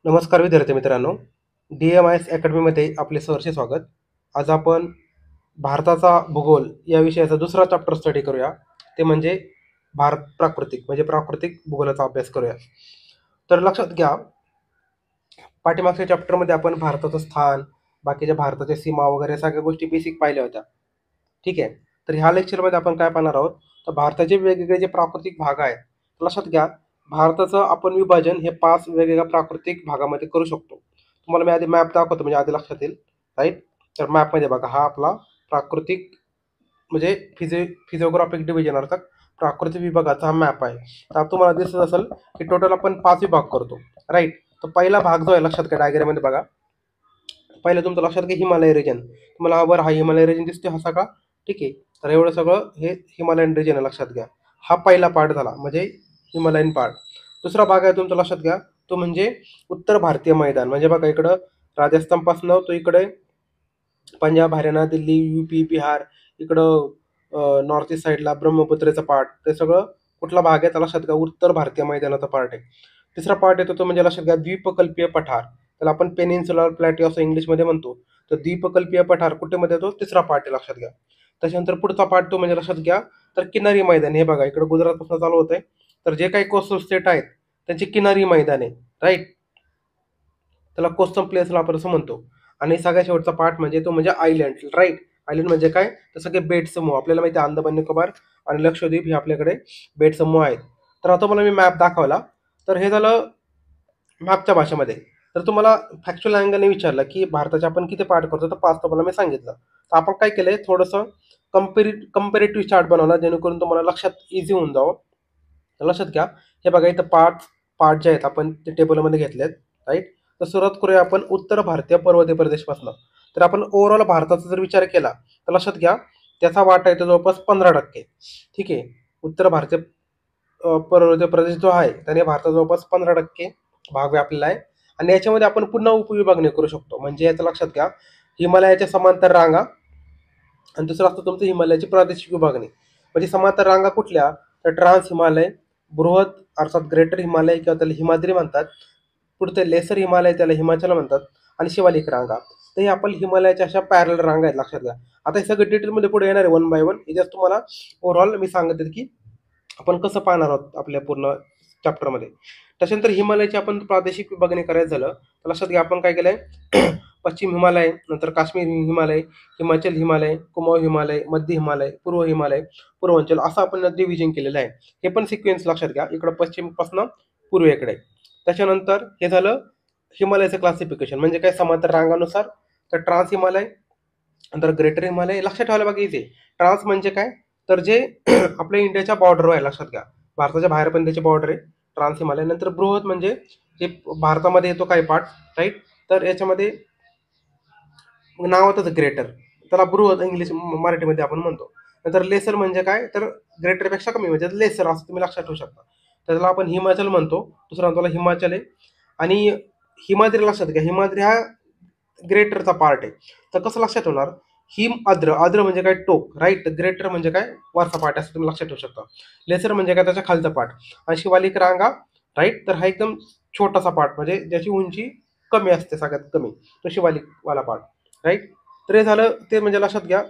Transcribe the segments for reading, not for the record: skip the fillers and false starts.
नमस्कार विद्यार्थी मित्रांनो, DMIS अकॅडमीमध्ये आपले सहर्ष स्वागत. आज आपण भारताचा भूगोल या विषयाचा दुसरा चॅप्टर स्टडी करूया. ते म्हणजे भारत प्राकृतिक म्हणजे प्राकृतिक भूगोलाचा अभ्यास करूया. तर लक्षात घ्या, पाठीमागच्या चॅप्टरमध्ये आपण भारताचं स्थान, बाकीच्या भारताच्या सीमा वगैरे सगळ्या गोष्टी बेसिक पाहिल्या होत्या. ठीक आहे. तर ह्या लेक्चरमध्ये आपण काय पाहणार आहोत, तर भारताचे वेगवेगळे जे प्राकृतिक भाग आहेत, लक्षात घ्या, भारताचं आपण विभाजन हे 5 वेगवेगळ्या प्राकृतिक भागामध्ये करू शकतो. तुम्हाला मी आधी मॅप दाखवतो म्हणजे आधी लक्षात येईल, राईट? तर मॅपमध्ये बघा, हा आपला प्राकृतिक म्हणजे फिजिओग्राफिक डिव्हिजन अर्थात प्राकृतिक विभागाचा हा मॅप आहे. तर तुम्हाला दिसत असेल की टोटल आपण 5 विभाग करतो, राईट? तर पहिला भाग जो आहे, लक्षात घ्या, डायग्राममध्ये बघा. पहिलं तुमचं लक्षात घ्या, हिमालय रिजन. तुम्हाला हा हिमालय रिजन दिसतो हा सगळा, ठीक आहे. तर एवढं सगळं हे हिमालयन रिजन आहे, लक्षात घ्या. हा पहिला पार्ट झाला म्हणजे हिमालयन पार्ट. दुसरा भाग आहे तुमचा, लक्षात घ्या, तो म्हणजे उत्तर भारतीय मैदान. म्हणजे बघा, इकडं राजस्थानपासून तो इकडे पंजाब, हरियाणा, दिल्ली, UP, बिहार, इकडं नॉर्थ ईस्ट साईडला ब्रह्मपुत्रेचा पार्ट, ते सगळं कुठला भाग आहे तर लक्षात घ्या, उत्तर भारतीय मैदानाचा पार्ट आहे. तिसरा पार्ट येतो तो म्हणजे लक्षात घ्या, द्वीपकल्पीय पठार. त्याला आपण पेनिन्सुलर प्लॅट्यू असं इंग्लिशमध्ये म्हणतो. तर द्वीपकल्पीय पठार कुठे मध्ये येतो, तिसरा पार्ट आहे, लक्षात घ्या. त्याच्यानंतर पुढचा पार्ट तो म्हणजे लक्षात घ्या, तर किनारी मैदान. हे बघा, इकडे गुजरातपासून चालू होत आहे, तर जे काही कोस्टल स्टेट आहेत त्यांची किनारी मैदान आहे, राईट? त्याला कोस्टल प्लेसला आपण असं म्हणतो. आणि सगळ्यात शेवटचा पार्ट म्हणजे तो म्हणजे आयलंड, राईट? आयलंड म्हणजे काय, तर सगळे बेट समूह. आपल्याला माहिती आहे, अंदमान निकोबार आणि लक्षद्वीप हे आपल्याकडे बेट समूह आहेत. तर आता मला मी मॅप दाखवला, तर हे झालं मॅपच्या भाषेमध्ये. तर तुम्हाला फॅक्च्युअल अँगलने विचारलं की भारताचे आपण किती पार्ट करतो, तर 5 तुम्हाला मी सांगितलं. तर आपण काय केलंय, थोडंसं कंपेरेटिव्ह चार्ट बनवला जेणेकरून तुम्हाला लक्षात इझी होऊन जावं. तर लक्षात घ्या, हे बघा, इथं पार्ट पार्ट जे आहेत आपण ते टेबलमध्ये घेतलेत, राईट? तर सुरुवात करूया आपण उत्तर भारतीय पर्वतीय प्रदेशपासून. तर आपण ओव्हरऑल भारताचा जर विचार केला तर लक्षात घ्या, त्याचा वाटा येतो जवळपास 15%. ठीक आहे. उत्तर भारतीय पर्वतीय प्रदेश जो आहे त्याने भारतात जवळपास 15% भाग व्यापलेला आहे. आणि याच्यामध्ये आपण पुन्हा उपविभागणी करू शकतो. म्हणजे याचं लक्षात घ्या, हिमालयाच्या समांतर रांगा आणि दुसरं असतं तुमचं हिमालयाची प्रादेशिक विभागणी. म्हणजे समांतर रांगा कुठल्या, तर ट्रान्स हिमालय, बृहत अर्थात ग्रेटर हिमालय किंवा त्याला हिमाद्री म्हणतात, पुढचे लेसर हिमालय त्याला हिमाचल म्हणतात, आणि शिवालिक रांगा. तर हे आपण हिमालयाच्या अशा पॅरल रांगा आहेत, लक्षात घ्या. आता हे सगळं डिटेलमध्ये पुढे येणार आहे वन बाय वन. हे जस्ट तुम्हाला ओव्हरऑल मी सांगते की आपण कसं पाहणार आहोत आपल्या पूर्ण चॅप्टरमध्ये. त्याच्यानंतर हिमालयाची आपण प्रादेशिक विभागणी करायचं झालं तर लक्षात घ्या, आपण काय केलंय पश्चिम हिमालय, नंतर काश्मीर हिमालय, हिमाचल हिमालय, कुमाऊ हिमालय, मध्य हिमालय, पूर्व हिमालय, पूर्वांचल, असं आपण डिव्हिजन केलेलं आहे. हे पण सिक्वेन्स लक्षात घ्या, इकडं पश्चिमपासून पूर्वेकडे. त्याच्यानंतर हे झालं हिमालयाचं क्लासिफिकेशन, म्हणजे काय, समांतर रांगानुसार. तर ट्रान्स हिमालय, नंतर ग्रेटर हिमालय. लक्षात ठेवायला बघा इथे, ट्रान्स म्हणजे काय, तर जे आपल्या इंडियाच्या बॉर्डरवर आहे, लक्षात घ्या, भारताच्या बाहेर पण त्याची बॉर्डर आहे, ट्रान्स हिमालय. नंतर बृहत म्हणजे जे भारतामध्ये येतो काही पार्ट, राईट? तर याच्यामध्ये नावातच ग्रेटर, त्याला बृहत इंग्लिश मराठीमध्ये आपण म्हणतो. नंतर लेसर म्हणजे काय, तर ग्रेटरपेक्षा कमी म्हणजे लेसर, असं तुम्ही लक्षात ठेवू शकता. तर त्याला आपण हिमाचल म्हणतो. दुसरा त्याला हिमाचल आहे. आणि हिमाद्री, लक्षात घ्या, हिमाद्री हा ग्रेटरचा पार्ट आहे. तर कसं लक्षात ठेवणार, हिम आद्र, आद्र म्हणजे काय, टोक, राईट? ग्रेटर म्हणजे काय, वरचा पार्ट, असं तुम्ही लक्षात ठेवू शकता. लेसर म्हणजे काय, त्याच्या खालचा पार्ट. आणि शिवालिक रांगा, राईट, तर हा एकदम छोटासा पार्ट म्हणजे ज्याची उंची कमी असते, सगळ्यात कमी, तो शिवालिक वाला पार्ट, राईट? तर हे झालं ते म्हणजे लक्षात घ्या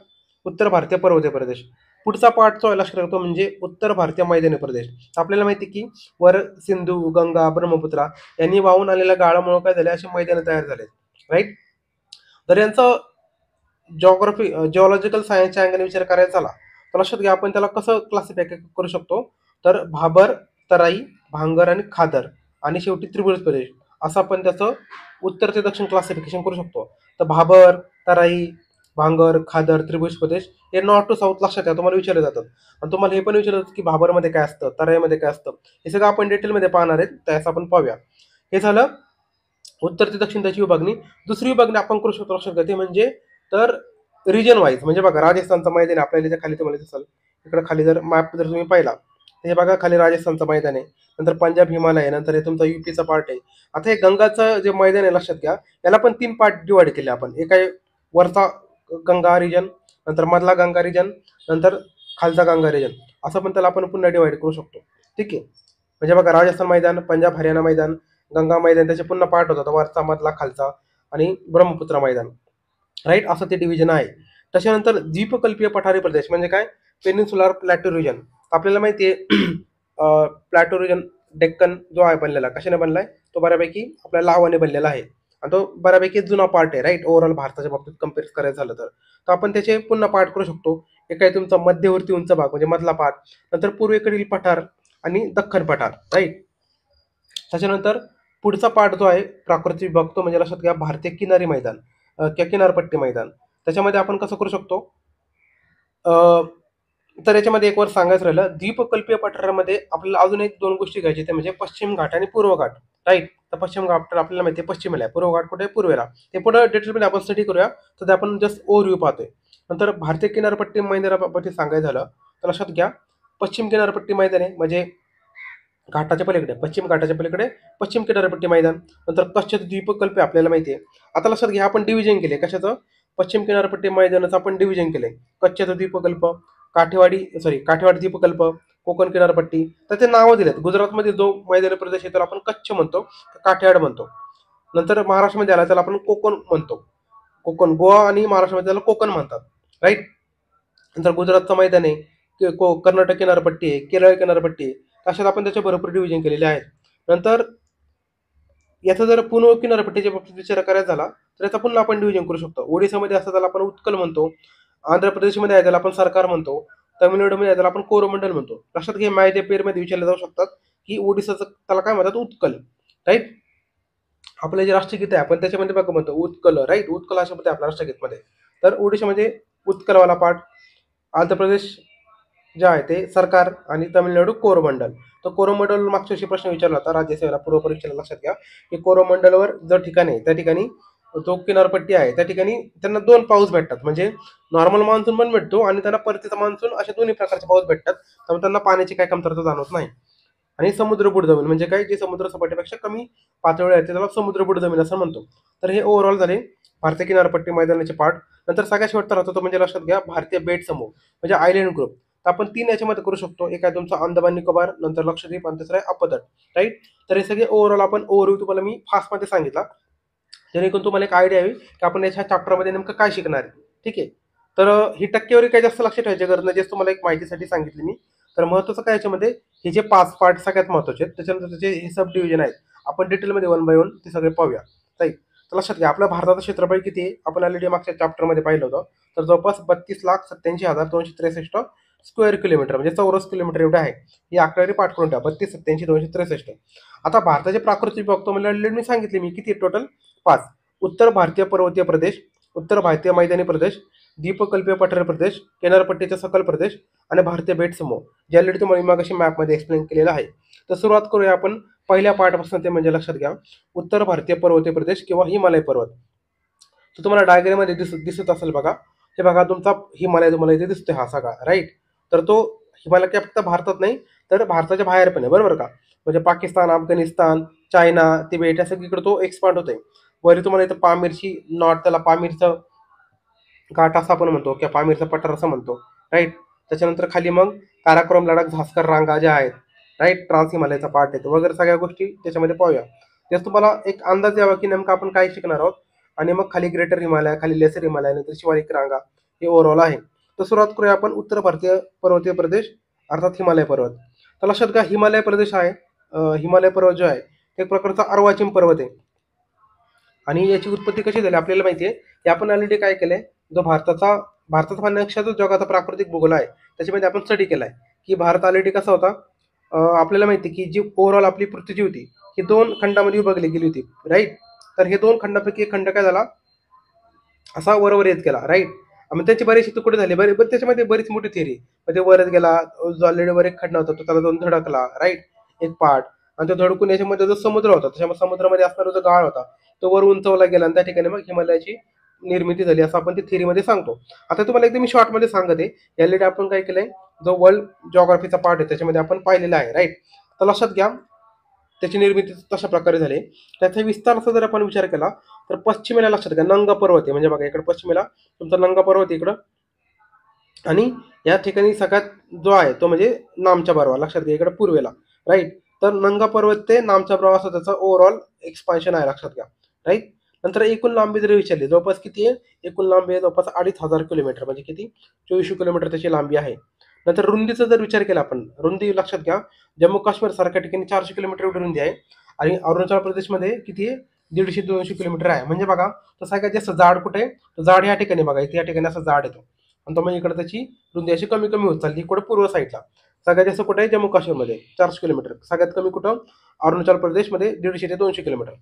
उत्तर भारतीय पर्वतीय प्रदेश. पुढचा पार्ट जो आहे लक्षात ठेवतो म्हणजे उत्तर भारतीय मैदानी प्रदेश. आपल्याला माहिती की वर सिंधू, गंगा, ब्रह्मपुत्रा यांनी वाहून आलेल्या गाळामुळे काय झाले, असे मैदान तयार झाले, राईट? तर यांचं जिओलॉजिकल सायन्सच्या अँगलने विचार करायचा झाला तर लक्षात घ्या, आपण त्याला कसं क्लासिफाय करू शकतो, तर भाबर, तराई, भांगर आणि खादर, आणि शेवटी त्रिभुज प्रदेश, असं आपण त्याचं उत्तर ते दक्षिण क्लासिफिकेशन करू शकतो. तर भाबर, तराई, भांगर, खादर, त्रिभुज प्रदेश हे नॉर्थ टू साऊथ, लक्षात घ्या, तुम्हाला विचारले जातात. आणि तुम्हाला हे पण विचारलं जातं की भाबरमध्ये काय असतं, तराईमध्ये काय असतं, हे सगळं आपण डिटेलमध्ये पाहणार आहेत, त्यास आपण पाहूया. हे झालं उत्तर ते दक्षिण त्याची विभागणी. दुसरी विभागणी आपण करू शकतो, लक्षात घ्या, ते म्हणजे तर रिजन वाईज. म्हणजे बघा, राजस्थानचं मैदान आपल्याला इथे खाली तुम्हाला दिसेल, इकडे खाली जर मॅप जर तुम्ही पाहिला तर हे बघा, खाली राजस्थानचं मैदान आहे, नंतर पंजाब हिमालय आहे, नंतर हे तुमचा UPचा पार्ट आहे. आता हे गंगाचं जे मैदान आहे, लक्षात घ्या, याला पण 3 पार्ट डिवाइड केले आपण. एक आहे वरचा गंगा रिजन, नंतर मधला गंगा रिजन, नंतर खालचा गंगा रिजन, असं पण त्याला आपण पुन्हा डिवाइड करू शकतो. ठीक आहे. म्हणजे बघा, राजस्थान मैदान, पंजाब हरियाणा मैदान, गंगा मैदान त्याचे पुन्हा पार्ट होतात, वरचा मधला खालचा, आणि ब्रह्मपुत्रा मैदान, राईट, असं ते डिव्हिजन आहे. त्याच्यानंतर द्वीपकल्पीय पठारी प्रदेश म्हणजे काय, पेनिन्सुलर प्लॅटो रिजन. आपल्याला माहिती आहे प्लॅटो रिजन डेक्कन जो आहे बनलेला, कशाने बनलाय, तो बऱ्यापैकी आपल्या लावाने बनलेला आहे, आणि तो बऱ्यापैकी जुना पार्ट आहे, राईट, ओव्हरऑल भारताच्या बाबतीत कम्पेअर करायचं झालं तर आपण त्याचे पुन्हा पार्ट करू शकतो. एक आहे तुमचा मध्यवर्ती उंच भाग म्हणजे मधला पार्ट, नंतर पूर्वेकडील पठार आणि दख्खन पठार, राईट. त्याच्यानंतर पुढचा पार्ट जो आहे प्राकृतिक विभाग, तो म्हणजे लक्षात घ्या भारतीय किनारी मैदान किनारपट्टी मैदान. त्याच्यामध्ये आपण कसं करू शकतो, तर याच्यामध्ये एक वर सांगायचं राहिलं, द्वीपकल्पीय पठारामध्ये आपल्याला अजून एक दोन गोष्टी घ्यायची, ते म्हणजे पश्चिम घाट आणि पूर्व घाट, राईट. तर पश्चिम घाट तर आपल्याला माहिती आहे पश्चिमेला आहे, पूर्व घाट कुठे आहे, पूर्वेला. ते पुढे डिटेलमध्ये आपण स्टडी करूया, तर ते आपण जस्ट ओव्हरव्ह्यू पाहतोय. नंतर भारतीय किनारपट्टी मैदानाबाबत सांगायचं झालं तर लक्षात घ्या, पश्चिम किनारपट्टी मैदान आहे म्हणजे घाटाच्या पलीकडे, पश्चिम घाटाच्या पलीकडे पश्चिम किनारपट्टी मैदान. नंतर कच्छ द्वीपकल्प आपल्याला माहिती आहे. आता लक्षात घ्या, आपण डिव्हिजन केले कशाचं, पश्चिम किनारपट्टी मैदानाचं आपण डिव्हिजन केलंय, कच्छचं द्वीपकल्प, काठेवाडी द्वीपकल्प, कोकण किनारपट्टी. तर ते नावं दिलेत. गुजरातमध्ये जो मैदानी प्रदेश आहे त्याला आपण कच्छ म्हणतो, काठियावाड म्हणतो. नंतर महाराष्ट्रामध्ये आला त्याला आपण कोकण म्हणतो, कोकण. गोवा आणि महाराष्ट्रामध्ये त्याला कोकण म्हणतात, राईट. नंतर गुजरातचं मैदान आहे, कर्नाटक किनारपट्टी आहे, केरळ किनारपट्टी आहे. अशात आपण त्याचे भरपूर डिव्हिजन केलेले आहेत. नंतर याचा जर पूर्व किनारपट्टीच्या बाबतीत विचार करायचा झाला तर याचा पुन्हा आपण डिव्हिजन करू शकतो. ओडिसामध्ये असं त्याला आपण उत्कल म्हणतो, आंध्र प्रदेशमध्ये आहे त्याला आपण सरकार म्हणतो, तमिळनाडूमध्ये आहे त्याला आपण कोरोमंडल म्हणतो. लक्षात घे, माहिती पेरमध्ये विचारले जाऊ शकतात की ओडिसाचं त्याला काय म्हणतात, उत्कल, राईट. आपलं जे राष्ट्रगीत आहे आपण त्याच्यामध्ये बघा म्हणतो उत्कल, राईट, उत्कल अशा मध्ये आपल्या राष्ट्रगीतमध्ये. तर ओडिशामध्ये उत्कलवाला पार्ट, आंध्र प्रदेश जे आहे ते सरकार, आणि तमिळनाडू कोरोमंडल. तर कोरोमंडल मागच्या वर्षी प्रश्न विचारला होता राज्यसेवेला, पूर्व परीक्षेला. लक्षात घ्या की कोरोमंडलवर जर ठिकाण आहे त्या ठिकाणी जो किनारपट्टी आहे त्या ठिकाणी त्यांना दोन पाऊस भेटतात, म्हणजे नॉर्मल मान्सून पण भेटतो आणि त्यांना परतीचा मान्सून, अशा दोन्ही प्रकारचे पाऊस भेटतात. त्यामुळे त्यांना पाण्याची काय कमतरता जाणवत नाही. आणि समुद्रबुड जमीन म्हणजे काय, जे समुद्र सपाटीपेक्षा कमी पातळी आहे त्याला समुद्रबुड जमीन असं म्हणतो. तर हे ओव्हरऑल झाले भारतीय किनारपट्टी मैदानाचे पार्ट. नंतर सगळ्यात शेवटचा राहतो तो म्हणजे लक्षात घ्या भारतीय बेट समूह म्हणजे आयलँड ग्रुप. तर आपण तीन याच्यामध्ये करू शकतो, एक आहे तुमचा अंदमान निकोबार, नंतर लक्षद्वीप, आणि तिसरा आहे अपतट, राईट. तर हे सगळे ओव्हरऑल आपण ओव्हरव्ह्यू तुम्हाला मी फास्टमध्ये सांगितला, जेणेकरून तुम्हाला एक आयडिया यावी की आपण याच्या चॅप्टरमध्ये नेमकं काय शिकणार आहे, ठीक आहे. तर ही टक्केवारी काय जास्त लक्षात ठेवायची गरज नाही, जस्ट तुम्हाला एक माहितीसाठी सांगितली मी. तर महत्त्वाचं काय याच्यामध्ये, हे जे 5 पार्ट सगळ्यात महत्त्वाचे आहेत, त्याच्यानंतर त्याचे हे सब डिव्हिजन आहेत, आपण डिटेलमध्ये 1 बाय 1 ते सगळे पाहूया, राईट. तर लक्षात घ्या, आपल्या भारताचं क्षेत्रफळ किती आहे आपण ऑलरेडी मागच्या चॅप्टरमध्ये पाहिलं होतं. तर जवळपास 32,87,263 स्क्वेअर किलोमीटर म्हणजे चौरस किलोमीटर एवढे आहे. ही आकडेवारी पाठ करून ठेवा, 32,87,263. आता भारताचे प्राकृतिक विभाग तो म्हणजे मी सांगितले मी किती टोटल 5. उत्तर भारतीय पर्वतीय प्रदेश, उत्तर भारतीय मैदानी प्रदेश, द्वीपकल्पीय पठारी प्रदेश, किनारपट्टीचा सकल प्रदेश, आणि भारतीय बेट समूह, जे ऑलरेडी तुम्हाला मागाशी मॅपमध्ये एक्सप्लेन केलेलं आहे. तर सुरुवात करूया आपण पहिल्या पार्टपासून, ते म्हणजे लक्षात घ्या उत्तर भारतीय पर्वतीय प्रदेश किंवा हिमालय पर्वत. तर तुम्हाला डायग्राममध्ये दिसत असेल बघा, हे बघा तुमचा हिमालय तुम्हाला इथे दिसतोय हा सगळा, राईट. तर तो हिमालय काय फक्त भारतात नाही तर भारताच्या बाहेर पण आहे, बरोबर का. म्हणजे पाकिस्तान, अफगाणिस्तान, चायना, तिबेट या सगळीकडे तो एक्सपांड होतोय. वरी तुम्हाला इथं पामीरची नॉट, त्याला पामीरचं घाट असं आपण म्हणतो किंवा पामीरचा पठार असं म्हणतो, राईट. त्याच्यानंतर खाली मग काराकोरम, लडाख, झास्कर रांगा ज्या आहेत, राईट, ट्रान्स हिमालयाचा पार्ट आहे वगैरे सगळ्या गोष्टी त्याच्यामध्ये पाहूया. त्यास तुम्हाला एक अंदाज यावा की नेमकं आपण काय शिकणार आहोत. आणि मग खाली ग्रेटर हिमालय, खाली लेसर हिमालय, नंतर शिवालिक रांगा, हे ओव्हरऑल आहे. तर सुरुवात करूया आपण उत्तर भारतीय पर्वतीय प्रदेश अर्थात हिमालय पर्वत. तर लक्षात घ्या, हिमालय प्रदेश आहे, हिमालय पर्वत जो आहे एक प्रकारचा अर्वाचीन पर्वत आहे. आणि याची उत्पत्ती कशी झाली आपल्याला माहिती आहे, हे आपण ऑलरेडी काय केलंय, जो भारताचा नक्षा जो जगाचा प्राकृतिक भूगोल आहे त्याच्यामध्ये आपण स्टडी केलाय की भारत ऑलरेडी कसा होता. आपल्याला माहिती आहे की जी ओव्हरऑल आपली पृथ्वी जी होती ही 2 खंडामध्ये विभागली गेली होती, राईट. तर हे 2 खंडापैकी एक खंड काय झाला, असा वरवर येत गेला, राईट. मग त्याची बरेचसे तुकडे झाले, त्याच्यामध्ये बरीच मोठी थिअरी. म्हणजे वरच गेला, जो ऑलरेडी वर एक खंड होता तो त्याला 2 धडकला, राईट, एक पार्ट. आणि तो धडकून याच्यामध्ये जो समुद्र होता, त्याच्यामध्ये समुद्रामध्ये असणारा जो गाळ होता तो वर उंचवला गेला, आणि त्या ठिकाणी मग हिमालयाची निर्मिती झाली असं आपण ती थिअरीमध्ये सांगतो. आता तुम्हाला एकदम मी शॉर्टमध्ये सांगते, ऑलरेडी आपण काय केलंय, जो वर्ल्ड जिओग्राफीचा पार्ट आहे त्याच्यामध्ये आपण पाहिलेला आहे, राईट. तर लक्षात घ्या त्याची निर्मिती तशा प्रकारे झाली. त्याचा विस्ताराचा जर आपण विचार केला तर पश्चिमेला लक्षात घ्या नंगा पर्वत आहे, म्हणजे बघा इकडे पश्चिमेला तुमचा नंगा पर्वत आहे इकडं, आणि या ठिकाणी सगळ्यात जो आहे तो म्हणजे नामच्या बरोबर लक्षात घ्या इकडे पूर्वेला, राईट. तर नंगा पर्वत ते नामच्या प्रवासात त्याचं ओव्हरऑल एक्सपान्शन आहे, लक्षात घ्या. राईट. नंतर एकूण लांबी जर विचारली, जवळपास किती आहे? एकूण लांबी आहे जवळपास 2500 किलोमीटर, म्हणजे किती? 2400 किलोमीटर त्याची लांबी आहे. नंतर रुंदीचा जर विचार केला आपण, रुंदी लक्षात घ्या, जम्मू काश्मीर सारख्या ठिकाणी 400 किलोमीटर एवढी रुंदी आहे आणि अरुणाचल प्रदेशमध्ये किती आहे? 150-200 किलोमीटर आहे. म्हणजे बघा, तर सगळ्यात जास्त जाड कुठे आहे? तर जाड या ठिकाणी बघा, इथे या ठिकाणी असं जाड येतो आणि तर मग इकडे त्याची रुंदी अशी कमी कमी होत चालली, इकडे पूर्व साईडला. सगळ्यात जास्त कुठे आहे? जम्मू काश्मीरमध्ये 400 किलोमीटर. सगळ्यात कमी कुठं? अरुणाचल प्रदेशमध्ये 150 ते 200 किलोमीटर.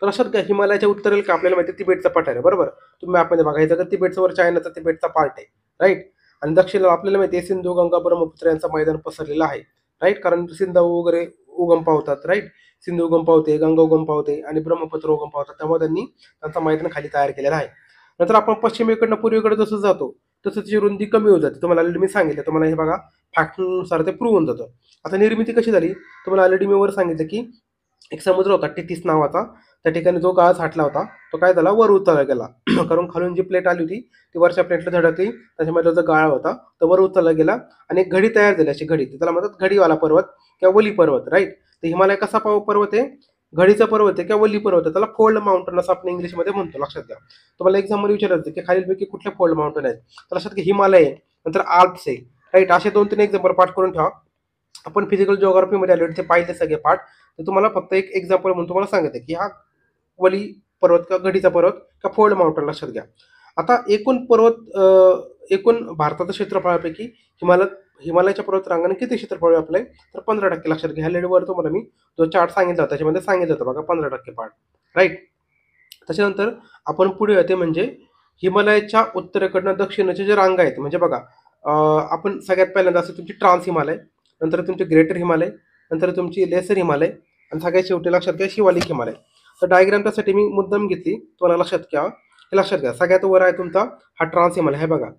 तर लक्षात घ्या, हिमालयाच्या उत्तरेला का आपल्याला माहिती आहे तिबेटचा पठार आहे, बरोबर. तुम्ही मॅपमध्ये बघा, इथं तर तिबेटचा वर चायनाचा तिबेटचा पार्ट आहे. राईट. आणि दक्षिणेला आपल्याला माहिती आहे सिंधू, गंगा, ब्रह्मपुत्र यांचं मैदान पसरलेलं आहे. राईट. कारण सिंधू वगैरे उगम पावतात. राईट. सिंधू उगम पावते, गंगा उगम पावते आणि ब्रह्मपुत्र उगम पावतात. त्यामुळे त्यांनी त्यांचा मैदान खाली तयार केलेला आहे. नंतर आपण पश्चिमेकडनं पूर्वेकडे जसं जातो तसं त्याची रुंदी कमी होत जाते. तुम्हाला ऑलरेडी मी सांगितलं, तुम्हाला हे बघा फॅक्टनुसार ते प्रूव्ह होऊन जातं. आता निर्मिती कशी झाली? तुम्हाला ऑलरेडी मी वर सांगितलं की एक समुद्र होता टेथिस नावाचा, त्या ठिकाणी जो गाळ साठला होता तो काय झाला? वर उचलला गेला. कारण खालून जी प्लेट आली होती ती वरच्या प्लेटला धडकली, त्याच्यामध्ये जो गाळ होता तो वर उचलला गेला आणि एक घडी तयार झाली, अशी घडी. त्याला म्हणतात घडीवाला पर्वत किंवा वली पर्वत. राईट. तर हिमालय कसा पर्वत आहे? घडीचा पर्वत आहे किंवा वल्ली पर्वत आहे. त्याला फोल्ड माउंटन असं आपण इंग्लिशमध्ये म्हणतो, लक्षात घ्या. तुम्हाला एक्झाममध्ये विचारायचं की खालीलपैकी कुठले फोल्ड माउंटन आहेत? तर लक्षात घ्या, हिमालय आहे, नंतर आल्प्स आहे. राईट. असे 2-3 एक्झाम्पल पाठ करून ठेवा. आपण फिजिकल जिओग्राफीमध्ये आले ते पाहिले सगळे पाठ. तर तुम्हाला फक्त एक एक्झाम्पल म्हणून तुम्हाला सांगते की हा वली पर्वत का घडीचा पर्वत का फोल्ड माउंटन, लक्षात घ्या. आता एकूण भारताच्या क्षेत्रफळापैकी हिमालयाच्या पर्वतरांगाने किती क्षेत्रफळ व्यापलंय? तर 15%, लक्षात घ्या. ह्या तुम्हाला मी जो चार्ट सांगितला होता त्याच्यामध्ये सांगितलं होतं बघा, 15% पार्ट. राईट. त्याच्यानंतर आपण पुढे येते म्हणजे हिमालयाच्या उत्तरेकडनं दक्षिणेचे जे रांगा आहेत, म्हणजे बघा आपण सगळ्यात पहिल्यांदा असं तुमची ट्रान्स हिमालय, नंतर तुमची ग्रेटर हिमालय, नंतर तुमची लेसर हिमालय आणि सगळ्यात शेवटी लक्षात घ्या शिवालिक हिमालय. तर डायग्राम त्यासाठी मी मुद्दाम घेतली, तुम्हाला लक्षात घ्या. हे लक्षात घ्या, सगळ्यात वर आहे तुमचा हा ट्रान्स हिमालय. हे बघा,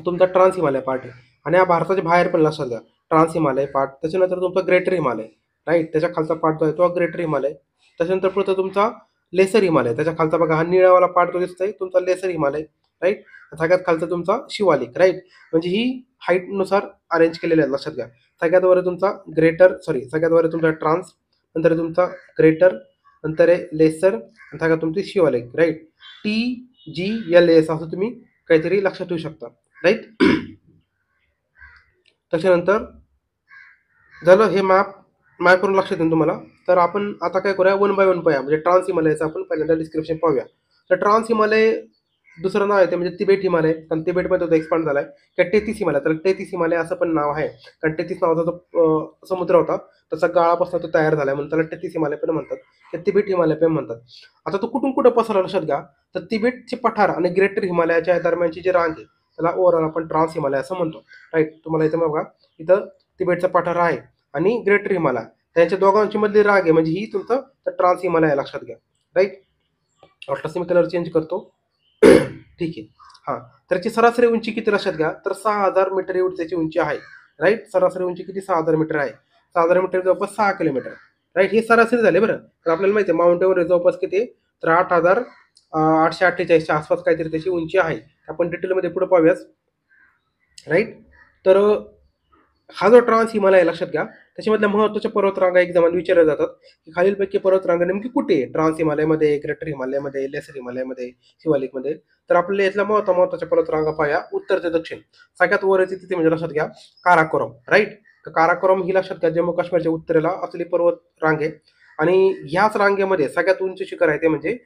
तुमचा ट्रान्स हिमालय पार्ट आहे आणि हा भारताच्या बाहेर पण, लक्षात घ्या, ट्रान्स हिमालय पार्ट. त्याच्यानंतर तुमचा ग्रेटर हिमालय. राईट. त्याच्या खालचा पार्ट जो आहे तो ग्रेटर हिमालय. त्याच्यानंतर पुढचा तुमचा लेसर हिमालय. त्याच्या खालचा बघा हा निळावाला पार्ट जो दिसतोय तुमचा लेसर हिमालय. राईट. सगळ्यात खालचा तुमचा शिवालिक. राईट. म्हणजे ही हाईटनुसार अरेंज केलेलं आहे, लक्षात घ्या. सगळ्यात वर तुमचा सगळ्यात वर तुमचा ट्रान्स, नंतर तुमचा ग्रेटर, नंतर आहे लेसर आणि सगळ्यात तुमची शिवालिक. राईट. TGLS असं तुम्ही काहीतरी लक्षात ठेवू शकता. राईट. त्याच्यानंतर झालं हे मॅप करून लक्षात येईल तुम्हाला. तर आपण आता काय करूया, 1 बाय 1 पाहूया. म्हणजे ट्रान्स हिमालयाचं आपण पहिल्यांदा डिस्क्रिप्शन पाहूया. तर ट्रान्स हिमालय दुसरं नाव आहे ते म्हणजे तिबेट हिमालय, कारण तिबेटमध्ये तो एक्सपांड झालाय. किंवा टेथिस हिमालय, तर टेथिस हिमालय असं पण नाव आहे, कारण टेथिस नावाचा जो समुद्र होता तसा गाळापासून तो तयार झालाय म्हणून त्याला टेथिस हिमालय पण म्हणतात, किंवा तिबेट हिमालय पण म्हणतात. आता तो कुठून कुठं पसरला, लक्षात घ्या. तर तिबेटचे पठार आणि ग्रेटर हिमालयाच्या दरम्यानची जी रांग आहे त्याला ओव्हरऑल आपण ट्रान्स हिमालय असं म्हणतो. राईट. तुम्हाला इथं बघा, इथं तिबेटचा पठार आहे आणि ग्रेटर हिमालय, त्यांच्या दोघांची मधली राग आहे, म्हणजे ही तुमचं तर ट्रान्स हिमालय आहे, लक्षात घ्या. राईट. ऑटोस मी कलर चेंज करतो. ठीक आहे. हां. त्याची सरासरी उंची किती, लक्षात घ्या. तर 6000 मीटर एवढी त्याची उंची आहे. राईट. सरासरी उंची किती? 6000 मीटर आहे. 6000 मीटर जवळपास 6 किलोमीटर. राईट. हे सरासरी झाले बरं. तर आपल्याला माहिती आहे माउंट एव्हरेस्ट जवळपास किती? तर 8848च्या आसपास काहीतरी त्याची उंची आहे. आपण डिटेलमध्ये पुढे पाहूयाच. राईट. तर हा जो ट्रान्स हिमालय आहे, लक्षात घ्या, त्याच्यामधल्या महत्त्वाच्या पर्वतरांगा एक्झाममध्ये विचारल्या जातात की खालीलपैकी पर्वतरांगा नेमकी कुठे आहे? ट्रान्स हिमालयमध्ये, ग्रेटर हिमालयमध्ये, लेसर हिमालयमध्ये, शिवालिकमध्ये. तर आपल्याला यातल्या महत्त्वाच्या पर्वतरांगा पाहूया उत्तर ते दक्षिण. सगळ्यात वर येते तिथे म्हणजे लक्षात घ्या काराकोरम. राईट. तर काराकोरम ही लक्षात घ्या जम्मू काश्मीरच्या उत्तरेला असलेली पर्वत रांग आहे आणि ह्याच रांगेमध्ये सगळ्यात उंच शिखर आहे ते म्हणजे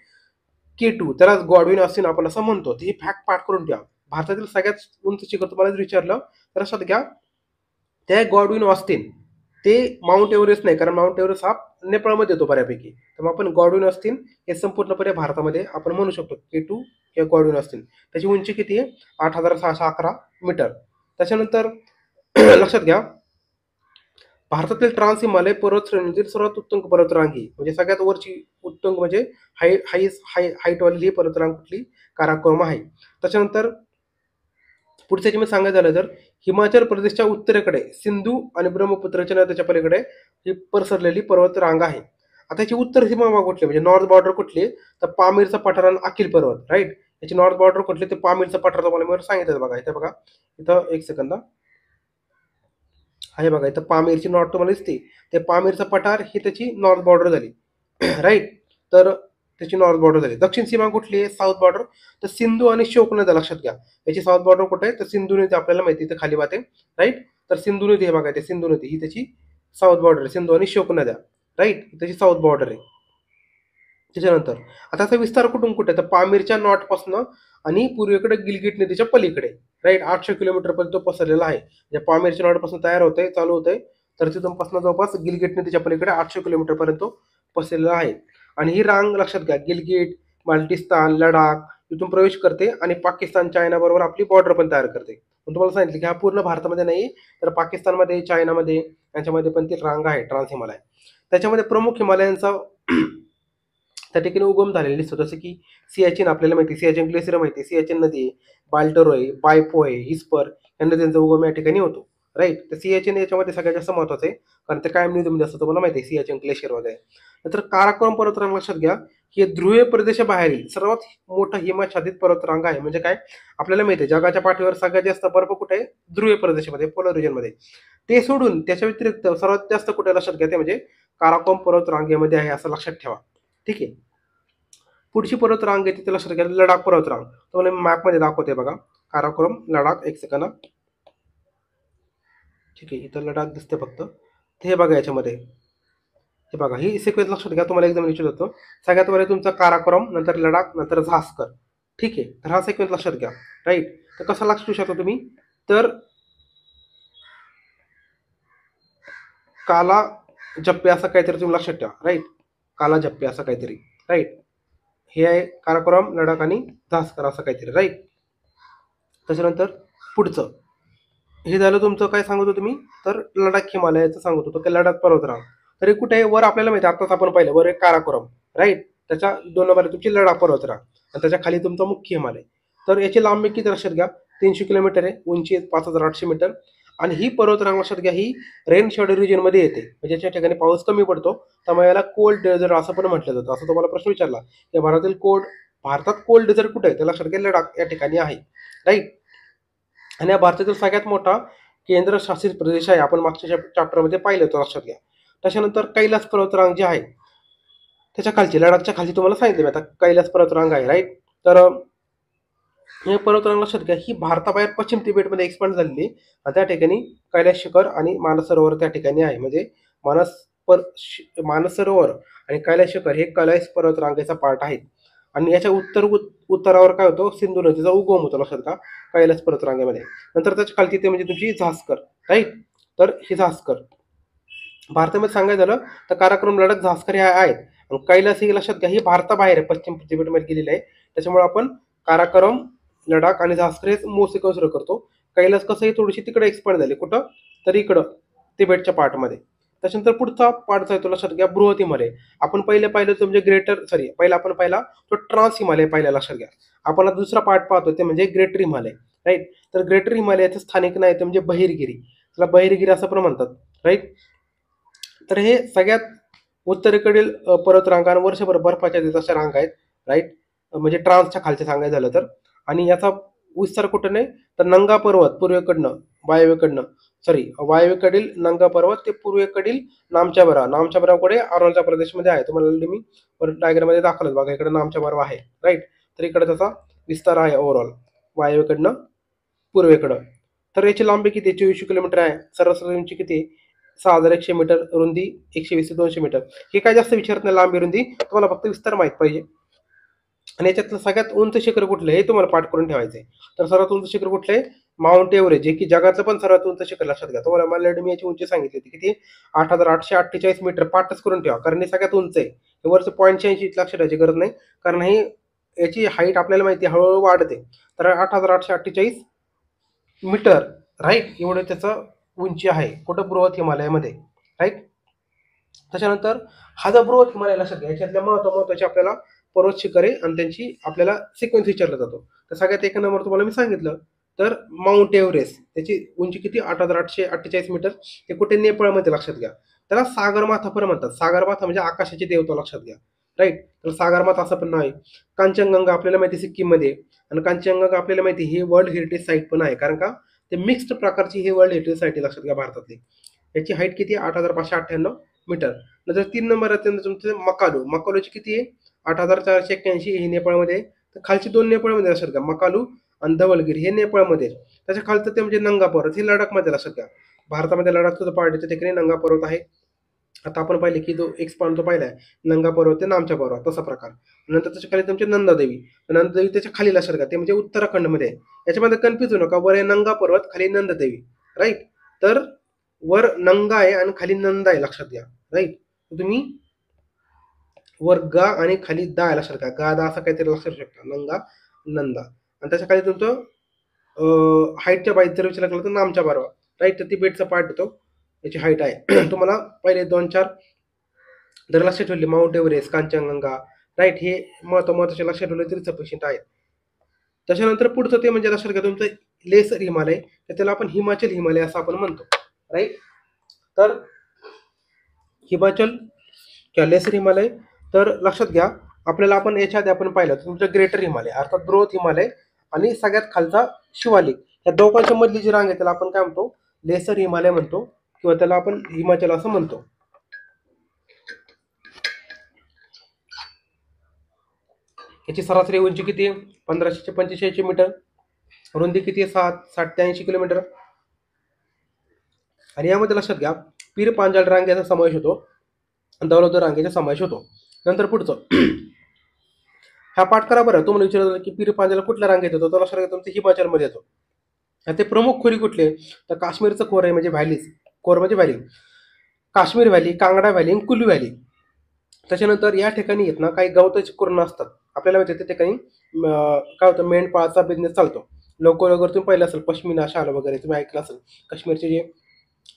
K2, त्यालाच गॉडविन ऑस्टिन आपण असं म्हणतो. ही फॅक्ट पाठ करून ठेवा. भारतातील सगळ्यात उंच शिखर तुम्हाला जर विचारलं तर लक्षात घ्या, त्या गॉडविन ऑस्टिन, ते माउंट एव्हरेस्ट नाही, कारण माउंट एव्हरेस्ट हा नेपाळमध्ये येतो बऱ्यापैकी. तर मग आपण गॉडविन ऑस्टिन हे संपूर्णपणे भारतामध्ये आपण म्हणू शकतो. K2 किंवा गॉडविन ऑस्टिन, त्याची उंची किती आहे? 8611 मीटर. त्याच्यानंतर लक्षात घ्या, भारतातील ट्रान्स हिमालय पर्वत श्रेणीतील सर्वात उत्तुंग पर्वतरांगी म्हणजे सगळ्यात वरची उत्तुंग म्हणजे हाईटवाली ही पर्वतरांग कुठली? काराकोरम आहे. त्याच्यानंतर पुढच्या मी सांगायचं झालं तर हिमाचल प्रदेशच्या उत्तरेकडे सिंधू आणि ब्रह्मपुत्राच्या नद्याच्या पलीकडे ही पसरलेली पर्वत रांग आहे. आता याची उत्तर सीमा कुठली म्हणजे नॉर्थ बॉर्डर कुठली? तर पामीरचा पठार आणि अखिल पर्वत. राईट. याची नॉर्थ बॉर्डर कुठली? ते पामीरचा पठार तुम्हाला मी सांगितलं बघा. इथं बघा, इथं एक सेकंद. हे बघा इथं पामीरची नॉर्थ तुम्हाला दिसते. ते पामीरचा पठार ही त्याची नॉर्थ बॉर्डर झाली. राईट. तर त्याची नॉर्थ बॉर्डर झाली. दक्षिण सीमा कुठली आहे? South border. तर सिंधू आणि श्योक नद्या लक्षात घ्या. याची साऊथ बॉर्डर कुठे आहे? तर सिंधू नदी आपल्याला माहिती इथं खाली वाहते. राईट. तर सिंधू नदी हे बघा, ते सिंधू नदी ही त्याची साऊथ बॉर्डर आहे. सिंधू आणि श्योक नद्या. राईट. त्याची साऊथ बॉर्डर आहे. त्याच्यानंतर आता त्याचा विस्तार कुठून कुठे? तर पामीरच्या नॉर्थ पासून आणि पूर्वेकडे गिलगिट नदीच्या पलीकडे. राईट. 800 किलोमीटर पर्यंत तो पसरलेला आहे. म्हणजे पामीरच्या नॉर्थ पासून तयार होतंय, चालू होतंय. तर तिथून पासून जवळपास गिलगिट नदीच्या पलीकडे 800 किलोमीटर पर्यंत तो पसरलेला आहे. आणि ही रांग लक्षात घ्या, गिलगिट, बाल्टिस्तान, लडाख इथून प्रवेश करते आणि पाकिस्तान, चायना बरोबर आपली बॉर्डर पण तयार करते. पण तुम्हाला सांगितलं की हा पूर्ण भारतामध्ये नाही, तर पाकिस्तानमध्ये, चायनामध्ये यांच्यामध्ये पण ती रांग आहे, ट्रान्स हिमालय. त्याच्यामध्ये प्रमुख हिमालयांचा त्या ठिकाणी उगम झालेले दिसतो. जसं की सियाचीन आपल्याला माहिती, सियाचीन ग्लेशियर माहिती, सियाचीन नदी आहे, बाल्टरो आहे, बायपो आहे, हिस्पर या नद्यांचा उगम या ठिकाणी होतो. राईट. तर सियाचीन याच्यामध्ये सगळ्यात जास्त महत्वाचं आहे, कारण ते कायम निधीमध्ये असतं, तुम्हाला माहिती आहे सियाचीन ग्लेशियर वगैरे. नंतर काराकोरम पर्वतरांग लक्षात घ्या, ही ध्रुवीय प्रदेशाबाहेरील सर्वात मोठा हिमच्छादित पर्वतरांग आहे. म्हणजे काय? आपल्याला माहिती आहे जगाच्या पाठीवर सगळ्यात जास्त बर्फ कुठे आहे? ध्रुवीय प्रदेशामध्ये, पोलर रिजनमध्ये. ते सोडून त्याच्या व्यतिरिक्त सर्वात जास्त कुठे लक्षात घ्या, ते म्हणजे काराकोरम पर्वतरांगेमध्ये आहे, असं लक्षात ठेवा. ठीक आहे. पुढची पर्वतरांग आहे तिथे लक्षात घ्या, लडाख पर्वतरांग. तुम्हाला मी मॅपमध्ये दाखवते बघा. काराकोरम, लडाख, एक सेकंद. ठीक आहे, इथं लडाख दिसते फक्त. हे बघा याच्यामध्ये, हे बघा ही सिक्वेन्स लक्षात घ्या, तुम्हाला एकदम निश्चित होतो. सगळ्यात वर तुमचा काराकोरम, नंतर लडाख, नंतर झास्कर. ठीक आहे, तर हा सिक्वेन्स लक्षात घ्या. राईट. तर कसा लक्षात शकता तुम्ही? तर काला जप्पे असं काहीतरी तुम्ही लक्षात ठेवा. राईट. काला जप्पे असं काहीतरी. राईट. हे आहे काराकोरम, लडाख आणि झास्कर असं काहीतरी. राईट. त्याच्यानंतर पुढचं हे झालं तुमचं, काय सांगत होतो तुम्ही? तर लडाख हिमालयाचं सांगत होतो की लडाख पर्वतरांग. तर हे कुठे आहे? वर आपल्याला माहिती आहे, आताच आपण पाहिलं, वर एक काराकोरम. राईट. त्याच्या 2 नंबर तुमची लडाख पर्वतरांग आणि त्याच्या खाली तुमचा मुख्य हिमालय. तर याची लांबी किती लक्षात घ्या? 300 किलोमीटर आहे, उंची 5800 मीटर. आणि ही पर्वतरांग लक्षात घ्या, ही रेन शॅडो रिजन मध्ये येते, म्हणजे ज्या ठिकाणी पाऊस कमी पडतो त्यामुळे याला कोल्ड डेझर्ट असं पण म्हटलं जातं. असं तुम्हाला प्रश्न विचारला की भारतात कोल्ड डेझर्ट कुठे आहे, तर लक्षात घ्या लडाख या ठिकाणी आहे. राईट. आणि हा भारतातील सगळ्यात मोठा केंद्रशासित प्रदेश आहे, आपण मागच्या चॅप्टरमध्ये पाहिलं होतं, लक्षात घ्या. त्याच्यानंतर कैलास पर्वतरांग जे आहे त्याच्या खालची, लडाखच्या खाली तुम्हाला सांगितलं आता कैलास पर्वतरांग आहे. राईट. तर हे पर्वतरांग लक्षात घ्या, ही भारताबाहेर पश्चिम तिबेटमध्ये एक्सपांड झालेली आणि त्या ठिकाणी कैलास शिखर आणि मानस सरोवर त्या ठिकाणी आहे. म्हणजे मानस सरोवर आणि कैलास शिखर हे कैलास पर्वतरांगेचा पार्ट आहेत. आणि याच्या उत्तरावर काय होतं? सिंधू नदीचा उगम होतो, लक्षात का, कैलास पर्वतरांगेमध्ये. नंतर त्याच्या खालती ते म्हणजे तुमची झास्कर. राईट. तर ही झास्कर भारतामध्ये सांगायचं झालं तर काराकोरम, लडाख, झास्कर हे आहेत. आणि कैलास ही लक्षात घ्या, ही भारताबाहेर आहे, पश्चिम तिबेटमध्ये गेलेली आहे. त्याच्यामुळे आपण काराकोरम, लडाख आणि झास्कर हे मोस्टली कन्सिडर करतो. कैलास कसं ही थोडीशी तिकडे एक्सपांड झाली, कुठं तर इकडं तिबेटच्या पार्टमध्ये. त्याच्यानंतर पुढचा पार्टचा आहे तो लक्षात घ्या, बृहत हिमालय. आपण पाहिलं तो म्हणजे पहिला आपण पाहिला तो ट्रान्स हिमालय पाहिला, लक्षात घ्या. आपण आता दुसरा पार्ट पाहतो ते म्हणजे ग्रेटर हिमालय. राईट. तर ग्रेटर हिमालयाचं स्थानिक नाही ते म्हणजे बहिरगिरी, त्याला बहिरगिरी असं पण म्हणतात. राईट. तर हे सगळ्यात उत्तरेकडील पर्वतरांगा आणि वर्षभर बर्फाच्या अशा रांगा आहेत. राईट. म्हणजे ट्रान्सच्या खालचे सांगायचं झालं तर. आणि याचा विस्तार कुठं नाही, तर नंगा पर्वत पूर्वेकडनं, वायव्येकडील नंगा पर्वत ते पूर्वेकडील नामच्या बरावकडे अरुणाचल प्रदेशमध्ये आहे. तुम्हाला मी डायग्राममध्ये दाखवलं बघा, इकडे नामच्या बराव आहे. राईट. तर इकडे त्याचा विस्तार आहे ओव्हरऑल वायव्येकडनं पूर्वेकडं. तर याची लांबी किती? 24 किलोमीटर आहे. सरासरी उंची किती? 6100 मीटर, रुंदी 120 ते 200 मीटर. हे काय जास्त विचारत नाही, लांबी रुंदी, तुम्हाला फक्त विस्तार माहित पाहिजे. आणि याच्यातलं सगळ्यात उंच शिखर कुठलं हे तुम्हाला पाठ करून ठेवायचंय. तर सर्वात उंच शिखर कुठलं आहे? माउंट एव्हरेस्ट, जे की जगातलं पण सर्वात उंच शिखर, लक्षात घ्या. तुम्हाला मला मी याची उंची सांगितली होती किती? 8848 मीटर. पाठच करून ठेवा, कारण हे सगळ्यात उंच आहे. हे वरचं 0.86 लक्षात ठेवायची गरज नाही, कारण ही याची हाईट आपल्याला माहिती आहे हळूहळू वाढते. तर 8848 मीटर. राईट. एवढं त्याचं उंची आहे, कुठं? बृहत हिमालयामध्ये. राईट. त्याच्यानंतर हा जो बृहत हिमालय लक्षात घ्या, याच्यातल्या महत्वाचे आपल्याला पर्वत शिखरे आणि त्यांची आपल्याला सिक्वेन्स विचारला जातो. तर सगळ्यात एक नंबर तुम्हाला मी सांगितलं, तर माउंट एव्हरेस्ट, त्याची उंची किती? 8848 मीटर. ते कुठे? नेपाळमध्ये, लक्षात घ्या. त्याला सागरमाथा पण म्हणतात. सागरमाथा म्हणजे आकाशाची देवता, लक्षात घ्या. राईट. तर सागरमाथा असं पण नाव आहे. कांचनगंगा आपल्याला माहिती सिक्कीम मध्ये, आणि कांचनगंगा आपल्याला माहिती ही वर्ल्ड हेरिटेज साईट पण आहे, कारण का ते मिक्स्ड प्रकारची ही वर्ल्ड हेरिटेज साईट आहे, लक्षात घ्या, भारतातली. याची हाईट किती आहे? 8,598 मीटर. नंतर 3 नंबर आहे तुमचं मकालू. मकालूची किती आहे? 8,481. हे नेपाळमध्ये आहे. तर खालची 2 नेपाळमध्ये लक्षात घ्या. मकालू आणि धवलगिरी हे नेपाळमध्ये आहे. त्याच्या खालचं ते म्हणजे नंगा पर्वत हे लडाखमध्ये लक्षात घ्या. भारतामध्ये लडाखचं पार्ट आहे, त्या ठिकाणी नंगा पर्वत आहे. आता आपण पाहिले की जो एक पॉईंट जो पाहिला आहे नंगा पर्वत ते नामच्या पर्वत तसा प्रकार. नंतर त्याच्या खाली तुमचे नंदादेवी. नंदादेवी त्याच्या खाली लक्षात घ्या, ते म्हणजे उत्तराखंडमध्ये आहे. याच्यामध्ये कन्फ्युज होऊ नका, वर आहे नंगा पर्वत, खाली नंदादेवी, राईट. तर वर नंगा आहे आणि खाली नंदा आहे, लक्षात घ्या, राईट. तुम्ही वर गा आणि खाली दा आहे, लक्षात घ्या. गा दा असं काहीतरी लक्षात शकता, नंगा नंदा. आणि त्याच्या खाली तुमचं हाईटच्या बाईत जर विचार केला तर नामच्या पर्वत, राईट. तर तिबेटचा पार्ट येतो, याची हाईट आहे. तुम्हाला पहिले 2-4 जर लक्षात ठेवले, माउंट एव्हरेस्ट, कांचनगंगा, राईट, हे महत्वाचे लक्षात ठेवले तरी सफिशियंट आहेत. त्याच्यानंतर पुढचं ते म्हणजे लक्षात घ्या तुमचं लेसर हिमालय, तर त्याला आपण हिमाचल हिमालय असं आपण म्हणतो, राईट. तर हिमाचल किंवा लेसर हिमालय, तर लक्षात घ्या आपल्याला आपण याच्या आधी आपण पाहिलं तुमचं ग्रेटर हिमालय अर्थात बृहत हिमालय आणि सगळ्यात खालचा शिवालिक, या दोघांच्या मधली जी रांग आहे त्याला आपण काय म्हणतो? लेसर हिमालय म्हणतो, किंवा त्याला आपण हिमाचल असं म्हणतो. याची सरासरी उंची किती आहे? 1585 मीटर. रुंदी किती आहे? 60 ते 80 किलोमीटर. आणि यामध्ये लक्षात घ्या पीर पांजाल रांगेचा समावेश होतो, दौलत रांगेचा समावेश होतो. नंतर पुढचं हा पाठ करा बरं. तुम्हाला विचारलं की पीर पांजाल कुठल्या रांगेत येतो, तर लक्षात घ्या तुमचं हिमाचलमध्ये येतो. आणि ते प्रमुख खोरी कुठले? तर काश्मीरचं खोर आहे, म्हणजे व्हॅलीज. खोर म्हणजे valley, Kashmir valley, Kangra valley आणि कुलू व्हॅली. त्याच्यानंतर या ठिकाणी येत ना काही गवताची कुरणं असतात. आपल्याला माहिती आहे त्या ठिकाणी काय होतं, मेंढपाळाचा बिझनेस चालतो. लोकर वगैरे तुम्ही पाहिलं असेल, पश्मिना शाल वगैरे तुम्ही ऐकलं असेल. काश्मीरचे जे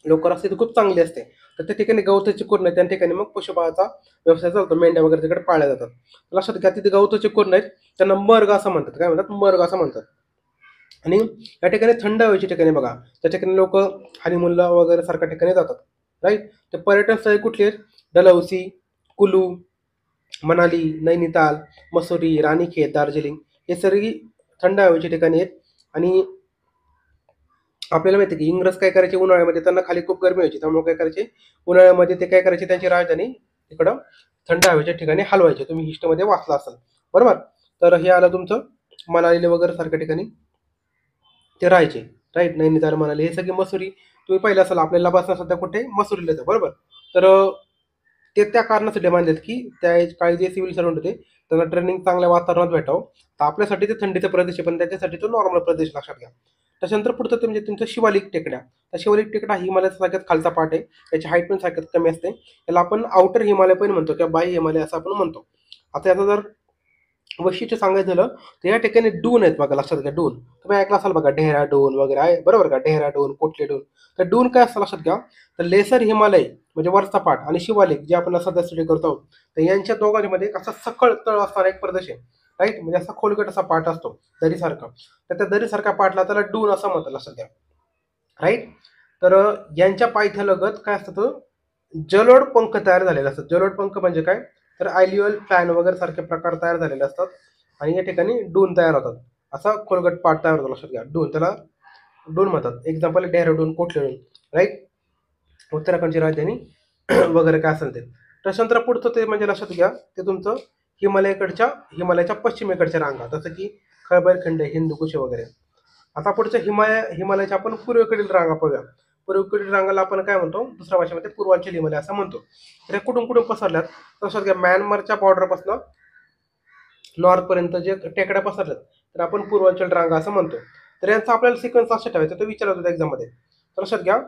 लोकर असते ते खूप चांगली असते. तर त्या ठिकाणी गवताची कुरणं आहेत, त्या ठिकाणी मग पशुपाळाचा व्यवसाय चालतो. मेंढ्या वगैरे तिकडे पाळल्या जातात. लक्षात घ्या तिथे गवताचे कुरणं आहेत, त्यांना मर्ग असं म्हणतात. काय म्हणतात? मर्ग असं म्हणतात. आणि या ठिकाणी थंड हवेच्या ठिकाणी बघा, त्या ठिकाणी लोक हनीमूनला वगैरे सारख्या ठिकाणी जातात, राईट. ते पर्यटन स्थळे कुठली आहेत? डलहौसी, कुलू, मनाली, नैनिताल, मसुरी, रानीखेत, दार्जिलिंग हे सगळी थंड हवेच्या ठिकाणी आहेत. आणि आपल्याला माहिती आहे की इंग्रज काय करायचे, उन्हाळ्यामध्ये त्यांना खाली खूप गरमी व्हायची, त्यामुळे काय करायचे उन्हाळ्यामध्ये ते काय करायचे, त्यांची राजधानी इकडं थंड हवेच्या ठिकाणी हलवायचे. तुम्ही हिस्ट्रीमध्ये वाचला असाल, बरोबर. तर हे आलं तुमचं मनाली वगैरे सारख्या ठिकाणी ते राहायचे, राईट. नैनिताल, मनाली हे सगळे. मसुरी तुम्ही पाहिलं असाल, आपल्याला बसणं सध्या कुठे? मसुरीला येतं, बरोबर. तर ते त्या कारणासाठी मानतात की त्या काळी जे सिव्हिल सर्वंट होते त्यांना ट्रेनिंग चांगल्या वातावरणात भेटावं. तर आपल्यासाठी ते थंडीचा प्रदेश आहे, पण त्याच्यासाठी तो नॉर्मल प्रदेश, लक्षात घ्या. त्याच्यानंतर पुढचं ते म्हणजे तुमचं शिवालिक टेकड्या. तर शिवालिक टेकडा हिमालयाचा सगळ्यात खालचा पार्ट आहे, त्याची हाईट पण सगळ्यात कमी असते. याला आपण आउटर हिमालय पण म्हणतो किंवा बाह्य हिमालय असं आपण म्हणतो. आता याचा जर वैशिष्ट्य सांगायचं झालं तर या ठिकाणी डून आहेत बघा, लक्षात घ्या. डून तुम्ही ऐकला असाल बघा, डेहराडून वगैरे आहे, बरोबर का? डेहराडून, कोटलेडून. तर डून काय असतं लक्षात घ्या, तर लेसर हिमालय म्हणजे वरचा पाठ आणि शिवालिक जे आपण सध्या स्टडी करतो आहोत, तर यांच्या दोघांमध्ये असा सखळ तळ असणारा एक प्रदेश आहे, राईट. म्हणजे असा खोलगट असा पाठ असतो दरीसारखा. तर त्या दरीसारख्या पाठला त्याला डून असं म्हणतात, लक्षात घ्या, राईट. तर यांच्या पायथ्यालगत काय असतं, तर जलोड पंख तयार झालेले असतात. जलोड पंख म्हणजे काय, तर आयल्युअल प्लॅन वगैरे सारखे प्रकार तयार झालेले असतात आणि या ठिकाणी डून तयार होतात. असा खोलगट पाठ तयार होतो, लक्षात घ्या. डून, त्याला डून म्हणतात. Example Dehradun, Kotlidun, right. उत्तराखंडची राजधानी वगैरे काय असेल ते. त्याच्यानंतर पुढचं ते म्हणजे लक्षात घ्या ते तुमचं हिमालयाच्या पश्चिमेकडच्या रांगा, जसं की खैबर हिंदुकुश वगैरे. आता पुढच्या हिमालयाच्या आपण पूर्वेकडील रांगा पाहूया. पूर्वेकडील रांगाला आपण काय म्हणतो, दुसऱ्या भाषेमध्ये पूर्वांचल हिमालय असं म्हणतो. तर कुठून कुठून पसरल्यात, लक्षात घ्या. म्यानमारच्या बॉर्डरपासून नॉर्थ पर्यंत जे टेकड्या पसरल्यात तर आपण पूर्वांचल रांगा असं म्हणतो. तर यांचा आपल्याला सिक्वेन्स असा ठेवायचा, तो विचारत होता एक्झाममध्ये. तर लक्षात घ्या,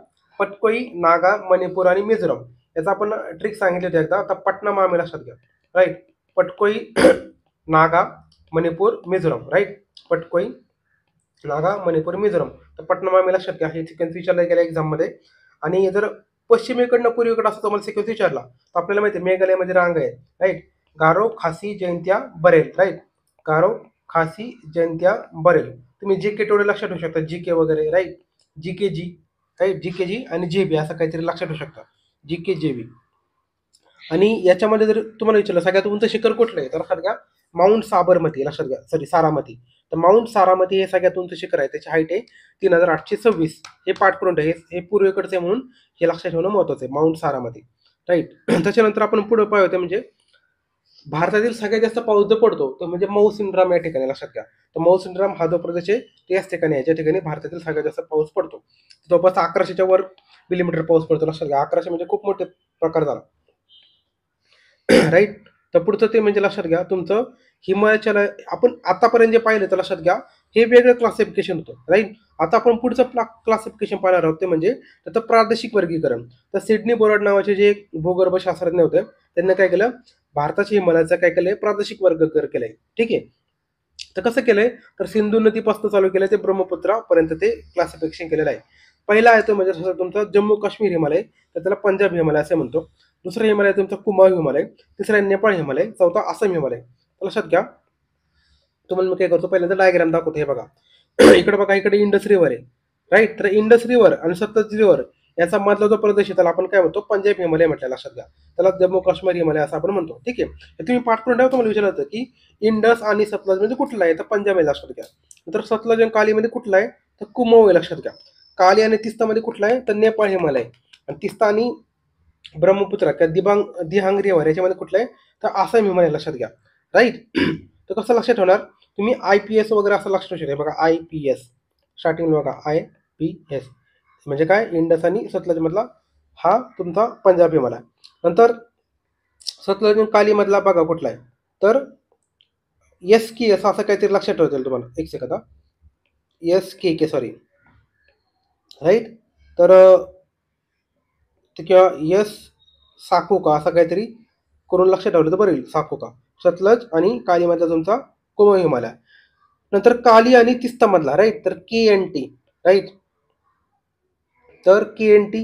पटकोई, नागा, मणिपूर आणि मिझोरम याचा आपण ट्रिक सांगितली होती एकदा. आता पटनामामी लक्षात घ्या, राईट. पटकोई, नागा, मणिपूर, मिझोरम, राईट. पटकोई, नागा, मणिपूर, मिझोरम. तर पटनामामी लक्षात घ्या, हे सिक्वेन्स विचारला गेला एक्झाममध्ये. आणि जर पश्चिमेकडनं पूर्वेकडे असं तुम्हाला सिक्वेन्स विचारला तर आपल्याला माहिती आहे मेघालयमध्ये रांग आहे, राईट. गारो, खासी, जयंतिया, बरेल, राईट. गारो, खासी, जयंतिया, बरेल. तुम्ही जी के तेवढे लक्षात ठेवू शकता, जी के वगैरे, राईट. जी के जी, राईट. जी के जी आणि जे बी असं काहीतरी लक्षात ठेवू शकता, जी के जे बी. आणि याच्यामध्ये जर तुम्हाला विचारलं सगळ्यात उंच शिखर कुठलं आहे, तर लक्षात घ्या माउंट साबरमती, लक्षात घ्या सॉरी सारामती. तर माउंट सारामती हे सगळ्यात उंच शिखर आहे, त्याची हाईट आहे 3826. हे पाठ करून ठेवा, हे पूर्वेकडचे म्हणून हे लक्षात ठेवणं महत्वाचं आहे, माउंट सारामती. राईट. त्याच्यानंतर आपण पुढे पाहूया म्हणजे भारतातील सगळ्यात जास्त पाऊस जो पडतो तो म्हणजे मौसिनराम या ठिकाणी, लक्षात घ्या. तर मौसिनराम हा जो प्रदेश आहे ते याच ठिकाणी आहे ज्या ठिकाणी भारतातील सगळ्यात जास्त पाऊस पडतो. जवळपास 1100च्या वर मिलीमीटर पाऊस पडतो, लक्षात घ्या. 1100 म्हणजे खूप मोठे प्रकार झाला. राईट. तर पुढचं ते म्हणजे लक्षात घ्या तुमचं हिमाचल. आपण आतापर्यंत जे पाहिलं तर लक्षात घ्या हे वेगळं क्लासिफिकेशन होतं. राईट. आता आपण पुढचं क्लासिफिकेशन पाहणार आहोत ते म्हणजे त्याचं प्रादेशिक वर्गीकरण. तर सिडनी बोर्ड नावाचे जे भूगर्भ शास्त्रज्ञ होते त्यांनी काय केलं, भारताच्या हिमालयाचं काय केलंय प्रादेशिक वर्गीकरण केलंय. ठीक आहे. तर कसं केलंय, तर सिंधू नदीपासून चालू केलंय ते ब्रह्मपुत्रापर्यंत ते क्लासिफिकेशन केलेलं आहे. पहिला आहे तो म्हणजे तुमचा जम्मू काश्मीर हिमालय, तर त्याला पंजाब हिमालय असे म्हणतो. दुसरा हिमालय तुमचा कुमाऊ हिमालय, तिसरा नेपाळ हिमालय, चौथा आसाम हिमालय. लक्षात घ्या. तुम्हाला मी काय करतो पहिल्यांदा डायग्राम दाखवतो. हे बघा इकडे बघा, इकडे इंडस रिव्हर आहे. राईट. तर इंडस रिव्हर आणि सतलज रिव्हर याचा मधला जो प्रदेश आहे त्याला आपण काय म्हणतो पंजाब हिमालय म्हटलं. लक्षात घ्या. त्याला जम्मू काश्मीर हिमालय असं आपण म्हणतो. ठीक आहे. हे तुम्ही पाठ करून ठेवा. तुम्हाला विचारलं होतं की इंडस आणि सतलज म्हणजे कुठला आहे, तर पंजाब आहे. लक्षात घ्या. तर सतलज आणि कालीमध्ये कुठला आहे, तर कुमाऊ आहे. लक्षात घ्या. काली आणि तिस्तामध्ये कुठला आहे, तर नेपाळ हिमालय. आणि तिस्ता आणि ब्रह्मपुत्रा किंवा दिहांग रिव्हर याच्यामध्ये कुठलं आहे, तर आसाम हिमालय. लक्षात घ्या. राईट. तर कसं लक्षात ठेवणार तुम्ही, IPS वगैरे असं लक्षात ठेवू शकता. बघा IPS स्टार्टिंग बघा IPS म्हणजे काय, इंडस आणि सतलज मधला हा तुमचा पंजाब हिमालय. नंतर सतलज आणि काली मधला बघा कुठला आहे, तर SKS असं काहीतरी लक्षात ठेवतील तुम्हाला. एक सेकंद. SKK sorry. राईट. तर किंवा यस साकोका असं काहीतरी करून लक्षात ठेवलं तर बरं येईल. साकोका सतलज आणि कालीमधला तुमचा कुमाऊ हिमालय. नंतर काली आणि तिस्ता मधला राईट, तर KNT. राईट. तर KNT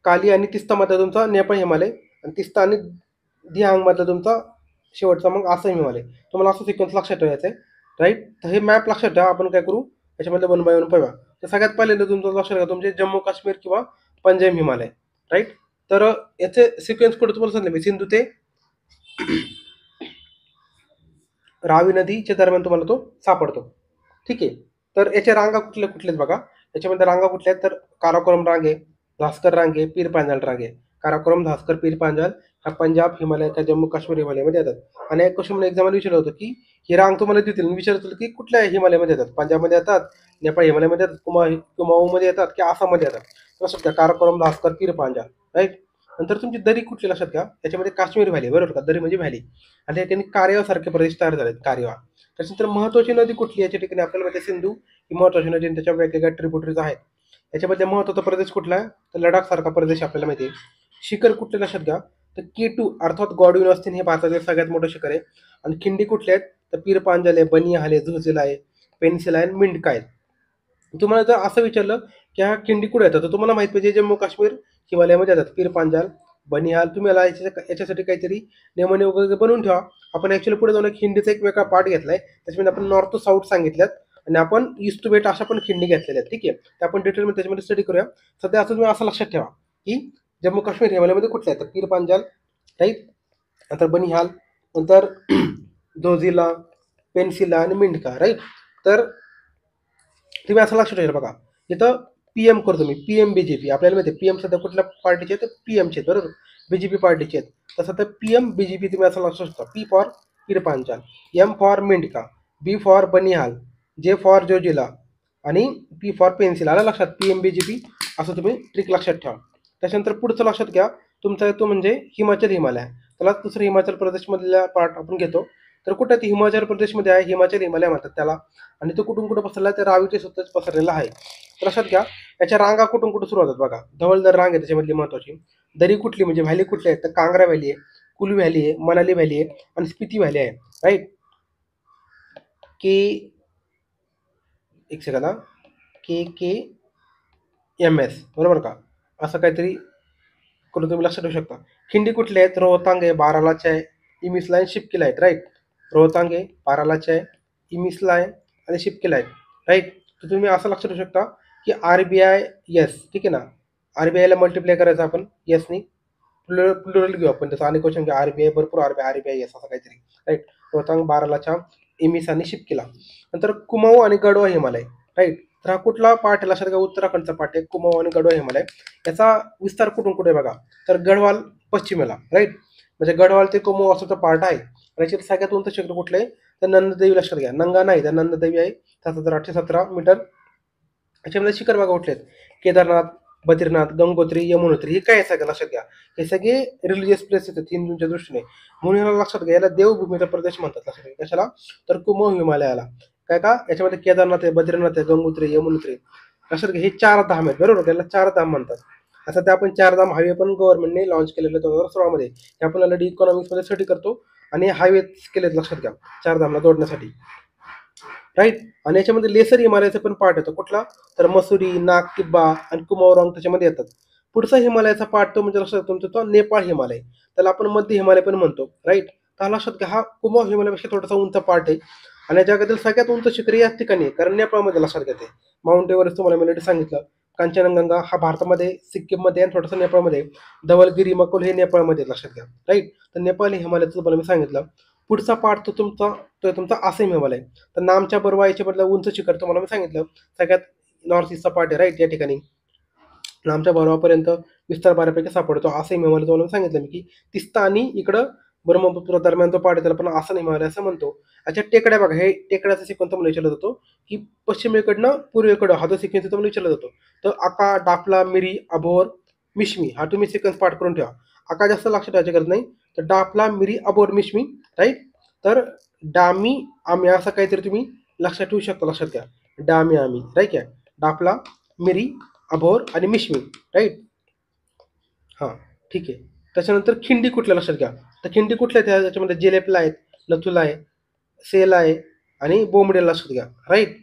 काली आणि तिस्ता मधला तुमचा नेपाळ हिमालय आणि तिस्ता आणि दिहांग मधला तुमचा शेवटचा मग आसाम हिमालय. तुम्हाला असं सिक्वेन्स लक्षात ठेवायचं आहे. राईट. तर हे मॅप लक्षात ठेवा. आपण काय करू याच्यामध्ये 1 बाय 1 पाहूया. तर सगळ्यात पहिल्यांदा तुमचं लक्षात ठेवा तुमचे जम्मू काश्मीर किंवा पंजाब हिमालय. राईट. तर याचे सिक्वेन्स कुठे तुम्हाला सांगितलं मी, सिंधू ते रावी नदीच्या दरम्यान तुम्हाला तो सापडतो. ठीक आहे. तर याच्या रांगा कुठल्या कुठल्याच बघा. याच्यामध्ये रांगा कुठल्या आहेत, तर काराकोरम रांगे, धास्कर रांगे, पीर पांजाल रांगे. काराकोरम, धास्कर, पीर पांजाल हा पंजाब हिमालय का जम्मू काश्मीर हिमालयामध्ये येतात. आणि एक क्वेश्चन एक्झामला विचारलं होतं की ही रांग तुम्हाला देतील विचारतील की कुठल्या हिमालयामध्ये येतात, पंजाबमध्ये येतात, नेपाळ हिमालयामध्ये येतात, कुमाऊमध्ये येतात की आसाममध्ये येतात. लक्षात घ्या काराकोरम, धास्कर, पीर पांजाल. राईट. नंतर तुमची दरी कुठली लक्षात घ्या, त्याच्यामध्ये काश्मीर व्हॅली, बरोबर का, दरी म्हणजे व्हॅली. आणि त्या ठिकाणी कार्यवासारखे प्रदेश तयार झालेत, कार्यवा. त्याच्यानंतर महत्वाची नदी कुठली याच्या ठिकाणी आपल्याला माहिती सिंधू ही महत्वाची नदी आणि त्याच्या वेगवेगळ्या ट्रिब्युटरीज आहेत. याच्यामध्ये महत्वाचा प्रदेश कुठला आहे, तर लडाख सारखा प्रदेश आपल्याला माहिती आहे. शिखर कुठले लक्षात घ्या, तर K2 अर्थात गॉडविन ऑस्टिन हे भारतातील सगळ्यात मोठं शिखर आहे. आणि खिंडी कुठले आहेत, तर पीर पांजाल आहे, बनिहाल आहे, झुलझिला आहे, पेन्सिल आहे आणि मिंडका आहे. तुम्हाला जर असं विचारलं की ह्या खिंडी कुठे येतात, तर तुम्हाला माहित पाहिजे जम्मू काश्मीर हिमालयामध्ये येतात. पीर पांजाल, बनिहाल. तुम्ही याला याच्यासाठी काहीतरी नियमने वगैरे बनवून ठेवा. आपण ऍक्च्युअली पुढे जाऊन खिंडीचा एक वेगळा पार्ट घेतलाय, त्याच्यामध्ये आपण नॉर्थ टू साऊथ सांगितल्यात आणि आपण ईस्ट टू वेस्ट अशा पण खिंडी घेतलेल्या आहेत. ठीक आहे. ते आपण डिटेलमध्ये त्याच्यामध्ये स्टडी करूया. सध्या असं तुम्ही असं लक्षात ठेवा की जम्मू काश्मीर हिमालयामध्ये कुठल्या आहेत, तर पीर पांजाल, राईट. नंतर बनिहाल, नंतर झोजिला, पेन्सिला आणि मिंडका. राईट. तर तुम्ही असं लक्षात ठेवा बघा, इथं PM करतो मी, PM BJP. आपल्याला माहिती आहे PM सध्या कुठल्या पार्टीचे आहेत, तर PMचे, बरोबर, BJP पार्टीचे आहेत. तसं तर PM BJP तुम्ही असं लक्षात ठेवा. P for Pir Panjal, M for Mintaka, B for Banihal, J for Zojila आणि P फॉर पेन्सिल. आलं लक्षात, PM BJP असं तुम्ही ट्रिक लक्षात ठेवा. त्याच्यानंतर पुढचं लक्षात घ्या तुमचा येतो म्हणजे हिमाचल हिमालय. त्याला दुसरं हिमाचल प्रदेशमधल्या पार्ट आपण घेतो. तर कुठे ते हिमाचल प्रदेशमध्ये आहे, हिमाचल हिमालय म्हणतात त्याला. आणि तो कुठून कुठं पसरला, तर रावीचे स्वतःच पसरलेला आहे. तर लक्षात घ्या याच्या रांगा कुठून कुठं सुरू होतात बघा. धवलदर रांग आहे त्याच्यामधली महत्वाची. दरी कुठली म्हणजे व्हॅली कुठली आहे, तर कांगरा व्हॅली आहे, कुलू व्हॅली आहे, मनाली व्हॅली आहे आणि स्पिती व्हॅली आहे. राईट. के एक सेकंद, KKMS, बरोबर का, असं काहीतरी करून तुम्ही लक्षात ठेवू शकता. खिंडी कुठली आहेत, रोहतांग आहे, बारालाच आहे, इमिसला आहे, शिपकीला आहेत. राईट. रोहतांग आहे, बारालाच आहे, इमिसला आहे आणि शिपकीला आहेत. राईट. तर तुम्ही असं लक्षात ठेवू शकता की RBI, ठीक आहे ना, RBIला मल्टिप्लाय करायचं आपण यसनी. प्लुरल घेऊ आपण त्याचा अनेक क्वेश्चन घेऊ आरबीआय भरपूर आरबीआय असं काहीतरी राईट. रोहतांग बारालाच्या इमिस आणि शिपकिला. नंतर कुमाऊ आणि गढवा हिमालय राईट. तर हा कुठला पाठ आहे लक्षात घ्या उत्तराखंडचा पाठ आहे कुमाऊ आणि गढवा हिमालय. याचा विस्तार कुठून कुठे बघा तर गढवाल पश्चिमेला राईट म्हणजे गढवाल ते कुमाऊ असं पार्ट आहे. आणि याच्यात सगळ्यात उंच शिखर कुठले तर नंददेवी लक्षात घ्या नंगा नाही तर नंददेवी आहे 7,817 मीटर. याच्यामध्ये शिखर बघा कुठले आहेत केदारनाथ बद्रीनाथ गंगोत्री यमुनोत्री हे काय आहे सगळं लक्षात घ्या. हे सगळे रिलिजियस प्लेस आहेत हिंदूंच्या दृष्टीने म्हणून याला लक्षात घ्या याला देवभूमीचा प्रदेश म्हणतात लक्षात घ्या. कशाला तर कुमाऊ हिमालयाला काय का याच्यामध्ये केदारनाथ आहे बद्रीनाथ आहे गंगोत्री यमुनोत्री लक्षात घ्या. हे 4 धाम आहेत बरोबर त्याला 4 धाम म्हणतात. आता ते आपण 4 धाम हायवे पण गव्हर्नमेंटने लॉन्च केलेले 2016 मध्ये हे आपण ऑलरेडी इकॉनॉमिक्स मध्ये स्टडी करतो आणि हायवे केलेत लक्षात घ्या 4 धामला जोडण्यासाठी राईट. आणि याच्यामध्ये लेसर हिमालयाचा पण पार्ट येतो कुठला तर मसुरी नाग किब्बा आणि कुमाऊरांग त्याच्यामध्ये येतात. पुढचा हिमालयाचा पार्ट तो म्हणजे लक्षात तुमचा तो नेपाळ हिमालय त्याला आपण मध्य हिमालय पण म्हणतो राईट. तर लक्षात घ्या हा कुमाऊ हिमालयापेक्षा थोडासा उंच पार्ट आहे आणि जगातील सगळ्यात उंच शिखर याच ठिकाणी आहे कारण नेपाळमध्ये लक्षात घेते. माउंट एव्हरेस्ट तुम्हाला मी सांगितलं. कांचनगंगा हा भारतामध्ये सिक्कीममध्ये आणि थोडंसं नेपाळमध्ये धवलगिरी मकोल हे नेपाळमध्ये लक्षात घ्या राईट. तर नेपाळ हिमालयाचं तुम्हाला मी सांगितलं. पुढचा पार्ट तो तुमचा आसाम हिमालय तर नामच्या बरोबर याच्या बदला उंच शिखर तुम्हाला मी सांगितलं सगळ्यात नॉर्थ ईस्टचा पार्ट आहे राईट. या ठिकाणी नामच्या बरोबरपर्यंत विस्तार बऱ्यापैकी सापडतो. आसाम हिमालय तुम्हाला सांगितलं मी की तिस्ता आणि इकडं ब्रह्मपुत्र दरम्यान तो पार्ट आहे त्याला पण आसन हिमालय असं म्हणतो. अच्छा टेकड्या बघा हे टेकड्याचा सिक्वेन्स तुम्हाला विचारला जातो की पश्चिमेकडनं पूर्वेकडं हा जो सिक्वेन्स तुम्हाला विचारला जातो. तर आका डाफला मिरी अभोर मिश्मी हा तुम्ही सिक्वेन्स पाठ करून ठेवा. आका जास्त लक्षात ठेवायची गरज नाही तर डाफला मिरी अभोर मिश्मी राईट. तर डामी आमी असं काहीतरी तुम्ही लक्षात ठेवू शकता लक्षात घ्या डामी आमी राईट आहे डाफला मिरी अभोर आणि मिश्मी राईट. हां ठीक आहे. त्याच्यानंतर खिंडी कुठल्या लक्षात घ्या तर खिंडी कुठल्या आहेत त्याच्यामध्ये जेलेपला आहेत नथुला आहे सेला आहे आणि बोंबडेला लक्षात घ्या राईट.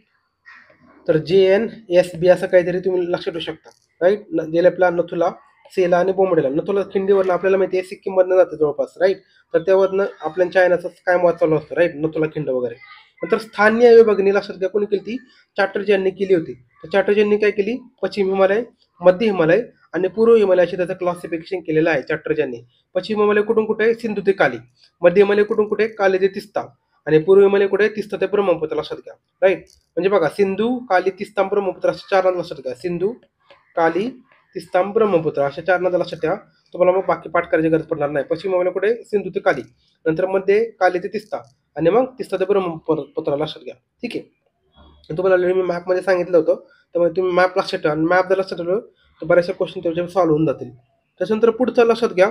तर JNSB असं काहीतरी तुम्ही लक्षात ठेवू शकता राईट. जेलेपला नथुला सेला आणि बोंबडेला नथुला खिंडीवरनं आपल्याला माहिती आहे सिक्कीममधनं जातं जवळपास राईट. तर त्यावरनं आपल्या चायनाचं काय मत चालू असतं राईट नथुला खिंड वगैरे. नंतर स्थानीय विभागणी लक्षात घ्या कोणी केली ती चॅटर्जी यांनी केली होती. तर चॅटर्जी यांनी काय केली पश्चिम हिमालय मध्य हिमालय आणि पूर्व हिमालयाशी त्याचं क्लासिफिकेशन केलेलं आहे चॅटर्जी यांनी. पश्चिम हिमालय कुठून कुठे आहे सिंधू ते काली मध्य हिमालय कुठून कुठे काली ते तिस्ता आणि पूर्व हिमालय कुठे तिस्ता ते ब्रह्मपुत्र लक्षात घ्या राईट. म्हणजे बघा सिंधू काली तिस्ता ब्रह्मपुत्र अशा 4 नद्या लक्षात घ्या सिंधू काली तिस्ता ब्रह्मपुत्र अशा 4 नद्या लक्षात ठेवा. तुम्हाला मग बाकी पाठ करायची गरज पडणार नाही. पश्चिम हिमालय कुठे सिंधू ते काली नंतर मध्ये काली ते तिस्ता आणि मग तिस्ता ते ब्रह्मपुत्र लक्षात घ्या ठीक आहे. तुम्हाला मी मॅपमध्ये सांगितलं होतं त्यामुळे तुम्ही मॅप लक्षात ठेवा आणि मॅप जर लक्षात ठेवलं तर बऱ्याचशा क्वेश्चन त्याच्यावर सॉल्व्ह होऊन जातील. त्याच्यानंतर पुढचं लक्षात घ्या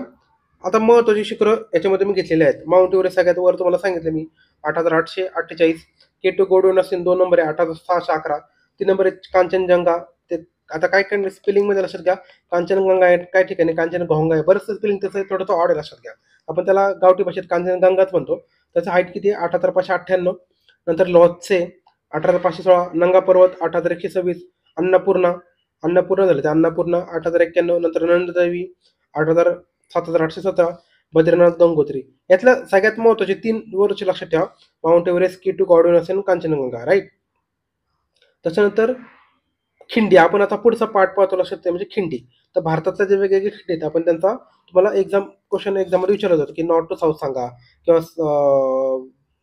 आता महत्त्वाची शिखरं याच्यामध्ये मी घेतलेले आहेत. माउंट एव्हरेस्ट सगळ्यात वर तुम्हाला सांगितलं मी 8,848 K2 गोडोन असेल 2 नंबर आहे 8,611 3 नंबर आहे कांचनजंगा. ते आता काय काय स्पेलिंगमध्ये लक्षात घ्या कांचनगंगा आहे काय ठिकाणी कांचनगंगा आहे बरंचसं स्पेलिंग त्याचं थोडंसं ऑड आहे लक्षात घ्या. आपण त्याला गावठी भाषेत कांचनगंगाच म्हणतो. त्याचं हाईट किती आहे 8,598. नंतर लॉथसे 8,516 नंगा पर्वत 8,126 अन्नपूर्णा झाले ते अन्नपूर्णा 8,091 नंतर नंददेवी 7,817 बद्रीनाथ गंगोत्री. यातल्या सगळ्यात महत्त्वाचे 3 वरचे लक्षात ठेवा माउंट एव्हरेस्ट K2 गॉर्डन असेल कांचनगंगा राईट. त्याच्यानंतर खिंडी आपण आता पुढचा पाठ पाहतो लक्षात ठेवा म्हणजे खिंडी. तर भारतातल्या जे वेगवेगळे खिंडी आहेत आपण त्यांचा तुम्हाला क्वेश्चन एक्झाममध्ये विचारलं जातं की नॉर्थ टू साऊथ सांगा किंवा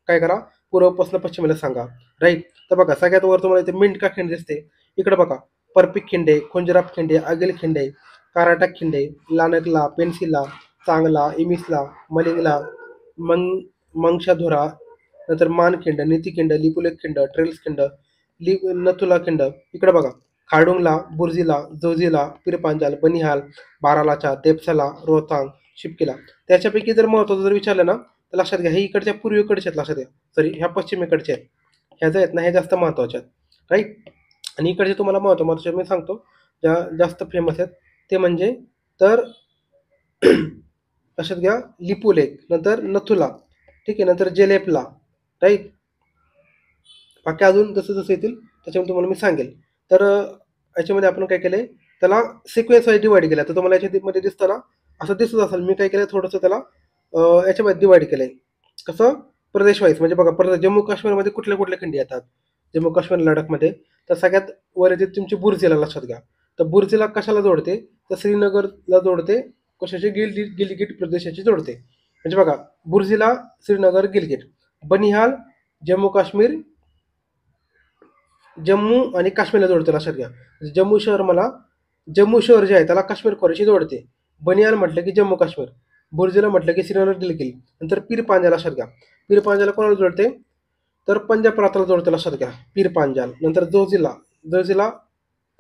काय करा पूर्वपासून पश्चिमेला सांगा राईट. तर बघा सगळ्यात वर तुम्हाला इथे मिंटका खिंड दिसते इकडे बघा पर्पिक खिंडे खुंजराप खिंडे अगिल खिंडे काराटा खिंडे लानकला पेन्सिला चांगला इमिसला मलिंगला मंगशाधुरा नंतर मानखिंड नीतीखिंड लिपुलेख खिंड ट्रेल्स खिंड नथुला खिंड इकडे बघा खारडुंगला बुर्जीला जोजीला पिरपांजाल बनिहाल बारालाचा तेपसाला रोहतांग शिपकीला. त्याच्यापैकी जर महत्त्वाचं जर विचारलं ना तर लक्षात घ्या हे इकडच्या पूर्वेकडचे आहेत लक्षात घ्या सॉरी ह्या पश्चिमेकडचे आहेत ह्या जे आहेत ना हे जास्त महत्त्वाचे आहेत राईट. आणि इकडचे तुम्हाला महत्त्वाचे मी सांगतो ज्या जास्त फेमस आहेत ते म्हणजे तर लक्षात घ्या लिपुलेख नंतर नथुला ठीक आहे नंतर जेलेपला राईट. बाकी अजून जसं जसं येतील त्याच्यामध्ये तुम्हाला मी सांगेल. तर याच्यामध्ये आपण काय केलंय त्याला सिक्वेन्स वाईज डिवाइड केला. तर तुम्हाला याच्यामध्ये दिसतं ना असं दिसत असेल मी काय केलं थोडंसं त्याला याच्यामध्ये डिवाइड केलंय कसं प्रदेश वाईज म्हणजे बघा प्रदेश जम्मू काश्मीरमध्ये कुठल्या कुठल्या खिंडी येतात जम्मू काश्मीर लडाखमध्ये. तर सगळ्यात वर येते तुमची बुर्जीला लक्षात घ्या. तर बुर्जीला कशाला जोडते तर श्रीनगरला जोडते कशाची गिलगिट प्रदेशाची जोडते. म्हणजे बघा, बुर्जिला श्रीनगर गिलगिट, बनिहाल जम्मू काश्मीर, जम्मू आणि काश्मीरला जोडते लक्षात घ्या. जम्मू शहर जे आहे त्याला काश्मीर खोऱ्याशी जोडते. बनिहाल म्हटलं की जम्मू काश्मीर, बुर्जिला म्हटलं की श्रीनगर गिलगिट. नंतर पीर पांजाल लक्षात घ्या. पीर पांजाला कोणाला जोडते, तर पंजाब प्रांताला जोडते लक्षात घ्या पीर पांजाल. नंतर जोजिला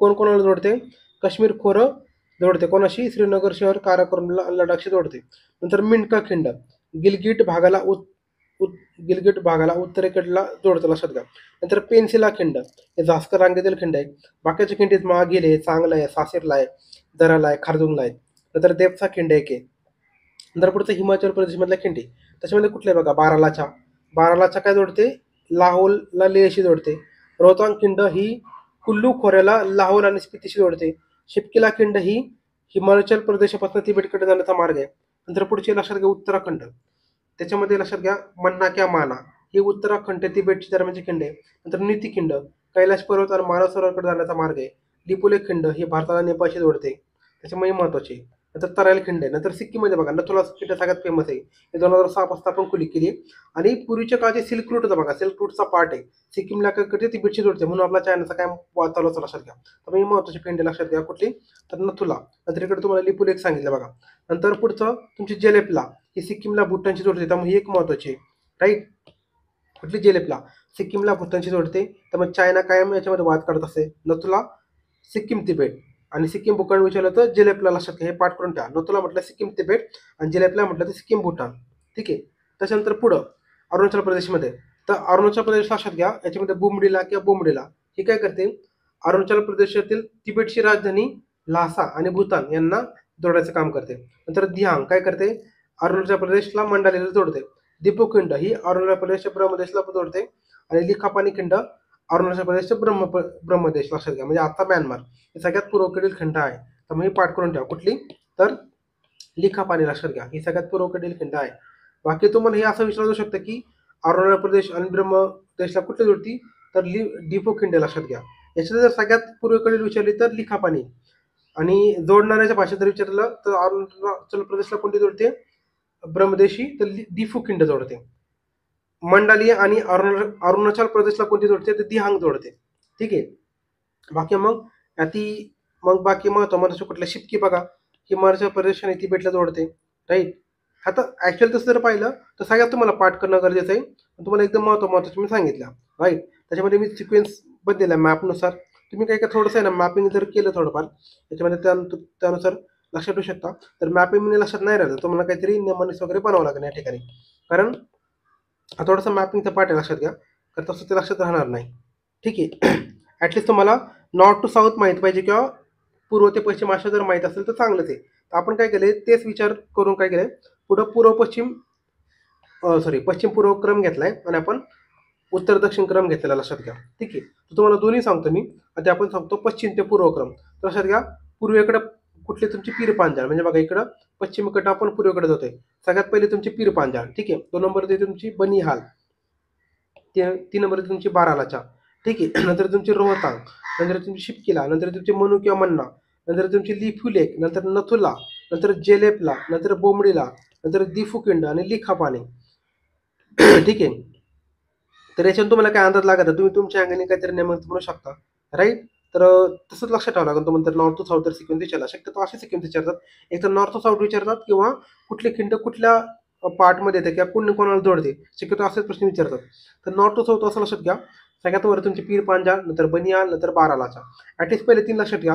कोण कोणाला जोडते, काश्मीर खोरं जोडते कोणाशी, श्रीनगर शहर काराकोरमला लडाखशी जोडते. नंतर मिंडका खिंड गिलगिट भागाला गिलगिट भागाला उत्तरेकडला जोडतो लक्षात घ्या. नंतर पेन्सिला खिंड हे झास्कर रांगेतील खिंड आहे. बाकीच्या खिंडीत महागिल आहे, चांगला आहे, सासिरला आहे, दराला आहे, खारदुंगला आहे. नंतर देपचा खिंड एक आहे. नंतर पुढचं हिमाचल प्रदेशमधल्या खिंडी, त्याच्यामध्ये कुठले बघा, बारालाचा काय जोडते, लाहोलला लेहशी जोडते. रोहतांग खिंड ही कुल्लू खोऱ्याला लाहोल आणि स्पितीशी जोडते. शिपकिला खिंड ही हिमाचल प्रदेशापासून तिबेटकडे जाण्याचा मार्ग आहे. नंतर पुढचे लक्षात घ्या उत्तराखंड, त्याच्यामध्ये लक्षात घ्या मन्ना क्या माना ही उत्तराखंड ते तिबेटची दरम्यानची खिंड आहे. नंतर नीती खिंड कैलाश पर्वत आणि मानस सरोवरकडे जाण्याचा मार्ग आहे. लिपुले खिंड ही भारताला नेपाळशी जोडते, त्याच्यामुळे महत्वाची. नंतर तराईल खिंड आहे. नंतर सिक्कीममध्ये बघा नथुला खिंड सगळ्यात फेमस आहे. हे 2006 पासून आपण खुली केली. आणि पूर्वीच्या काळाचे सिल्क रूट होता बघा, सिल्क रूटचा पार्ट आहे. सिक्कीमला काय करते, तिबेटशी जोडते, म्हणून आपला चायनाचा काय चालू असतो लक्षात घ्या. तर ही महत्वाची खिंड लक्षात घ्या कुठली, तर नथुला. नंतर इकडे तुम्हाला लिपुलेख सांगितलं बघा. नंतर पुढचं तुमची जेलेपला ही सिक्कीमला भूटानशी जोडते, त्यामुळे ही एक महत्वाची आहे. राईट, कुठली, जेलेपला सिक्कीमला भूटानशी जोडते, त्यामुळे चायना कायम याच्यामध्ये वाद काढत असते. नथुला सिक्कीम तिबेट आणि सिक्कीम भूटान विचारलं तर जेलेपला लक्षात घ्या, हे पाठ करून ठेवा. नथुला म्हटलं सिक्कीम तिबेट आणि जेलेपला म्हटलं तर सिक्कीम भूटान. ठीक आहे. त्याच्यानंतर पुढं अरुणाचल प्रदेशमध्ये, तर अरुणाचल प्रदेश लक्षात घ्या, याच्यामध्ये बुमडीला किंवा बोमडीला ही काय करते, अरुणाचल प्रदेशातील तिबेटची राजधानी ल्हासा आणि भूतान यांना जोडायचं काम करते. नंतर दिहांग काय करते, अरुणाचल प्रदेशला मंडालेला जोडते. दिपोखिंड ही अरुणाचल प्रदेशच्या ब्रह्मदेशला जोडते. आणि लिखापानी खिंड अरुणाचल प्रदेशचे ब्रह्मदेश लक्षात घ्या, म्हणजे आता म्यानमार हे सगळ्यात पूर्वेकडील खिंड आहे. त्यामुळे ही पाठ करून ठेवा कुठली, तर लिखापानी लक्षात घ्या, ही सगळ्यात पूर्वेकडील खिंड आहे. बाकी तुम्हाला हे असं विचारलं जाऊ शकतं की अरुणाचल प्रदेश आणि ब्रह्मदेशला कुठली जोडती, तर डिपो खिंड लक्षात घ्या. याच्यात जर सगळ्यात पूर्वेकडील विचारली तर लिखापानी, आणि जोडणाऱ्याच्या भाषेत जर विचारलं तर अरुणाचल प्रदेशला कोणती जोडते, ब्रह्मदेशी, तर दिफू खिंड जोडते. मंडाली आणि अरुणाचल प्रदेशला कोणती जोडते, तर दिहांग जोडते. ठीक आहे. बाकी बाकी महत्वाचं कुठलं, शिपकी बघा हिमाचल प्रदेश आणि तिबेटला जोडते. राईट. आता ऍक्च्युअल तसं जर पाहिलं तर सगळ्यात तुम्हाला पाठ करणं गरजेचं आहे. तुम्हाला एकदम महत्वाचं मी सांगितलं. राईट. त्याच्यामध्ये मी सिक्वेन्स बदलला मॅपनुसार. तुम्ही काय थोडंसं आहे ना मॅपिंग जर केलं थोडंफार त्याच्यामध्ये त्यानुसार लक्षात ठेवू शकता. तर मॅपिंग लक्षात नाही राहिलं तुम्हाला काहीतरी नेमनिस वगैरे बनावं लागेल या ठिकाणी, कारण थोडंसं मॅपिंगचा पार्ट आहे लक्षात घ्या, तर तसं ते लक्षात राहणार नाही. ठीक आहे. ॲटलिस्ट तुम्हाला नॉर्थ टू साऊथ माहीत पाहिजे किंवा पूर्व ते पश्चिम अशा जर माहीत असेल तर चांगलंच आहे. तर आपण काय केलंय तेच विचार करून काय केलंय, पुढं पश्चिम पूर्व क्रम घेतलाय आणि आपण उत्तर दक्षिण क्रम घेतलेला लक्षात घ्या. ठीक आहे. तर तुम्हाला दोन्ही सांगतो मी. आता आपण सांगतो पश्चिम ते पूर्व क्रम. लक्षात घ्या, पूर्वेकडे कुठली तुमची पीर पांजाळ, म्हणजे बघा इकडं पश्चिमेकडे आपण पूर्वेकडे जातोय. सगळ्यात पहिले तुमची पीर पांजाळ. ठीक आहे. 2 नंबर येते तुमची बनिहाल, 3 नंबर येते तुमची बारालाचा. ठीक आहे. नंतर तुमची रोहतांग, नंतर तुमची शिपकिला, नंतर तुमची मनु किंवा मन्ना, नंतर तुमची लिपुलेख, नंतर नथुला, नंतर जेलेपला, नंतर बोमडीला, नंतर दिफुकिंड आणि लिखापानी. ठीक आहे. तर याच्यातून तुम्हाला काय अंदाज लागत तुम्ही तुमच्या अंगाने काहीतरी नेमक म्हणू शकता. राईट. तर तसंच लक्षात ठेवावं लागेल. तुम्हाला तर नॉर्थ टू साऊथ जर सिक्वेन्स विचारला शक्यतो असे सिक्वेन्स विचारतात, एक तर नॉर्थ टू साऊथ विचारतात किंवा कुठली खिंड कुठल्या पार्टमध्ये येते किंवा कोणी कोणाला जोडते, शक्यतो असेच प्रश्न विचारतात. तर नॉर्थ टू साऊथ असं लक्षात घ्या. सगळ्यात वर तुमची पीर पांजाल, नंतर बनिहाल, नंतर बारालाचा. ॲटलिस्ट पहिले 3 लक्षात घ्या,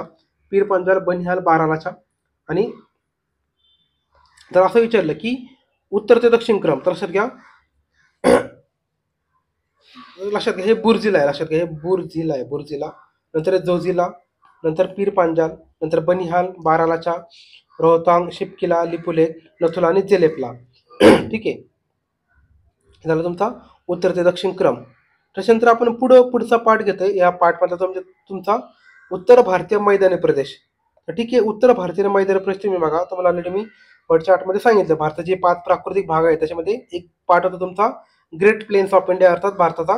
पीर पांजाल, बनिहाल, बारालाचा. आणि जर असं विचारलं की उत्तर ते दक्षिण क्रम, तर लक्षात घ्या हे बुर्जिला आहे. लक्षात घ्या, हे बुर्जिला, नंतर जोजिला, नंतर पीर पांजाल, नंतर बनिहाल, बारालाचा, रोहतांग, शिपकिला, लिपुलेख, नथुला आणि जेलेपला. ठीक आहे. झालं तुमचा उत्तर ते दक्षिण क्रम. त्याच्यानंतर आपण पुढचा पाठ घेतोय. या पाठमधला तुमचा उत्तर भारतीय मैदानी प्रदेश. तर ठीक आहे. उत्तर भारतीय मैदानी प्रदेश तुम्ही बघा, तुम्हाला ऑलरेडी मी वरच्या आठमध्ये सांगितलं, भारताचे 5 प्राकृतिक भाग आहेत. त्याच्यामध्ये एक पार्ट होता तुमचा ग्रेट प्लेन्स ऑफ इंडिया, अर्थात भारताचा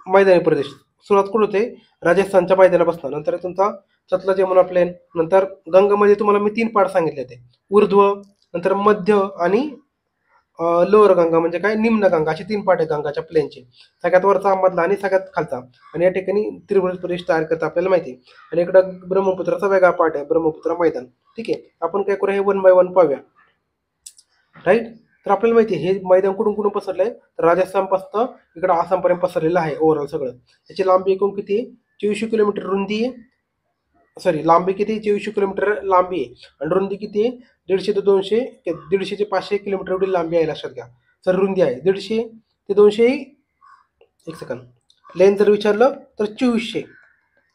मैदानी प्रदेश. सुरुवात कुठे होते, राजस्थानच्या मैदानापासून. नंतर तुमचा सतलज यमुना प्लेन. नंतर गंगामध्ये तुम्हाला मी 3 पार्ट सांगितले होते. ऊर्ध्व, नंतर मध्य आणि लोअर गंगा म्हणजे काय निम्न गंगा, असे 3 पार्ट आहेत गंगाच्या प्लेनचे. सगळ्यात वरचा मधला आणि सगळ्यात खालचा. आणि या ठिकाणी त्रिभुज प्रदेश तयार करतात आपल्याला माहिती आहे. आणि इकडं ब्रह्मपुत्राचा वेगळा पार्ट आहे, ब्रह्मपुत्रा मैदान. ठीक आहे, आपण काय करूया हे 1 बाय 1 पाहूया. राईट. तर आपल्याला माहिती आहे हे मैदान कुठून कुठून पसरलंय, तर राजस्थानपासून इकडं आसामपर्यंत पसरलेलं आहे ओव्हरऑल सगळं. याची लांबी एकूण किती आहे, 2400 किलोमीटर रुंदी आहे. सॉरी, लांबी किती, 2400 किलोमीटर लांबी आहे. आणि रुंदी किती आहे, 150 ते 200, 150 ते 500 किलोमीटर एवढी लांबी आहे, लक्षात घ्या. तर रुंदी आहे 150 ते 200. एक सेकंद. लेंथ जर विचारलं तर 2400.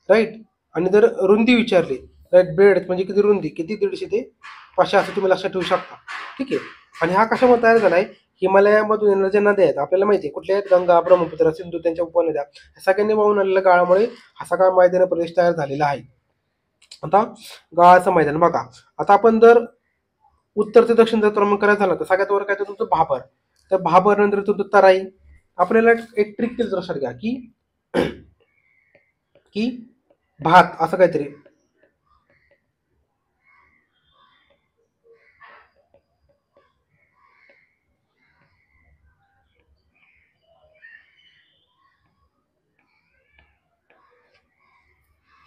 राईट. आणि जर रुंदी विचारली, राईट, ब्रेड म्हणजे किती रुंदी, किती 150 ते 500 असं तुम्ही लक्षात ठेवू शकता. ठीक आहे. आणि हा कशामुळे तयार झालाय, हिमालयामधून येणाऱ्या ज्या नद्या आहेत आपल्याला माहिती आहे कुठल्या आहेत, गंगा, ब्रह्मपुत्रा, सिंधू, त्यांच्या उपनद्या, या सगळ्यांनी वाहून आलेल्या गाळामुळे हा सगळा मैदानी प्रदेश तयार झालेला आहे. आता गाळाचं मैदान बघा. आता आपण जर उत्तर ते दक्षिण जर क्रमांक करायचं झाला तर सगळ्यात वर काय तर तुमचं भाबर. तर भाबर नंतर तुमचं तराई. आपल्याला एक ट्रिक केली लक्षात घ्या की की भात असं काहीतरी.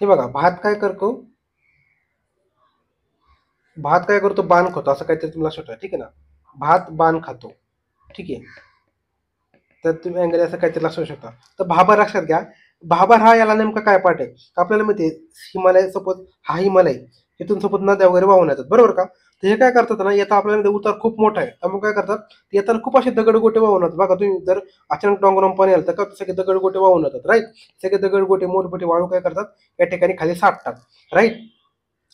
हे बघा, भात काय करतो, बाण खातो, असं काहीतरी तुम्हाला लक्षात ठेवा. ठीक आहे ना, भात बाण खातो. ठीक आहे. तर तुम्ही अँगल असं काहीतरी लक्षात शकता. तर भाबर लक्षात घ्या. भाबर हा याला नेमका काय पाठ आहे, आपल्याला माहिती आहे हिमालय, सपोज हा हिमालय, इथून सपोज नद्या वगैरे वाहून येतात, बरोबर का. तर हे काय करतात ना, येता आपल्याला उतार खूप मोठा आहे, त्यामुळे काय करतात, येताना खूप असे दगडगोटे वाहून येतात. बघा तुम्ही जर अचानक डोंगरावरून पाणी आलं तर का सगळे दगडगोटे वाहून येतात. राईट. सगळे दगडगोटे मोठमोठे वाळू काय करतात, या ठिकाणी खाली साठतात. राईट.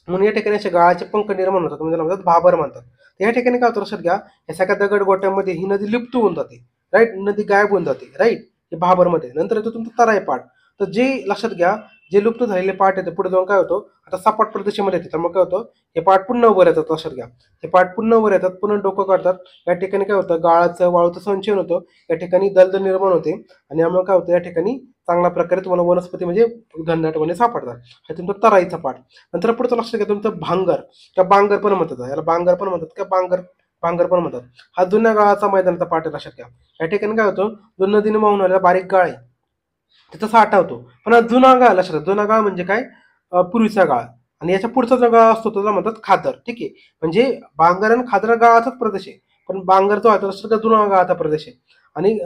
म्हणून या ठिकाणी असे गाळाचे पंख निर्माण होतात, म्हणजे म्हणतात भाबर म्हणतात. तर या ठिकाणी काय होतं लक्षात घ्या, या सगळ्या दगडगोट्यामध्ये ही नदी लिप्त होऊन जाते. राईट. नदी गायब होऊन जाते. राईट. हे भाबरमध्ये. नंतर येतो तुमचं तराई पाठ. तर जे लक्षात घ्या, जे लुप्त झालेले पाठ येते पुढे जाऊन काय होतं, आता सपाट प्रदेशामध्ये येते, त्यामुळे काय होतं, हे पाठ पुन्हा वर येतात. लक्षात घ्या, हे पाठ पुन्हा वर येतात, पुन्हा डोकं काढतात. या ठिकाणी काय होतं, गाळाचं वाळूचं संचयन होतं, या ठिकाणी दलदल निर्माण होते. आणि यामुळे काय होतं, या ठिकाणी चांगल्या प्रकारे तुम्हाला वनस्पती म्हणजे घनदाटपणे सापडतात. हे तुमचं तराईचा पाठ. नंतर पुढचं लक्षात घ्या तुमचं भांगर किंवा बांगर पण म्हणतात, याला बांगर पण म्हणतात किंवा बांगर पण म्हणतात. हा जुन्या गाळाचा मैदानाचा पाठ आहे, लक्षात घ्या. या ठिकाणी काय होतं, जो नदीने वाहून आलेला बारीक गाळ आहे तिथं साठा होतो. पण हा जुना गाळ लक्षात घ्या. जुना गाळ म्हणजे काय, पूर्वीचा गाळ. आणि याच्या पुढचा जो गाळ असतो त्याला म्हणतात खादर. ठीक आहे. म्हणजे बांगर आणि खादर गाळाचाच प्रदेश आहे, पण बांगर जो आहे तो लक्षात घ्या जुना गाळाचा प्रदेश आहे, आणि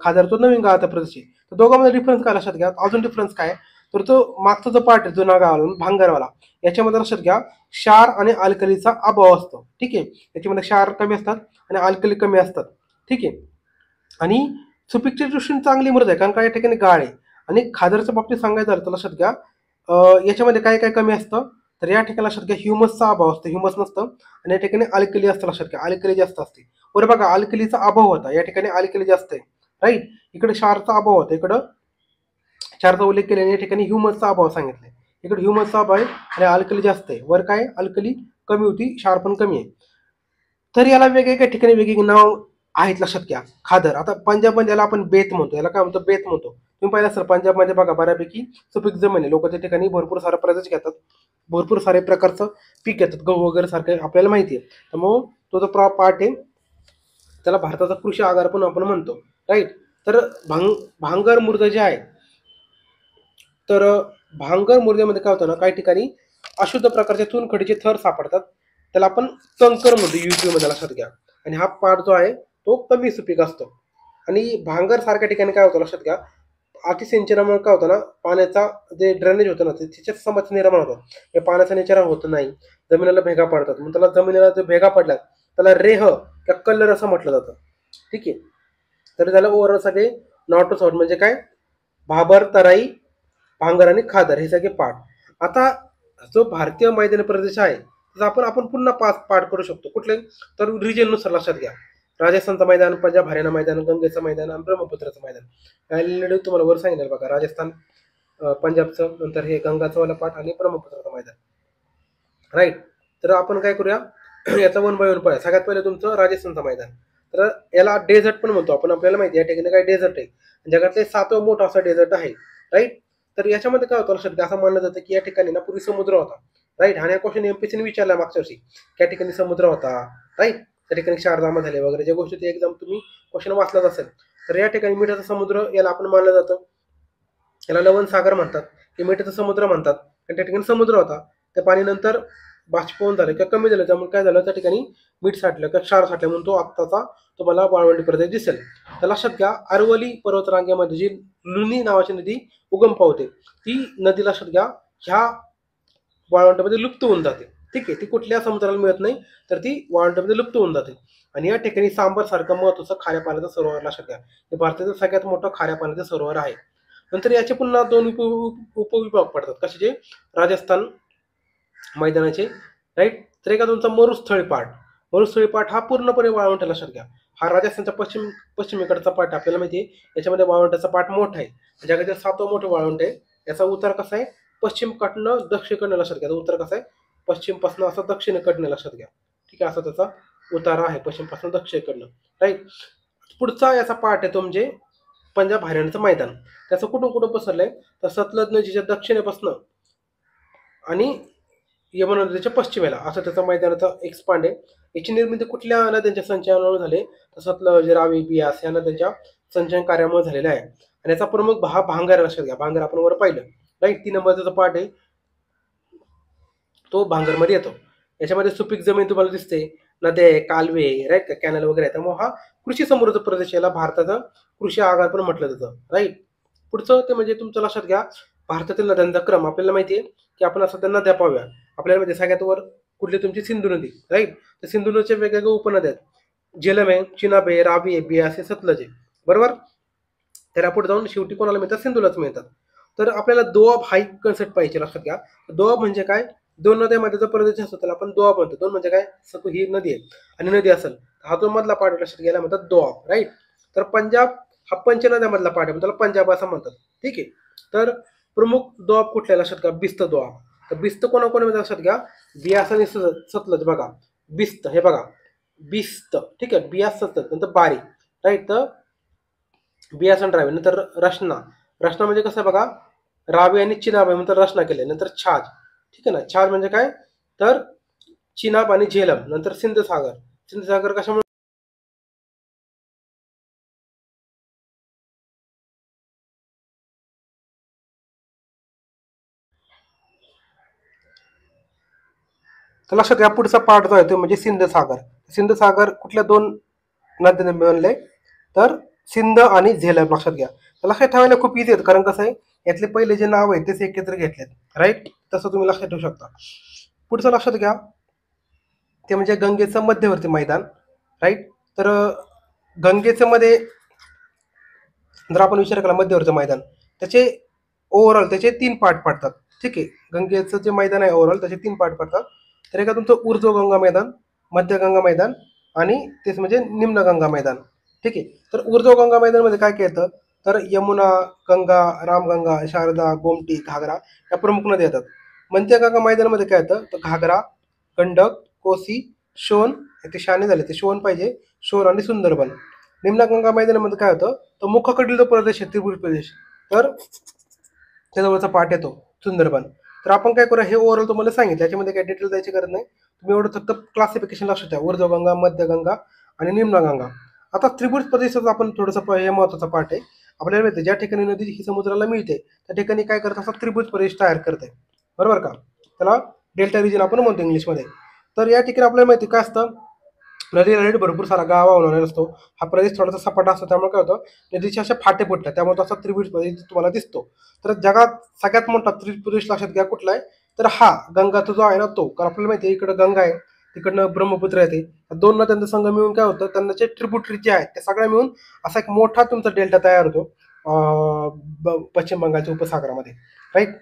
खादर तो नवीन गाळाचा प्रदेश आहे. तर दोघांमध्ये डिफरन्स काय लक्षात घ्या. अजून डिफरन्स काय, तर तो मागचा जो पार्ट आहे जुना गाळ भांगरवाला, याच्यामध्ये लक्षात घ्या क्षार आणि अल्कलीचा अभाव असतो. ठीक आहे. याच्यामध्ये क्षार कमी असतात आणि अल्कली कमी असतात. ठीक आहे. आणि सुपीकच्या दृष्टीने चांगली मृदा आहे, कारण काय या ठिकाणी गाळ आहे. आणि खादरच्या बाबतीत सांगायचं झालं तर लक्षात घ्या, याच्यामध्ये काय काय कमी असतं, तर या ठिकाणी लक्षात घ्या ह्युमसचा अभाव असतो, ह्युमस नसतं. आणि या ठिकाणी अल्कली असतं, लक्षात घ्या अल्कली जास्त असते. बरं बघा, अल्कलीचा अभाव होता, या ठिकाणी अल्कली जास्त आहे. राईट. इकडे क्षारचा अभाव होता, इकडं क्षारचा उल्लेख केल्याने या ठिकाणी ह्युमसचा अभाव सांगितलाय. इकडे ह्युमसचा अभाव आहे आणि अल्कली जास्त आहे. वर काय अल्कली कमी होती, क्षार पण कमी आहे. तर याला वेगवेगळ्या ठिकाणी वेगवेगळे नाव आहेत, लक्षात घ्या. खादर, आता पंजाबमध्ये याला आपण बेत म्हणतो, याला काय म्हणतो, बेत म्हणतो. तुम्ही पाहिलं असेल पंजाबमध्ये बघा बऱ्यापैकी सुपीक जमीन आहे, लोक त्या ठिकाणी भरपूर सारा प्रदेश घेतात, भरपूर सारे प्रकारचं पीक घेतात, गहू वगैरे सारखं आपल्याला माहिती आहे. त्यामुळं तो जो पार्ट आहे त्याला भारताचा कृषी आगार पण आपण म्हणतो. राईट. तर भांगर मृदा जे आहे, तर भांगर मृदेमध्ये काय होतं ना, काही ठिकाणी अशुद्ध प्रकारचे चुनखडीचे थर सापडतात, त्याला आपण कंकर म्हणतो युपी मध्ये, लक्षात घ्या. आणि हा पार्ट जो आहे तो कमी सुपीक असतो. आणि भांगर सारख्या ठिकाणी काय होतं लक्षात घ्या, अतिसिंचनामुळे काय होतं ना, पाण्याचा जे ड्रेनेज होतं ना त्याच्यात समस्या निर्माण होतं, हे पाण्याचं निचरा होत नाही, जमिनीला भेगा पडतात. मग त्याला जमिनीला जे भेगा पडल्या त्याला रेह किंवा कल्लर असं म्हटलं जातं. ठीक आहे. तर त्याला ओव्हरऑल सगळे नॉट आउट म्हणजे काय, भाबर, तराई, भांगर आणि खादर हे सगळे पाठ. आता जो भारतीय मैदानी प्रदेश आहे त्याचा आपण पुन्हा 5 पाठ करू शकतो. कुठले, तर रिजननुसार लक्षात घ्या. राजस्थानचं मैदान, पंजाब हरियाणा मैदान, गंगेचं मैदान आणि ब्रह्मपुत्राचं मैदान. तुम्हाला वर सांगितलं बघा, राजस्थान, पंजाबचं, नंतर हे गंगाचं वाला पाठ आणि ब्रह्मपुत्राचं मैदान. राईट. तर आपण काय करूया, याचा 1 बाय 1 पाहूया. सगळ्यात पहिले तुमचं राजस्थानचं मैदान. तर याला डेझर्ट पण म्हणतो आपण, आपल्याला माहिती आहे या ठिकाणी काय डेझर्ट आहे, जगातले 7वं मोठं असं डेझर्ट आहे. राईट. तर याच्यामध्ये काय होतं लक्षात घ्या, असं मानलं जातं की या ठिकाणी ना पूर्वी समुद्र होता, राईट. आणि हा क्वेश्चन एमपीसीने विचारला मागच्या वर्षी, त्या ठिकाणी समुद्र होता, राईट. त्या ठिकाणी शारदामा झाले वगैरे ज्या गोष्टी ते एकदम तुम्ही क्वेश्चन वाचलाच असेल. तर या ठिकाणी मिठाचा समुद्र याला आपण मानलं जातं, याला लवण सागर म्हणतात, हे मिठाचा समुद्र म्हणतात. आणि त्या ठिकाणी समुद्र होता, त्या पाणी नंतर बाष्पीभवन झालं किंवा कमी झालं, त्यामुळे काय झालं त्या ठिकाणी मीठ साठलं किंवा क्षार साठलं, म्हणून तो आत्ताचा तुम्हाला वाळवंटी प्रदेश दिसेल. तर लक्षात घ्या, अरवली पर्वतरांगेमध्ये जी लुनी नावाची नदी उगम पावते, ती नदी लक्षात घ्या ह्या वाळवंटामध्ये लुप्त होऊन जाते. ठीक आहे, ती कुठल्या समुद्राला मिळत नाही, तर ती वाळवंटामध्ये लुप्त होऊन जाते. आणि या ठिकाणी सांबर सारखं महत्वाचं खाऱ्या पाण्याचं सरोवर लक्षात घ्या, हे भारताचं सगळ्यात मोठं खाऱ्या पाण्याचं सरोवर आहे. नंतर याचे पुन्हा दोन उपविभाग पडतात, कशाचे, राजस्थान मैदानाचे, राईट. तर एका तुमचा मरुस्थळी पाठ, मरुस्थळी पाठ हा पूर्णपणे वाळवंट लक्षात घ्या, हा राजस्थानचा पश्चिमेकडचा पाठ आपल्याला माहिती आहे. याच्यामध्ये वाळवंटाचा पाठ मोठा आहे, जगातील 7वं मोठं वाळवंट आहे. याचा उतार कसा आहे, पश्चिमकडनं दक्षिणकडनं लक्षात घ्या, उतार कसा आहे पश्चिमपासून असं दक्षिणेकडनं लक्षात घ्या. ठीक आहे, असा त्याचा उतारा आहे पश्चिमपासून दक्षिणेकडनं, राईट. पुढचा याचा पाठ आहे तो म्हणजे पंजाब हरियाणाचं मैदान. त्याचं कुठून कुठून पसरलंय, तर सतलज नदीच्या दक्षिणेपासून आणि यमुना नदीच्या पश्चिमेला असं त्याचं मैदानाचा एक्सपांड आहे. याची निर्मिती कुठल्या नद्यांच्या संचयनामुळे झाले, तर सतलज, रावी, बियास या नद्यांच्या संचयन कार्यामुळे झालेला आहे. आणि याचा प्रमुख भांगार लक्षात घ्या, भांगार आपण वर पाहिलं, राईट. 3 नंबरचा पार्ट आहे तो भांगरमध्ये येतो. याच्यामध्ये सुपीक जमीन तुम्हाला दिसते, नद्या, कालवे, राईट, कॅनल वगैरे. त्यामुळे हा कृषी समृद्ध प्रदेश, याला भारताचा कृषी आगार पण म्हटलं जातं, राईट. पुढचं ते म्हणजे तुमचं लक्षात घ्या, भारतातील नद्यांचा क्रम आपल्याला माहिती आहे की आपण सध्या नद्या पाहूया. आपल्याला माहिती सगळ्यात वर कुठली तुमची सिंधू नदी, राईट. तर सिंधू नदीच्या वेगवेगळ्या उपनद्या आहेत, झेलम आहे, चिनाब आहे, रावी आहे, बियास आहे, सतलज आहे, बरोबर. त्याला पुढे जाऊन शेवटी कोणाला मिळतात, सिंधूलाच मिळतात. तर आपल्याला दोआब हा एक कन्सेप्ट पाहिजे लक्षात घ्या. दोआब म्हणजे काय, दोन नद्यांमध्ये जो प्रदेश असतो त्याला आपण दोआब म्हणतो. दोन म्हणजे काय, ही नदी आहे आणि नदी असेल, हा जो मधला पार्ट लक्षात घ्यायला म्हणतात दोआब, राईट. तर पंजाब हा पंचनद्यामधला पार्ट आहे, त्याला पंजाब असं म्हणतात. ठीक आहे, तर प्रमुख दोआब कुठल्या लक्षात घ्या, बिस्त दोआब. तर बिस्त कोणाकोणामध्ये लक्षात घ्या, बियास आणि सतलज बघा, बिस्त हे बघा, बिस्त, ठीक आहे, बियास सतलज, नंतर बारी, राईट. तर बियास आणि रावी, नंतर रशना, रशना म्हणजे कसं बघा, रावी आणि चिनाब नंतर रचना केले, नंतर छाज, ठीक आहे ना. छाज म्हणजे काय, तर चिनाब आणि झेलम, नंतर सिंधसागर. सिंधसागर कशामुळे, तर लक्षात घ्या पुढचा पार्ट जो आहे तो म्हणजे सिंधसागर. सिंधसागर कुठल्या दोन नद्यांना मिळवले, तर सिंध आणि झेलम लक्षात घ्या. तर लक्षात ठेवायला खूप इझी आहेत, कारण कसं आहे यातले पहिले जे नाव आहे तेच एकत्र घेतलेत, राईट. तसं तुम्ही लक्षात ठेवू शकता. पुढचं लक्षात घ्या ते म्हणजे गंगेचं मध्यवर्ती मैदान, राईट. तर गंगेचं मध्ये जर आपण विचार केला मध्यवर्ती मैदान, त्याचे ओव्हरऑल त्याचे 3 पार्ट पडतात. ठीक आहे, गंगेचं जे मैदान आहे ओव्हरऑल त्याचे 3 पार्ट पडतात. तर एका तुमचं ऊर्ध्व गंगा मैदान, मध्य गंगा मैदान आणि तेच म्हणजे निम्न गंगा मैदान. ठीक आहे, तर ऊर्ध्व गंगा मैदानमध्ये काय काय येतं, तर यमुना, गंगा, रामगंगा, शारदा, गोमती, घागरा या प्रमुख नद्या येतात. मध्य गंगा मैदानामध्ये काय येतं, तर घागरा, गंडक, कोसी, शोन, ते शाने झाले ते शोन पाहिजे, शोर आणि सुंदरबन. निम्न गंगा मैदानामध्ये काय होतं, तर मुखाकडील जो प्रदेश आहे त्रिपुरी प्रदेश, तर त्याजवळचा पाठ येतो सुंदरबन. तर आपण काय करूया, हे ओव्हरऑल तुम्हाला सांगितलं, याच्यामध्ये काही डिटेल द्यायची गरज नाही, तुम्ही एवढं फक्त क्लासिफिकेशन लक्षात ठेवा, ऊर्ध्व गंगा, मध्य गंगा आणि निम्न गंगा. आता त्रिभुज प्रदेशाचा आपण थोडंसं हे महत्वाचा पाठ आहे. आपल्याला माहिती ज्या ठिकाणी नदी ही समुद्राला मिळते त्या ठिकाणी काय करत असतात, त्रिभुज प्रदेश तयार करते, बरोबर का. त्याला डेल्टा रिजन आपण म्हणतो इंग्लिशमध्ये. तर या ठिकाणी आपल्याला माहिती काय असतं, नदीला रेट भरपूर सारा गावा होणार असतो, हा प्रदेश थोडासा सपाट असतो, त्यामुळे काय होतं नदीचे अशा फाटे फुटतात, त्यामुळे तसा त्रिभुज प्रदेश तुम्हाला दिसतो. तर जगात सगळ्यात मोठा त्रिपुरुष लक्षात घ्या कुठला आहे, तर हा गंगाचा जो आहे ना तो. कारण आपल्याला माहिती आहे इकडं गंगा आहे, तिकडनं ब्रह्मपुत्र येते, दोन नद्यांचा संघ मिळून काय होतं, त्यांचे ट्रिब्युटरी जे आहेत त्या सगळ्या मिळून असा एक मोठा तुमचा डेल्टा तयार होतो पश्चिम बंगालच्या उपसागरामध्ये, राईट.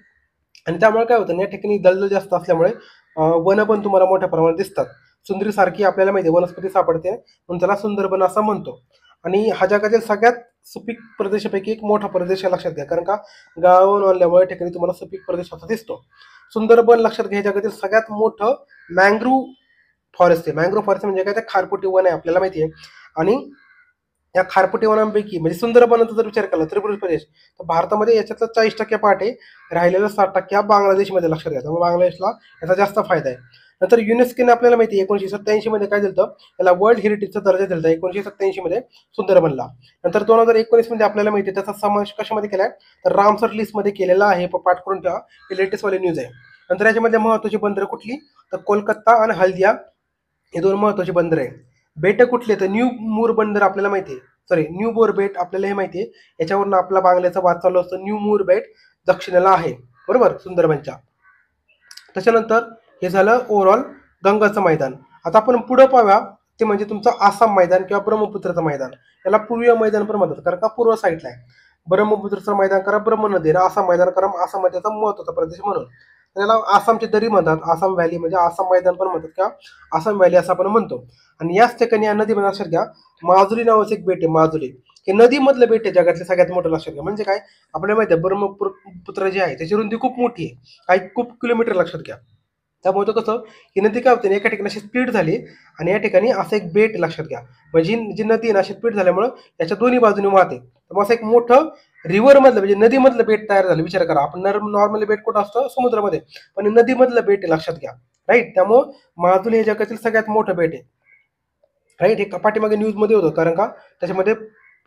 आणि त्यामुळे काय होतं या ठिकाणी दलदल जास्त असल्यामुळे वन पण तुम्हाला मोठ्या प्रमाणात दिसतात. सुंदरी सारखी आपल्याला माहिती आहे वनस्पती सापडते, म्हणून त्याला सुंदरबन असं म्हणतो. आणि हा जगातील सगळ्यात सुपीक प्रदेशापैकी एक मोठा प्रदेश लक्षात घ्या, कारण का गावावरून आणल्यामुळे ठिकाणी तुम्हाला सुपीक प्रदेश असा दिसतो. सुंदरबन लक्षात घ्या जगातील सगळ्यात मोठं मँग्रोव्ह फॉरेस्ट आहे. मँग्रोव्ह फॉरेस्ट म्हणजे काय, ते खारफुटी वन आहे आपल्याला माहिती आहे. आणि या खारपटी वनांपैकी म्हणजे सुंदरबनाचा जर विचार केला त्रिपुरा प्रदेश, तर भारतामध्ये याच्यातला 40% पार्ट आहे, राहिलेला 60% हा बांगलादेशमध्ये. लक्षात घ्या, त्यामुळे बांगलादेशला याचा जास्त फायदा आहे. नंतर युनेस्कोने आपल्याला माहिती आहे 1987 मध्ये काय दिलं, त्याला वर्ल्ड हेरिटेजचा दर्जा दिला 1987 मध्ये सुंदरबनला. नंतर 2019 मध्ये आपल्याला माहिती आहे त्याचा समावेश कशामध्ये केलाय, तर रामसर लिस्टमध्ये केलेला आहे. पाठ करून ठेवा, हे लेटेस्ट वाले न्यूज आहे. नंतर याच्यामध्ये महत्वाची बंदरं कुठली, तर कोलकाता आणि हल्दिया हे दोन महत्वाची बंदर आहे. बेट कुठली, तर न्यू मूर बंदर आपल्याला माहिती आहे, सॉरी न्यू बोर बेट आपल्याला हे माहिती आहे. याच्यावरून आपला बांगल्याचा वाद चालू असतो. न्यू मूर बेट दक्षिणेला आहे, बरोबर, सुंदरबनच्या. त्याच्यानंतर हे झालं ओव्हरऑल गंगाचं मैदान. आता आपण पुढं पाहूया, ते म्हणजे तुमचं आसाम मैदान किंवा ब्रह्मपुत्रचं मैदान. याला पूर्वीय मैदान पण म्हणतात, कारण का पूर्व साईडला आहे. ब्रह्मपुत्रचं मैदान करा ब्रह्म नदी, आसाम मैदान करा आसाम मध्ये महत्वाचा प्रदेश म्हणून. त्याला आसामची दरी म्हणतात, आसाम व्हॅली म्हणजे आसाम मैदान पण म्हणतात किंवा आसाम व्हॅली असं आपण म्हणतो. आणि याच ठिकाणी या नदीमध्ये लक्षात घ्या, माजुली नावाचं एक बेट आहे. माजुली हे नदीमधलं बेट आहे, जगातलं सगळ्यात मोठं. लक्षात घ्या, म्हणजे काय, आपल्याला माहिती आहे ब्रह्मपुत्र जे आहे त्याची रुंदी खूप मोठी आहे, काही खूप किलोमीटर. लक्षात घ्या, त्यामुळे तो कसं, ही नदी काय होते, एका ठिकाणी अशी स्प्लिट झाली आणि या ठिकाणी असं एक बेट. लक्षात घ्या, म्हणजे जी नदी ना अशी स्प्लिट झाल्यामुळं त्याच्या दोन्ही बाजूने वाहते, तर असं एक मोठं रिव्हर मधलं म्हणजे नदीमधलं बेट तयार झालं. विचार करा, आपण नॉर्मली बेट कुठं असतं, समुद्रामध्ये, पण नदीमधलं बेट आहे. लक्षात घ्या, राईट. त्यामुळं माजुली हे जगातील सगळ्यात मोठं बेट आहे, राईट. हे पाठीमागे न्यूज मध्ये होतं, कारण का त्याच्यामध्ये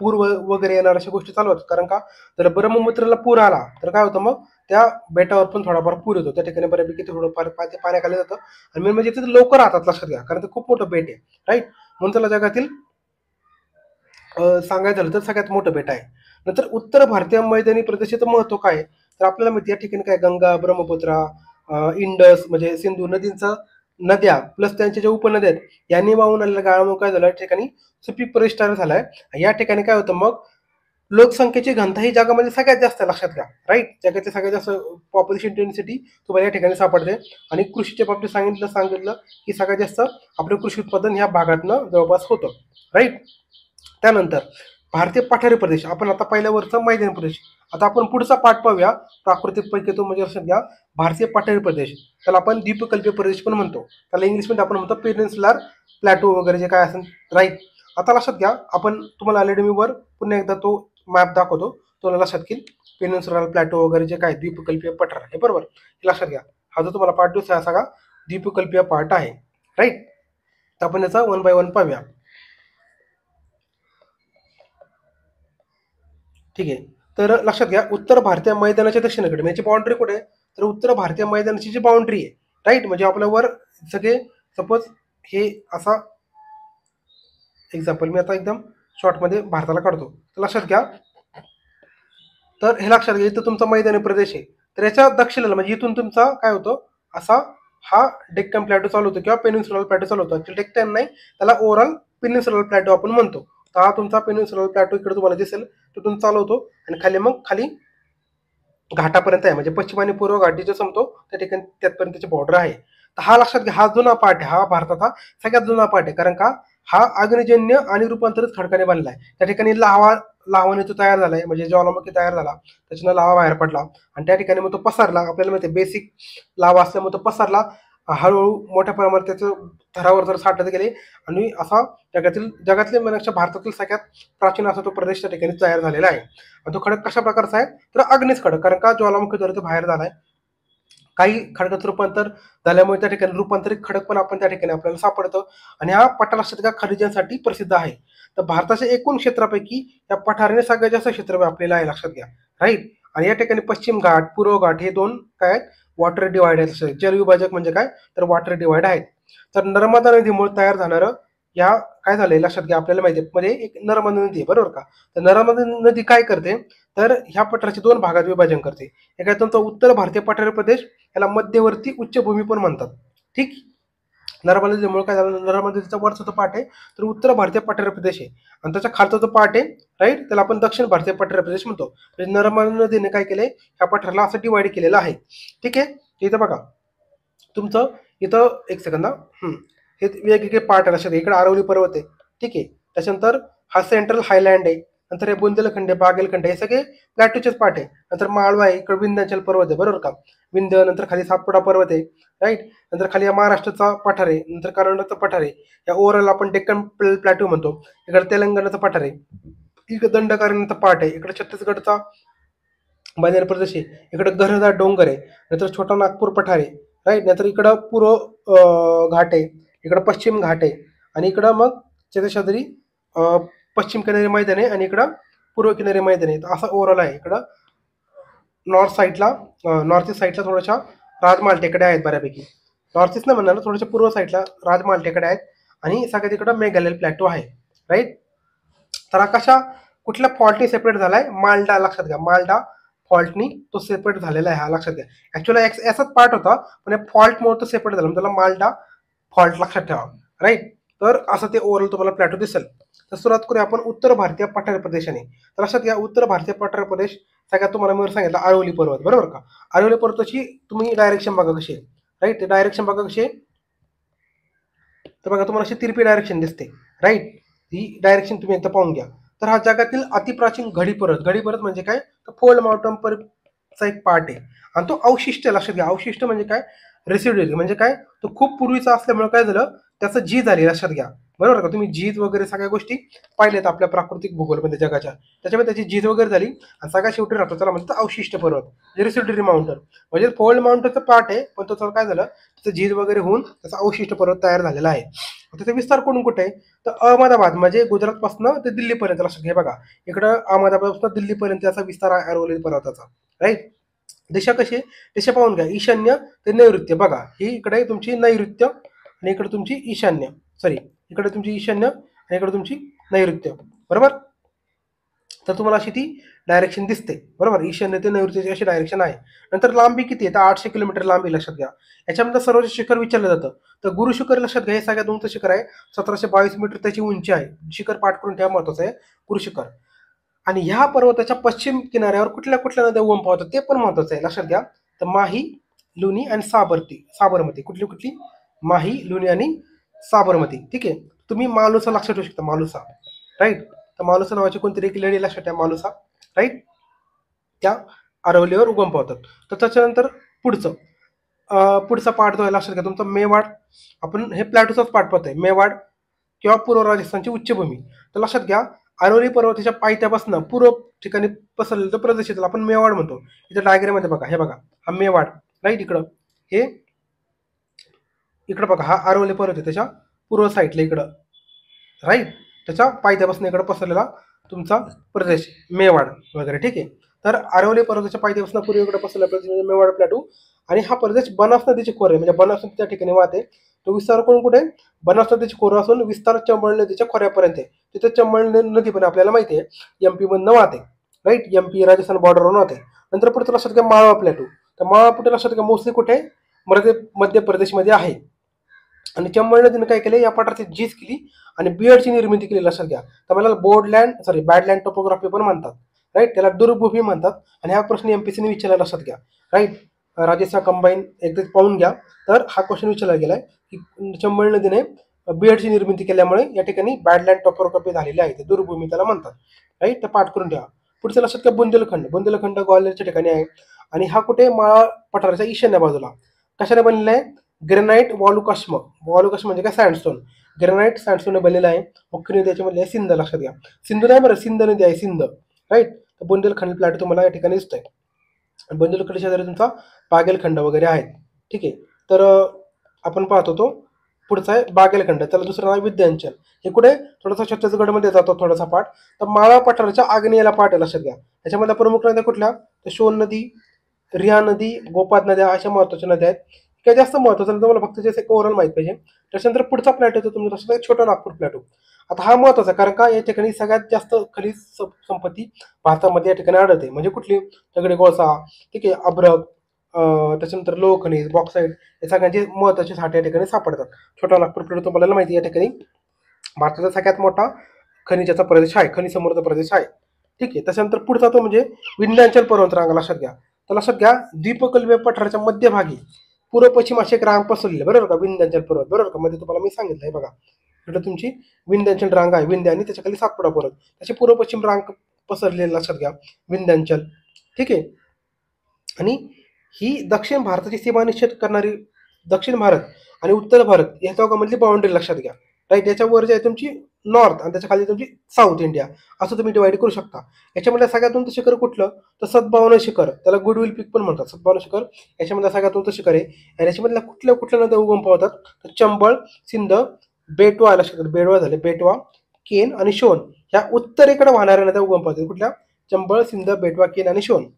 पूर वगैरे येणार अशा गोष्टी चालू होतात. कारण का, जर ब्रह्मपुत्राला पूर आला तर काय होतं, मग त्या बेटावर पण थोडाफार पूर येतो. त्या ठिकाणी बऱ्यापैकी थोडंफार पाण्याखाली जातं आणि मेन म्हणजे तिथे लोक राहतात. लक्षात घ्या, कारण ते खूप मोठं बेट आहे, राईट. म्हणून त्याला जगातील सांगायचं झालं तर सगळ्यात मोठं बेट आहे. नंतर उत्तर भारतीय मैदानी प्रदेशाचं महत्व काय, तर आपल्याला माहिती या ठिकाणी काय, गंगा, ब्रह्मपुत्रा, इंडस म्हणजे सिंधू नदींचा नद्या प्लस त्यांच्या ज्या उपनद्या आहेत यांनी वाहून आलेल्या गाळामुळे काय झालं, या ठिकाणी सुपीक परिष्ठ झालाय. या ठिकाणी काय होतं, मग लोकसंख्येची घनता ही जगामध्ये सगळ्यात जास्त. लक्षात घ्या, राईट. जगातली सगळ्यात जास्त पॉप्युलेशन डेन्सिटी तुम्हाला या ठिकाणी सापडते. आणि कृषीच्या बाबतीत सांगितलं की सगळ्यात जास्त आपलं कृषी उत्पादन ह्या भागातनं जवळपास होतं, राईट. त्यानंतर भारतीय पठारी प्रदेश, आपण आता पहिल्या वरचा मैदानी प्रदेश. आता आपण पुढचा पाठ पाहूया, प्राकृतिक पैकी तो म्हणजे लक्षात घ्या भारतीय पठारी प्रदेश. त्याला आपण द्वीपकल्पीय प्रदेश पण म्हणतो, त्याला इंग्लिशमध्ये आपण म्हणतो पेनिन्सुलर प्लॅटो वगैरे जे काय असेल, राईट. आता लक्षात घ्या, आपण तुम्हाला ऑलरेडी मी वर पुन्हा एकदा तो मॅप दाखवतो, तो लक्षात घेईल. पेनिन्सुलर प्लॅटो वगैरे जे काय द्वीपकल्पीय पठार आहे, बरोबर, हे लक्षात घ्या. हा जो तुम्हाला पार्ट दिवस हा सगळा द्वीपकल्पीय पार्ट आहे, राईट. तर आपण याचा 1 बाय 1 पाहूया, ठीक आहे. तर लक्षात घ्या, उत्तर भारतीय मैदानाच्या दक्षिणेकडे याची बाउंड्री कुठे आहे, तर उत्तर भारतीय मैदानाची जी बाउंड्री आहे, राईट, म्हणजे आपल्यावर सगळे सपोज हे असा एक्झाम्पल मी आता एकदम शॉर्टमध्ये भारताला काढतो, तर लक्षात घ्या. तर हे लक्षात घ्या, इथं तुमचा मैदानी प्रदेश आहे, तर याच्या दक्षिणेला म्हणजे इथून तुमचा काय होतो, असा हा डेक्कन प्लॅटो चालू होतो किंवा पेनिन्सुलर प्लॅटो चालू होतो. ऍक्च्युअली डेक्कन नाही, त्याला ओव्हरऑल पेनिन्सुलर प्लॅटो आपण म्हणतो. तर हा तुमचा पेनिन्सुलर प्लॅटो इकडे तुम्हाला दिसेल, तिथून चालू होतो आणि खाली मग खाली घाटापर्यंत आहे, म्हणजे पश्चिम आणि पूर्व घाटी जो संपतो त्या ठिकाणी त्यापर्यंत त्याची बॉर्डर आहे. तर हा लक्षात घ्या, हा जुना पार्ट आहे, हा भारताचा सगळ्यात जुना पार्ट आहे, कारण का हा अग्निजन्य आणि रूपांतरित खडकाने बनलाय. त्या ठिकाणी लावाने तो तयार झालाय, म्हणजे ज्वालामुखी तयार झाला, त्याच्यानं लावा बाहेर पडला आणि त्या ठिकाणी मग तो पसरला. आपल्याला माहिती बेसिक लावा असल्यामुळे तो पसरला, हळूहळू मोठ्या प्रमाणात त्याचं थरावर जर साठत गेले आणि असा जगातले म्हणजे भारतातील सगळ्यात प्राचीन असा तो प्रदेश त्या ठिकाणी तयार झालेला आहे. आणि तो खडक कशा प्रकारचा आहे, तर अग्निच खडक, कारण का ज्वालामुखीद्वारे तो बाहेर झालाय. काही खडकाचं रूपांतर झाल्यामुळे त्या ठिकाणी रूपांतरित खडक पण आपण त्या ठिकाणी आपल्याला सापडतं. आणि हा पठार लक्षात घ्या खनिजांसाठी प्रसिद्ध आहे. तर भारताच्या एकूण क्षेत्रापैकी या पठाराने सगळ्यात जास्त क्षेत्र व्यापलेलं आहे, लक्षात घ्या, राईट. आणि या ठिकाणी पश्चिम घाट, पूर्व घाट हे दोन काय आहेत, वॉटर डिवाइड आहेत. जलविभाजक म्हणजे काय, तर वॉटर डिवाइड आहेत. तर नर्मदा नदीमुळे तयार जाणारं या काय झालंय लक्षात घ्या, आपल्याला माहिती आहे, म्हणजे एक नर्मदा नदी आहे, बरोबर का. तर नर्मदा नदी काय करते, तर ह्या पठाराचे दोन भागात विभाजन करते. एक आहे तुमचा उत्तर भारतीय पठारी प्रदेश, याला मध्यवर्ती उच्चभूमी पण म्हणतात, ठीक. नर्मदा नदीमुळे काय झालं, नर्मदा नदीचा वरचा जो पाठ आहे तर उत्तर भारतीय पठारी प्रदेश आहे, आणि त्याच्या खालचा जो पाठ आहे, राईट, त्याला आपण दक्षिण भारतीय पठारी प्रदेश म्हणतो. म्हणजे नर्मदा नदीने काय केलंय, ह्या पठाराला असं डिवाइड केलेलं आहे, ठीक आहे. इथं बघा तुमचं, इथं एक सेकंद, हे वेगवेगळे पार्ट आहे लक्षात. इकडे अरवली पर्वत आहे, ठीक आहे. त्याच्यानंतर हा सेंट्रल हायलँड आहे, नंतर हे बुंदेलखंड, बागेलखंड हे सगळे प्लॅटूचेच पार्ट आहे. नंतर माळवा आहे, इकडे विंध्याचल पर्वत आहे, बरोबर का? विंध्य, नंतर खाली सातपुडा पर्वत आहे, राईट. नंतर खाली महाराष्ट्राचा पठार आहे, नंतर कर्नाटकचा पठार आहे. या ओव्हरऑल आपण डेक्कन प्लॅटू म्हणतो. इकडे तेलंगणाचा पठार आहे, इकडे दंडकारण्याचा पार्ट आहे, इकडे छत्तीसगडचा बंजारा प्रदेश आहे, इकडे घनदाट डोंगर आहे, नंतर छोटा नागपूर पठार आहे, राईट. नंतर इकडं पूर्व घाट आहे, इकडं पश्चिम घाट आहे, आणि इकडं मग त्याच्या शेजारी पश्चिम किनारी मैदान आहे, आणि इकडं पूर्व किनारी मैदान आहे. तर असं ओव्हरऑल आहे. इकडं नॉर्थ साईडला, नॉर्थ ईस्ट साईडला थोड्याशा राजमहाल टेकड्या आहेत बऱ्यापैकी. नॉर्थ ईस्ट नाही म्हणणार, थोड्याशा पूर्व साईडला राजमहाल टेकड्या आहेत, आणि सगळ्यात इकडं मेघालय प्लॅटो आहे, राईट. तर आकाशा कुठल्या फॉल्टनी सेपरेट झालाय? मालडा, लक्षात घ्या, मालडा फॉल्टनी तो सेपरेट झालेला आहे, हा लक्षात घ्या. ऍक्च्युअली याचाच पार्ट होता, पण फॉल्टमुळे तो सेपरेट झाला, त्याला मालडा फॉल्ट लक्षात ठेवा, राईट. तर असं ते ओव्हरऑल तुम्हाला प्लॅटो दिसेल. तर सुरुवात करूया आपण उत्तर भारतीय पठार प्रदेशाने. तर लक्षात घ्या, उत्तर भारतीय पठार प्रदेश सगळ्यात तुम्हाला मी सांगितलं अरवली पर्वत, बरोबर का? अरवली पर्वताची तुम्ही डायरेक्शन बघा कशी आहे, राईट. डायरेक्शन बघा कशी आहे, तर बघा तुम्हाला अशी तिरपी डायरेक्शन दिसते, राईट. ही डायरेक्शन तुम्ही एकदा पाहून घ्या. तर हा जगातील अतिप्राचीन घडी पर्वत म्हणजे काय? तर फोल्ड माउंटन चा एक पार्ट आहे, आणि तो अवशिष्ट, लक्षात घ्या, अवशिष्ट म्हणजे काय? रेसिड्युअरी म्हणजे काय? तो खूप पूर्वीचा असल्यामुळे काय झालं, त्याचं झीज आली, लक्षात घ्या, बरोबर का? तुम्ही झीज वगैरे सगळ्या गोष्टी पाहिल्यात आपल्या प्राकृतिक भूगोलमध्ये जगाच्या, त्याच्यामध्ये त्याची झीज वगैरे झाली, आणि सगळ्या शेवटी राहतो त्याला म्हणतात अवशिष्ट पर्वत, रेसिड्युअरी माउंटन. म्हणजे फोल्ड माउंटनचं पार्ट आहे, पण तो काय झालं, त्याचं झीज वगैरे होऊन त्याचा अवशिष्ट पर्वत तयार झालेला आहे. त्याचा विस्तार कोण कुठे आहे? तर अहमदाबाद म्हणजे गुजरातपासून ते दिल्लीपर्यंत, लक्षात घ्या. बघा इकडं अहमदाबादपासून दिल्लीपर्यंत त्याचा विस्तार आहे अरवली पर्वताचा, राईट. दिशा कशी आहे? दिशा पाहून घ्या, ईशान्य ते नैऋत्य. बघा ही इकडे तुमची नैऋत्य, आणि इकडे तुमची ईशान्य, सॉरी, इकडे तुमची ईशान्य, आणि इकडे तुमची नैऋत्य, बरोबर. तर तुम्हाला अशी ती डायरेक्शन दिसते, बरोबर. ईशान्य ते नैऋत्याची अशी डायरेक्शन आहे. नंतर लांबी किती आहे? तर 800 किलोमीटर लांबी, लक्षात घ्या. याच्यामध्ये सर्वोच्च शिखर विचारलं जातं, तर गुरु शिखर लक्षात घ्या, हे सगळ्यात उंच शिखर आहे, 1722 मीटर त्याची उंची आहे. शिखर पाठ करून ठेवा, महत्वाचं आहे गुरु शिखर. आणि ह्या पर्वताच्या पश्चिम किनाऱ्यावर कुठल्या कुठल्या नद्या उगम पावतात ते पण महत्वाचं आहे, लक्षात घ्या. तर माही, लुनी आणि साबरमती. कुठली कुठली? माही, लुनी आणि साबरमती, ठीक आहे. तुम्ही मालुसा लक्षात ठेवू शकता, मालुसा, राईट. तर मालुसा नावाची कोणतरी एक लेडी लक्षात ठेवा, मालुसा, राईट. त्या अरवलीवर उगम पावतात. तर त्याच्यानंतर पुढचा पार्ट जो आहे, लक्षात घ्या, तुमचा मेवाड. आपण हे प्लॅटूचाच पार्ट पाहतोय, मेवाड किंवा पूर्व राजस्थानची उच्चभूमी. तर लक्षात घ्या, अरवली पर्वताच्या पायथ्यापासून पूर्व ठिकाणी पसरलेला जो प्रदेश आहे आपण मेवाड म्हणतो. इथं डायग्राम मध्ये बघा, हे बघा, हा मेवाड, राईट. इकडं हे, इकडं बघा, हा अरवली पर्वत आहे, त्याच्या पूर्व साईडला इकडं, राईट. त्याच्या पायथ्यापासून इकडं पसरलेला तुमचा प्रदेश मेवाड वगैरे, ठीक आहे. तर अरवली पर्वताच्या पायथ्यापासून पूर्वेकडे पसरलेला प्रदेश म्हणजे मेवाड प्लॅटू. आणि हा प्रदेश बनास नदीचे खोरे, म्हणजे बनास नदी त्या ठिकाणी वाहते. तो विस्तार कोण कुठे? बनास नदीचे खोरं असून विस्तार चंबळ नदीच्या खोऱ्यापर्यंत आहे. तिथे चंबळ नदी पण आपल्याला माहिती आहे एमपी मधनं वाहते, राईट. एमपी राजस्थान बॉर्डरवरून वाहते. नंतर पुढे लक्षात घ्या, माळवा प्लॅटू. तर माळवा पुढे लक्षात घ्या, मोस्टली कुठे? मध्य प्रदेशमध्ये आहे. आणि चंबळ नदीने काय केले, या पठाराची झीज केली आणि बियडची निर्मिती केली, लक्षात घ्या. तर मला बॅडलँड टोपोग्राफी पण म्हणतात, राईट. त्याला दुर्भूमी म्हणतात. आणि हा प्रश्न एमपीसीने विचारला, लक्षात घ्या, राईट. राजस्थान कंबाईन एकदा पाहून घ्या. तर हा क्वेश्चन विचारला गेलाय की चंबळ नदीने बियडची निर्मिती केल्यामुळे या ठिकाणी बॅडलँड टोपोग्राफी झालेली आहे, ते दुर्भूमी त्याला म्हणतात, राईट. तर पाठ करून ठेवा. पुढचं लक्षात घ्या, बुंदेलखंड ग्वाल्हेरच्या ठिकाणी आहे. आणि हा कुठे? माळा पठाराच्या ईशान्य बाजूला. कशाने बनलेला आहे? ग्रेनाइट वालुकाश्म म्हणजे काय? सँडस्टोन. ग्रेनाइट सँडस्टोन बनलेला आहे. मुख्य नदी याच्यामध्ये आहे सिंध, लक्षात घ्या. सिंधू नाही बरं, सिंध नदी आहे, सिंध, राईट. तर बुंदेलखंड प्लॅटो तुम्हाला या ठिकाणी दिसतोय. बुंदेलखंड शेजारी तुमचा बागेलखंड वगैरे आहेत, ठीक आहे. तर आपण पाहतो तो पुढचा आहे बागेलखंड, त्याला दुसरं नाव विंध्याचल. हे कुठे? थोडासा छत्तीसगडमध्ये जातो थोडासा पाठ. तर माळा पठाराच्या आग्नेयेला पाठ आहे, लक्षात घ्या. त्याच्यामध्ये प्रमुख नद्या कुठल्या? तर शोण नदी, रिहा नदी, गोपाद नद्या अशा महत्वाच्या नद्या आहेत. काय जास्त महत्वाचं नाही, तुम्हाला फक्त जे ओव्हरऑल माहित पाहिजे. त्याच्यानंतर पुढचा प्लॅटो येतो तुमचा लक्षात, छोटा नागपूर प्लॅटो. आता हा महत्वाचा, कारण का या ठिकाणी सगळ्यात जास्त खनिज संपत्ती भारतामध्ये या ठिकाणी आढळते. म्हणजे कुठली? दगडी कोळसा, ठीक आहे, अभ्रक, त्याच्यानंतर लोह खनिज, बॉक्साईड, हे सगळ्यांचे महत्वाचे साठे या ठिकाणी सापडतात. छोटा नागपूर प्लॅटो तुम्हाला माहिती, या ठिकाणी भारताचा सगळ्यात मोठा खनिजाचा प्रदेश आहे, खनिज समृद्ध प्रदेश आहे, ठीक आहे. त्याच्यानंतर पुढचा तो म्हणजे विंध्याचल पर्वतरांगा, लक्षात घ्या. तर लक्षात घ्या, द्वीपकल्पीय पठाराच्या मध्यभागी पूर्व पश्चिम अशी एक रांग पसरलेली बरोबर का, विंध्याचल पर्वत बरोबर का, मध्ये तुम्हाला मी सांगितलं आहे बघा, इकडे तुमची विंध्याचल रांग आहे, विंध्य आणि त्याच्या खाली सातपुडा पर्वत, त्याची पूर्व पश्चिम रांग पसरलेली लक्षात घ्या, विंध्याचल. ठीक आहे. आणि ही दक्षिण भारताची सीमा निश्चित करणारी दक्षिण भारत आणि उत्तर भारत या दोघांमधली बाउंड्री लक्षात घ्या. राईट. याच्यावर जे आहे तुमची नॉर्थ आणि त्याच्या खाली तुमची साऊथ इंडिया, असं तुम्ही डिवाइड करू शकता. याच्यामध्ये सगळ्यात उंच शिखर कुठलं, तर सद्भावना शिखर, त्याला गुडविल पीक पण म्हणतात, सद्भावना शिखर याच्यामध्ये सगळ्यात उंच शिखर आहे. आणि याच्यामधल्या कुठल्या कुठल्या नद्या उगम पावतात, तर चंबळ, सिंध, बेटवा लक्षात, बेटवा झाले, बेटवा, केन आणि शोन ह्या उत्तरेकडे वाहणाऱ्या नद्या उगम पावतात. कुठल्या, चंबळ, सिंध, बेटवा, केन आणि शोन.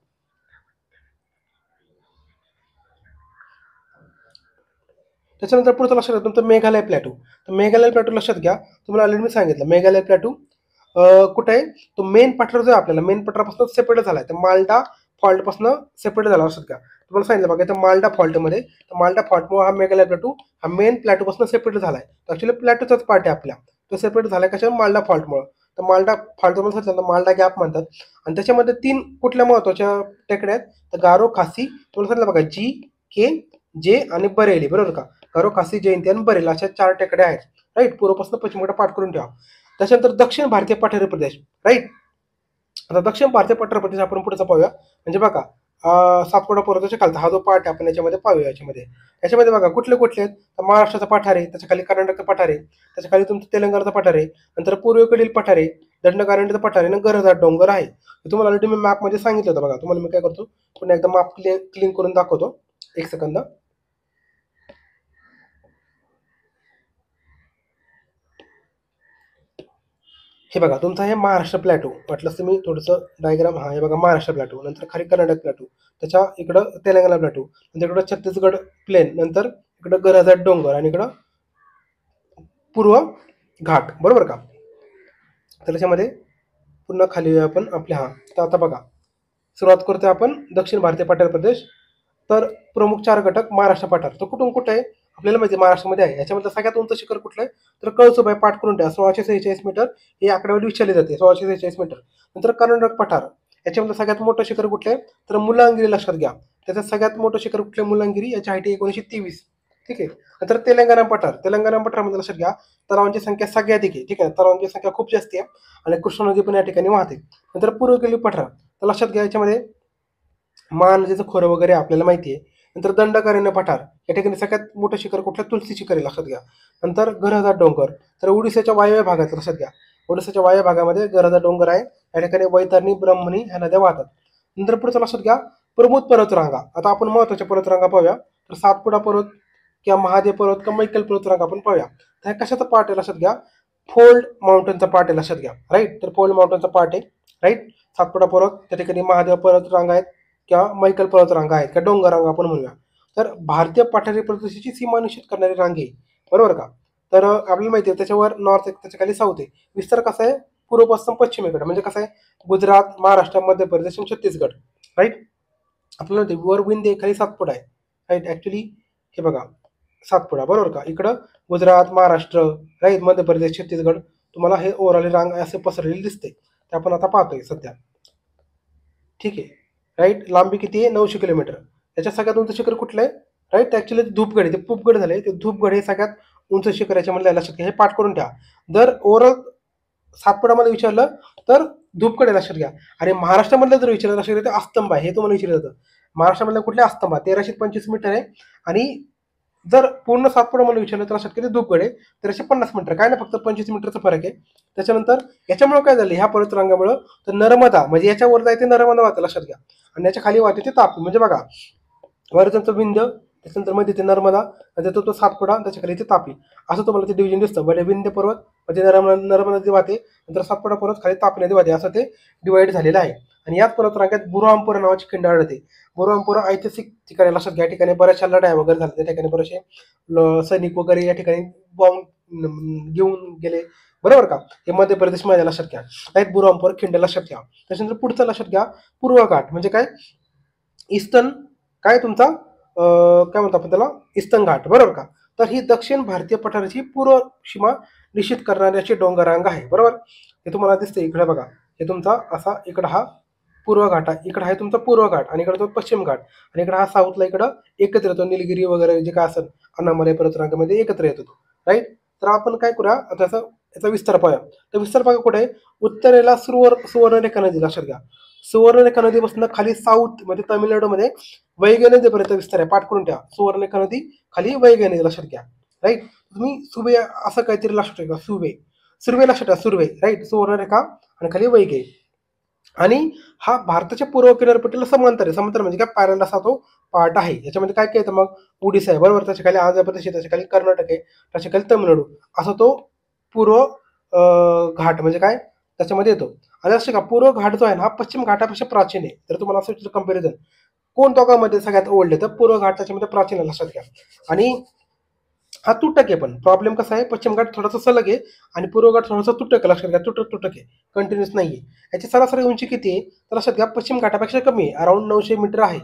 त्याच्यानंतर पुढचं लक्षात घ्या तुमचं मेघालय प्लॅटू. तर मेघालय प्लॅटू लक्षात घ्या, तुम्हाला ऑलरेडी मी सांगितलं मेघालय प्लॅटू कुठे आहे, तो मेन पठार जो आहे आपल्याला मेन पठारापासून सेपरेट झाला आहे, तर माल्डा फॉल्ट पासून सेपरेट झाला लक्षात घ्या. तुम्हाला सांगितलं बघा इथं माल्डा फॉल्टमध्ये, तर माल्डा फॉल्टमुळे हा मेघालय प्लॅटू हा मेन प्लॅटूपासून सेपरेट झाला आहे. तर ॲक्च्युली प्लॅटूचाच पार्ट आहे आपल्या, तो सेपरेट झाला आहे कशा, माल्डा फॉल्टमुळे. तर माल्डा फॉल्ट तुम्हाला सांगितलं माल्डा गॅप म्हणतात. आणि त्याच्यामध्ये 3 कुठल्या महत्वाच्या टेकड्या आहेत, तर गारो, खासी, तुम्हाला सांगितलं बघा जी, के, जे आणि बरेली बरोबर का, गारो, खासी, जयंती आणि बरेली अशा 4 टेकड्या आहेत. राईट. पूर्वपासून पश्चिमकडे पाठ करून ठेवा. त्याच्यानंतर दक्षिण भारतीय पठारी प्रदेश. राईट. आता दक्षिण भारतीय पठार प्रदेश आपण पुढचा पाहूया. म्हणजे बघा सातपुडा पर्वताच्या खालचा हा जो पार्ट आहे आपण याच्यामध्ये पाहूया. याच्यामध्ये बघा कुठले कुठले आहेत, तर महाराष्ट्राचा पठार आहे, त्याच्या खाली कर्नाटकचा पठार आहे, त्याच्या खाली तुमचं तेलंगणाचा पठार आहे, नंतर पूर्वेकडील पठार आहे, दंडकारण्यचा पठार आहे आणि घनदाट डोंगर आहे. तुम्हाला ऑलरेडी मी मॅपमध्ये सांगितलं होतं बघा. तुम्हाला मी काय करतो, पुन्हा एकदा मॅप क्लिक करून दाखवतो, एक सेकंद. हे बघा तुमचा हे महाराष्ट्र प्लॅटू, वाटलंच तुम्ही थोडंसं डायग्राम, हा हे बघा महाराष्ट्र प्लॅटू, नंतर खाली कर्नाटक प्लॅटू, त्याच्या इकडं तेलंगणा प्लॅटू, नंतर इकडं छत्तीसगड प्लेन, नंतर इकडं घनदाट डोंगर आणि इकडं पूर्व घाट बरोबर का. तर त्याच्यामध्ये पुन्हा खाली आपण आपल्या, हा तर आता बघा सुरुवात करतोय आपण दक्षिण भारतीय पठार प्रदेश. तर प्रमुख 4 घटक महाराष्ट्र पठार, तर कुठून कुठे आहे आपल्याला माहिती महाराष्ट्रामध्ये आहे. याच्यामध्ये सगळ्यात उंच शिखर कुठलं आहे, तर कळसुबाई, पाठ करून ठेवा, 1646 मीटर ही आकडेवारी विचारली जाते, 1646 मीटर. नंतर कर्नाटक पठार, याच्यामध्ये सगळ्यात मोठं शिखर कुठलं आहे, तर मुलांगिरी लक्षात घ्या. त्याचं सगळ्यात मोठं शिखर कुठलं, मुलांगिरी, याची हाईट 1923. ठीक आहे. नंतर तेलंगणा पठार, तेलंगणा पठारामध्ये लक्षात घ्या तलावांची संख्या सगळ्यात आहे. ठीक आहे, तलावांची संख्या खूप जास्त आहे आणि कृष्णा नदी पण या ठिकाणी वाहते. नंतर पूर्वेकडील पठार, तर लक्षात घ्या याच्यामध्ये महानदीचं खोरं वगैरे आपल्याला माहिती आहे. नंतर दंडकारण्य पठार, या ठिकाणी सगळ्यात मोठं शिखर कुठलं, तुलसी शिखर आहे लक्षात घ्या. नंतर घनदाट डोंगर, तर ओडिशाच्या वायव्य भागात लक्षात घ्या, ओडिशाच्या वायव्य भागामध्ये घनदाट डोंगर आहे, या ठिकाणी वैतरणी, ब्रह्मणी ह्या नद्या वाहतात. नंतर पुढचं लक्षात घ्या प्रमुख पर्वतरांगा. आता आपण महत्वाच्या पर्वतरांगा पाहूया. तर सातपुडा पर्वत किंवा महादेव पर्वत किंवा मैकल पर्वतरांगा आपण पाहूया. तर ह्या कशाचा पार्ट आहे लक्षात घ्या, फोल्ड माउंटनचा पार्ट आहे लक्षात घ्या. राईट. तर फोल्ड माउंटनचा पार्ट आहे. राईट. सातपुडा पर्वत, त्या ठिकाणी महादेव पर्वतरांगा आहेत किंवा मैकल पर्वतरांगा आहेत किंवा डोंगर रांगा आपण म्हणूया. तर भारतीय पठारी प्रदेशाची सीमा निश्चित करणारी रांगे बरोबर का. तर आपल्याला माहिती आहे त्याच्यावर नॉर्थ आहे, त्याच्या खाली साऊथ आहे. विस्तार कसा आहे, पूर्वपासून पश्चिमेकडे, म्हणजे कसं आहे, गुजरात, महाराष्ट्र, मध्य प्रदेश आणि छत्तीसगड. राईट. आपल्याला माहिती वर विंध्य खाली सातपुडा आहे. राईट. ऍक्च्युली हे बघा सातपुडा बरोबर का, इकडं गुजरात, महाराष्ट्र, राईट, मध्य प्रदेश, छत्तीसगड, तुम्हाला हे ओव्हरऑल रांग असे पसरलेले दिसते. ते आपण आता पाहतोय सध्या. ठीक आहे. राईट. लांबी किती आहे, 900 किलोमीटर. याच्या सगळ्यात उंच शिखर कुठलं आहे, राईट, ॲक्च्युली धूपगड आहे, ते पूपगड झाले, ते धूपगड हे सगळ्यात उंच शिखर याच्यामध्ये लक्षात घ्या, हे पाठ करून ठेवा. जर ओव्हरऑल सातपुडामध्ये विचारलं तर धूपगड आहे लक्षात घ्या. आणि महाराष्ट्रामधलं जर विचारलं लक्षात घ्या, ते अस्तंभ आहे, हे तुम्हाला विचारलं जातं. महाराष्ट्रामधल्या कुठल्या अस्तंभ 1325 मीटर आहे. आणि जर पूर्ण सातपुडामध्ये विचारलं तर लक्षात घ्या धूपगड आहे 1350 मीटर, काय नाही फक्त 25 मीटरचा फरक आहे. त्याच्यानंतर याच्यामुळे काय झालं, ह्या पर्वतरांगामुळे तर नर्मदा, म्हणजे याच्यावर जायचे नर्मदा वाहते लक्षात घ्या, आणि याच्या खाली वाहते ते तापी. म्हणजे बघा वरचं विंध्य, त्याच्यानंतर मध्ये ते नर्मदा, त्याचा तो सातपुडा, त्याच्या खाली ते तापी, असं तुम्हाला ते डिव्हिजन दिसतं. म्हणजे विंध्य पर्वत म्हणजे नर्मदा नदी वाहते, नंतर सातपुडा पर्वत खाली तापी नदी वाहते, असं ते डिवाइड झालेलं आहे. आणि याच पर्वतरांगात बुरहानपूर नावाची खिंड आढळते. बुरहानपूर ऐतिहासिक ठिकाणी लक्षात घ्या, ठिकाणी बऱ्याचशा लढाई वगैरे झाल्या, त्या ठिकाणी बरेचसे सैनिक वगैरे या ठिकाणी बॉम्ब घेऊन गेले बरोबर का. हे मध्य प्रदेशमध्ये लक्षात घ्या. आहेत बुरहानपूर खिंड लक्षात घ्या. त्याच्यानंतर पुढचं लक्षात घ्या पूर्व घाट, म्हणजे काय, ईस्टर्न, काय तुमचा काय म्हणतो आपण त्याला, ईस्टर्न घाट बरोबर का. तर ही दक्षिण भारतीय पठाराची पूर्व सीमा निश्चित करणारी अशी डोंगरांग आहे बरोबर. हे तुम्हाला दिसते इकडे बघा, हे तुमचा असा इकडं हा पूर्व घाट इकडे आहे तुमचा पूर्व घाट आणि इकडे तो पश्चिम घाट आणि इकडे हा साऊथला इकडं एकत्र येतो, निलगिरी वगैरे जे काय असेल अण्णामलई पर्वतरांगेमध्ये एकत्र येतो तो, राईट. तर आपण काय करूया त्याचा याचा विस्तार पाहूया. तर विस्तार पाहूया कुठे उत्तरेला सुवर्णरेखा नदी, लक्षात घ्या. सुवर्णरेखा नदीपासून खाली साऊथ म्हणजे तामिळनाडूमध्ये वैगै नदीपर्यंत विस्तार आहे. पाठ करून ठेवा, सुवर्णरेखा नदी खाली वैगै नदी, लक्षात घ्या, राईट. तुम्ही सुबे असं काहीतरी लक्षात ठेवा, सुर्वे लक्षात ठेवा, सुर्वे, राईट. सुवर्णरेखा आणि खाली वैगै. आणि हा भारताच्या पूर्व किनारपट्टीला समांतर आहे. समांतर म्हणजे काय, पॅरल असा तो पार्ट आहे. याच्यामध्ये काय काय येतं मग, ओडिसा आहे बरोबर, त्याच्या खाली आंध्र प्रदेश आहे, त्याच्या खाली कर्नाटक आहे, त्याच्या खाली तमिळनाडू, असा तो पूर्व घाट म्हणजे काय त्याच्यामध्ये येतो. आणि असं का पूर्व घाट जो आहे ना हा पश्चिम घाटापेक्षा प्राचीन आहे. तर तुम्हाला असं कंपॅरिझन कोण दोघांमध्ये सगळ्यात ओल्ड आहे, तर पूर्व घाट त्याच्यामध्ये प्राचीन आहे, लक्षात घ्या. आणि हा तुटक आहे, पण प्रॉब्लेम कसा आहे, पश्चिम घाट थोडासा सलग आहे आणि पूर्व घाट थोडासा तुटक आहे, लक्षात घ्या. तुटक आहे, कंटिन्युअस नाहीये. याची सरासरी उंची किती आहे, तर लक्षात घ्या पश्चिम घाटापेक्षा कमी आहे, अराउंड 900 मीटर आहे.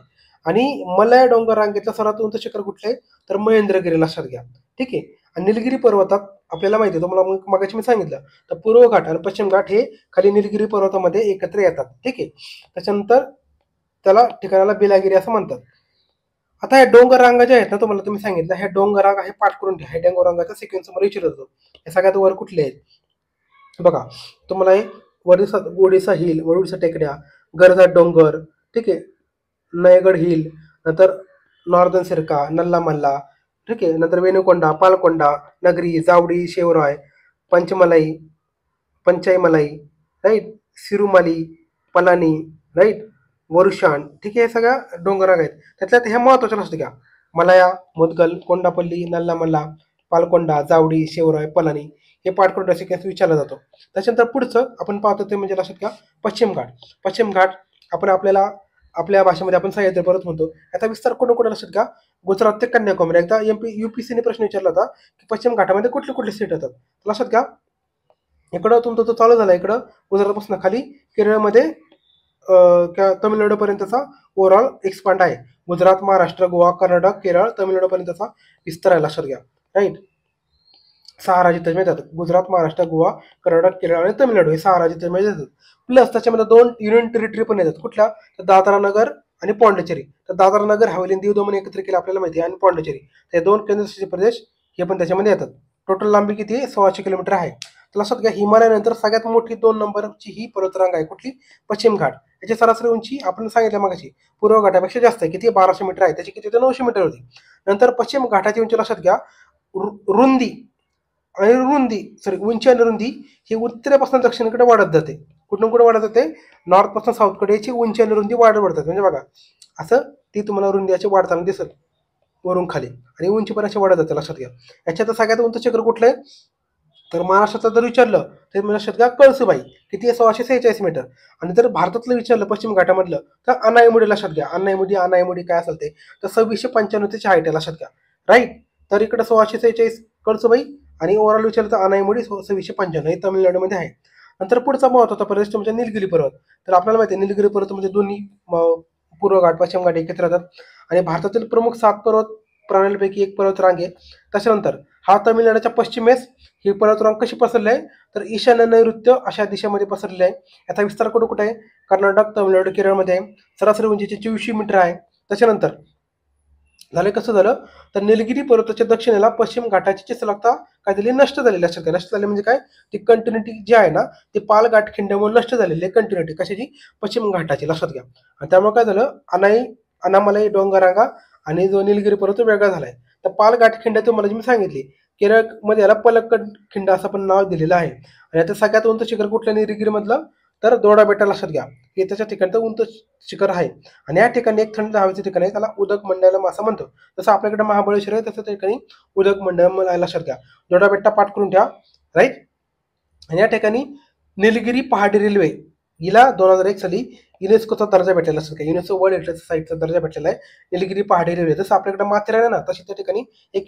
आणि मलय डोंगर रांगेतलं सर्वात उंच शिखर कुठले, तर महेंद्रगिरी, लक्षात घ्या. ठीक आहे. आणि निलगिरी पर्वतात आपल्याला माहिती आहे, तुम्हाला मगाशी मी सांगितलं, तर पूर्व घाट आणि पश्चिम घाट हे खाली निलगिरी पर्वतामध्ये एकत्र येतात. ठीक आहे. त्याच्यानंतर त्याला ठिकाणाला बेलागिरी असं म्हणतात. आता ह्या डोंगर रांगा ज्या आहेत ना, तुम्हाला तुम्ही सांगितलं ह्या डोंगर रांगा हे पाठ करून घ्या. ह्या डोंगर रांगाचा सिक्वेन्स समोर विचारत होतो. हे सगळ्यात वर कुठले आहेत बघा, तुम्हाला हे ओडिसा हिल, ओडिसा टेकड्या, गरजात डोंगर, ठीक आहे, नयगड हिल, नंतर नॉर्दर्न सिरका, नल्ला मल्ला, ठीक आहे, नंतर वेणुकोंडा, पालकोंडा, नगरी, जावडी, शेवराय, पंचमलाई, पंचाईमलाई, राईट, सिरुमली, पलानी, राईट, वरुशान, ठीक आहे. हे सगळ्या डोंगराग आहेत. त्यातल्या ह्या महत्वाच्या लक्षात घ्या, मलाया, मुदगल, कोंडापल्ली, नल्लामल्ला, पालकोंडा, जावडी, शेवराय, पलानी, हे पाठ करून सिक्वेन्स विचारला जातो. त्याच्यानंतर पुढचं आपण पाहतो ते म्हणजे लक्षात घ्या पश्चिम घाट. पश्चिम घाट आपण आपल्या भाषेमध्ये आपण सह्याद्री पर्वत म्हणतो. याचा विस्तार कुठे लक्षात घ्या, गुजरात ते कन्याकुमारी. एकदा UPSCने प्रश्न विचारला होता की पश्चिम घाटामध्ये कुठले कुठले स्टेट येतात, लक्षात घ्या. इकडं तुमचा तो चालू झाला, इकडं गुजरातपासून खाली केरळमध्ये तमिळनाडूपर्यंतचा ओव्हरऑल एक्सपांड आहे. गुजरात, महाराष्ट्र, गोवा, कर्नाटक, केरळ, तमिळनाडूपर्यंतचा विस्तार आहे, लक्षात घ्या, राईट. 6 राज्य त्याच्यामध्ये येतात, गुजरात, महाराष्ट्र, गोवा, कर्नाटक, केरळ आणि तमिळनाडू, हे 6 राज्य त्याच्यामध्ये येतात. प्लस त्याच्यामध्ये 2 युनियन टेरिटरी पण येतात. कुठल्या, तर दादरा नगर आणि पॉंडिचेरी. तर दादरा नगर हवेली दीव दमण एकत्र केलं आपल्याला माहिती आहे, आणि पॉंडिचेरी, हे 2 केंद्रशासित प्रदेश हे पण त्याच्यामध्ये येतात. टोटल लांबी किती आहे, 1600 किलोमीटर आहे. तर लक्षात घ्या हिमालयानंतर सगळ्यात मोठी 2 नंबरची ही पर्वतरांग आहे, कुठली, पश्चिम घाट. याची सरासरी उंची आपण सांगितलं मगाशी पूर्व घाटापेक्षा जास्त आहे, किती, 1200 मीटर आहे. त्याची किती, 900 मीटर होती. नंतर पश्चिम घाटाची उंची लक्षात घ्या, रुंदी उंची आणि रुंदी ही उत्तरेपासून दक्षिणेकडे वाढत जाते. कुठून कुठे वाढत जाते, नॉर्थ पासून साऊथकडे याची उंची आणि रुंदी वाढतात. म्हणजे बघा असं ती तुम्हाला रुंदी याची वाढताना दिसत वरून खाली, आणि उंची पण अशी वाढत जाते, लक्षात घ्या. याच्यात सगळ्यात उंच शिखर कुठलं आहे, तर महाराष्ट्राचं जर विचारलं तर लक्षात घ्या कळसुबाई, किती आहे, 646 मीटर. आणि जर भारतातलं विचारलं पश्चिम घाटामधलं तर अनाईमुडी, लक्षात घ्या. अनाईमुडी काय असेल ते, तर 2695 त्याची हाईट आहे, लक्षात घ्या, राईट. तर इकडे 646 कळसुबाई आणि ओव्हरऑल विचारलं तर अनाईमुडी 2695 हे तामिळनाडूमध्ये आहे. नंतर पुढचा महत्वाचा प्रदेश तुमच्या निलगिरी पर्वत. तर आपल्याला माहिती आहे निलगिरी पर्वत म्हणजे दोन्ही पूर्व घाट पश्चिम घाट एकत्र राहतात आणि भारतातील प्रमुख 7 पर्वत प्रणालीपैकी एक पर्वतरांग आहे. त्याच्यानंतर हा तामिळनाडूच्या पश्चिमेस ही पर्वतरांग कशी पसरली आहे, तर ईशान्य नैऋत्य अशा दिशेमध्ये पसरलेली आहे. याचा विस्तार कुठे आहे, कर्नाटक, तामिळनाडू, केरळमध्ये आहे. सरासरी उंचीची 2400 मीटर आहे. त्याच्यानंतर झालं कसं झालं, तर निलगिरी पर्वताच्या दक्षिणेला पश्चिम घाटाची चित्रलता काय झाली, नष्ट झालेली, लक्षात घ्या. नष्ट झाली म्हणजे काय, ती कंटिन्युटी जी आहे ना ती पालघाट खिंड्यामुळे नष्ट झालेली आहे. कंटिन्युटी कशाची, पश्चिम घाटाची, लक्षात घ्या. आणि त्यामुळे काय झालं, अनामलाई डोंगरांगा आणि जो निलगिरी पर्वत वेगळा झालाय. तर पालघाट खिंड तुम्हाला जी मी सांगितली, केरळमध्ये याला पलक्कड खिंड असं पण नाव दिलेलं आहे. आणि आता सगळ्यात उंच शिखर कुठलं निलगिरी मधलं, तर दोडा बेटा, लक्षात घ्या. हे त्याच्या ठिकाणचं उंच शिखर आहे. आणि या ठिकाणी एक थंड हवेचं ठिकाण आहे, त्याला उदक मंडलम असं म्हणतो. जसं आपल्याकडे महाबळेश्वर आहे तसं त्या ठिकाणी उदक मंडलम आहे, लक्षात घ्या. दोडा बेटा पाठ करून ठेवा, राईट. आणि या ठिकाणी निलगिरी पहाडी रेल्वे हिला 2001 साली युनेस्कोचा दर्जा भेटलेला असतो, युनेस्को वर्ल्ड हेरिटेज साईटचा दर्जा भेटलेला आहे निलगिरी पहाडी रेल्वे. जसं आपल्याकडे माथेरान आहे ना, तशी त्या ठिकाणी एक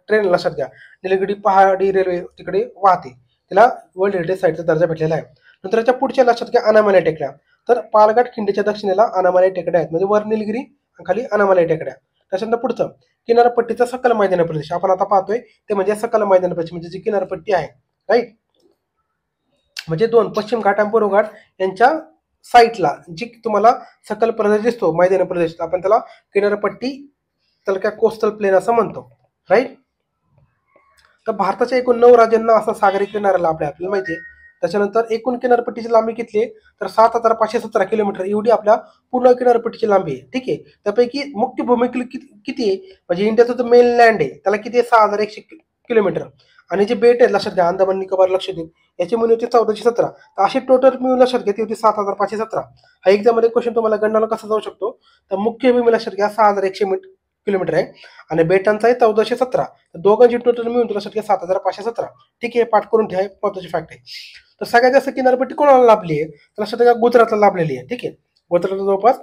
ट्रेन, लक्षात घ्या, निलगिरी पहाडी रेल्वे तिकडे वाहते, तिला वर्ल्ड हेरिटेज साईटचा दर्जा भेटलेला आहे. नंतर याच्या पुढच्या लक्षात घ्या अनामलाई टेकड्या. तर पालघाट खिंडीच्या दक्षिणेला अनामलाई टेकड्या आहेत, म्हणजे वर निलगिरी खाली अनामलाई टेकड्या. त्याच्यानंतर पुढचं किनारपट्टीचा सकल मैदानी प्रदेश आपण आता पाहतोय, ते म्हणजे सकल मैदानी प्रदेश म्हणजे जी किनारपट्टी आहे, राईट. म्हणजे 2 पश्चिम घाट आणि पूर्व घाट यांच्या साईटला जी तुम्हाला सकल प्रदेश दिसतो, मैदानी प्रदेश, आपण त्याला किनारपट्टी, त्याला काय कोस्टल प्लेन असं म्हणतो. राईट. तर भारताच्या एकूण 9 राज्यांना असा सागरी किनारा लाभला आपल्याला माहिती आहे. त्याच्यानंतर एकूण किनारपट्टीची लांबी किती आहे, तर 7,517 किलोमीटर एवढी आपल्या पूर्ण किनारपट्टीची लांबी आहे. ठीक आहे. त्यापैकी मुख्य भूमी किती आहे, म्हणजे इंडियाचा जो मेन लँड आहे त्याला किती आहे, 6,100 किलोमीटर. आणि जे बेट आहेत लक्षात घ्या, अंदमान निकोबार, लक्षद्वीप, याची मिळून होती 1417. तर अशी टोटल मिळून लक्षात घ्या ती होती 7,517. हा एक्झाममध्ये क्वेश्चन तुम्हाला गणनाला कसा जाऊ शकतो, तर मुख्य भूमी लक्षात घ्या 6,100 किलोमीटर आहे आणि बेटांचा आहे 1417. तर दोघांची टोटल मिळून लक्षात घ्या 7,517. ठीक आहे. पाठ करून ठेवा, महत्वाची फॅक्ट आहे. तर सगळ्यात जास्त किनारपट्टी कोणाला लाभली आहे, तर लक्षात घ्या गुजरातला लाभलेली आहे. ठीक आहे. गुजरातला जवळपास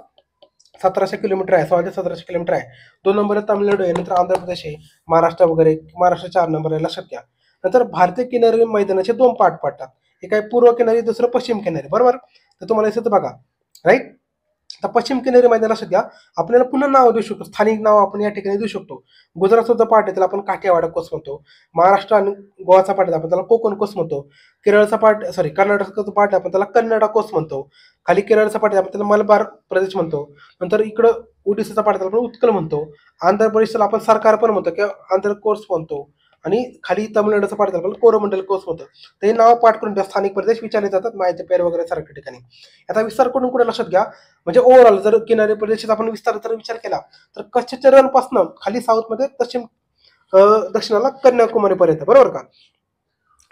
1700 किलोमीटर आहे, 1600 किलोमीटर आहे. 2 नंबर आहे तामिळनाडू आहे, नंतर आंध्र प्रदेश आहे, महाराष्ट्र वगैरे. महाराष्ट्र 4 नंबर आहे, लक्षात घ्या. नंतर भारतीय किनारी मैदानाचे 2 पार्ट पडतात. एक आहे पूर्व किनारी, दुसरं पश्चिम किनारी. बरोबर. तर तुम्हाला इथं बघा. राईट. तर पश्चिम किनारी मैदान लक्षात घ्या, आपल्याला पुन्हा नाव देऊ शकतो, स्थानिक नाव आपण या ठिकाणी देऊ शकतो. गुजरातचा जो पार्ट आहे त्याला आपण काठियावाड कोस्ट म्हणतो. महाराष्ट्र आणि गोवाचा पार्ट आहे आपण त्याला कोकण कोस्ट म्हणतो. केरळचा पार्ट, कर्नाटकचा पार्ट आहे आपण त्याला कन्नडा कोस्ट म्हणतो. खाली केरळचा पार्ट आहे आपण त्याला मलबार प्रदेश म्हणतो. नंतर इकडं ओडिसाचा पार्ट त्याला आपण उत्कल म्हणतो. आंध्र प्रदेशला आपण सरकार पण म्हणतो किंवा आंध्र कोस्ट म्हणतो. आणि खाली तमिळनाडूचा पार्ट त्याला आपण कोरोमंडल कोस्ट म्हणतो. ते नाव पाठ करून त्या स्थानिक प्रदेश विचारले जातात, माहिती पेर वगैरे सारख्या ठिकाणी. आता विस्तार करून कुठे लक्षात घ्या, म्हणजे ओव्हरऑल जर किनारी प्रदेशात आपण विचार केला तर कच्छच्या रणपासून खाली साऊथमध्ये दक्षिणाला कन्याकुमारीपर्यंत. बरोबर का.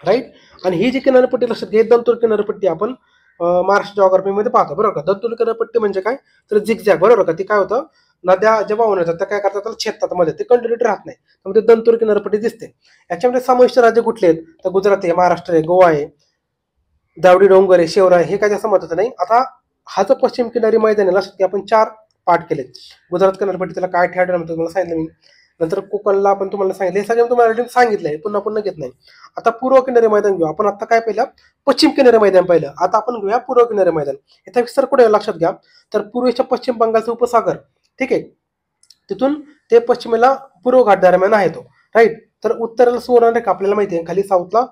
राईट. आणि ही जी किनारपट्टी लक्षात घ्या, दंतूर किनारपट्टी आपण महाराष्ट्र जॉग्राफीमध्ये पाहतो. बरोबर का. दंतूर किनारपट्टी म्हणजे काय, तर झिगझॅग. बरोबर का. ती काय होतं, नद्या जेव्हा वाहून येतात त्या काय करतात, त्याला छेदतात मध्ये, ते कंटिन्युटी राहत नाही, त्यामुळे दंतूर किनारपट्टी दिसते. याच्यामध्ये समाविष्ट राज्य कुठले आहेत, तर गुजरात आहे, महाराष्ट्र आहे, गोवा आहे, दावडी डोंगर आहे, शेवरा आहे. हे काय जास्त महत्वाचं नाही. आता हा जो पश्चिम किनारी मैदान आहे लक्षात घ्या, आपण 4 पार्ट केले. गुजरात किनारपट्टी त्याला काय ठेवलं म्हणतात तुम्हाला सांगितलं मी. नंतर कोकणला आपण तुम्हाला सांगितलं, हे सगळं तुम्हाला सांगितलंय, पुन्हा घेत नाही. आता पूर्व किनारी मैदान घेऊ आपण. आता काय पहिलं पश्चिम किनारी मैदान पाहिलं, आता आपण घेऊया पूर्व किनारी मैदान. याचा विस्तार कुठे लक्षात घ्या, तर पूर्वेच्या पश्चिम बंगालचा उपसागर. ठीक आहे. तिथून ते पश्चिमेला पूर्व घाट दरम्यान आहे तो. राईट. तर उत्तरेला सुवर्णरेखा आपल्याला माहिती आहे, खाली साऊथला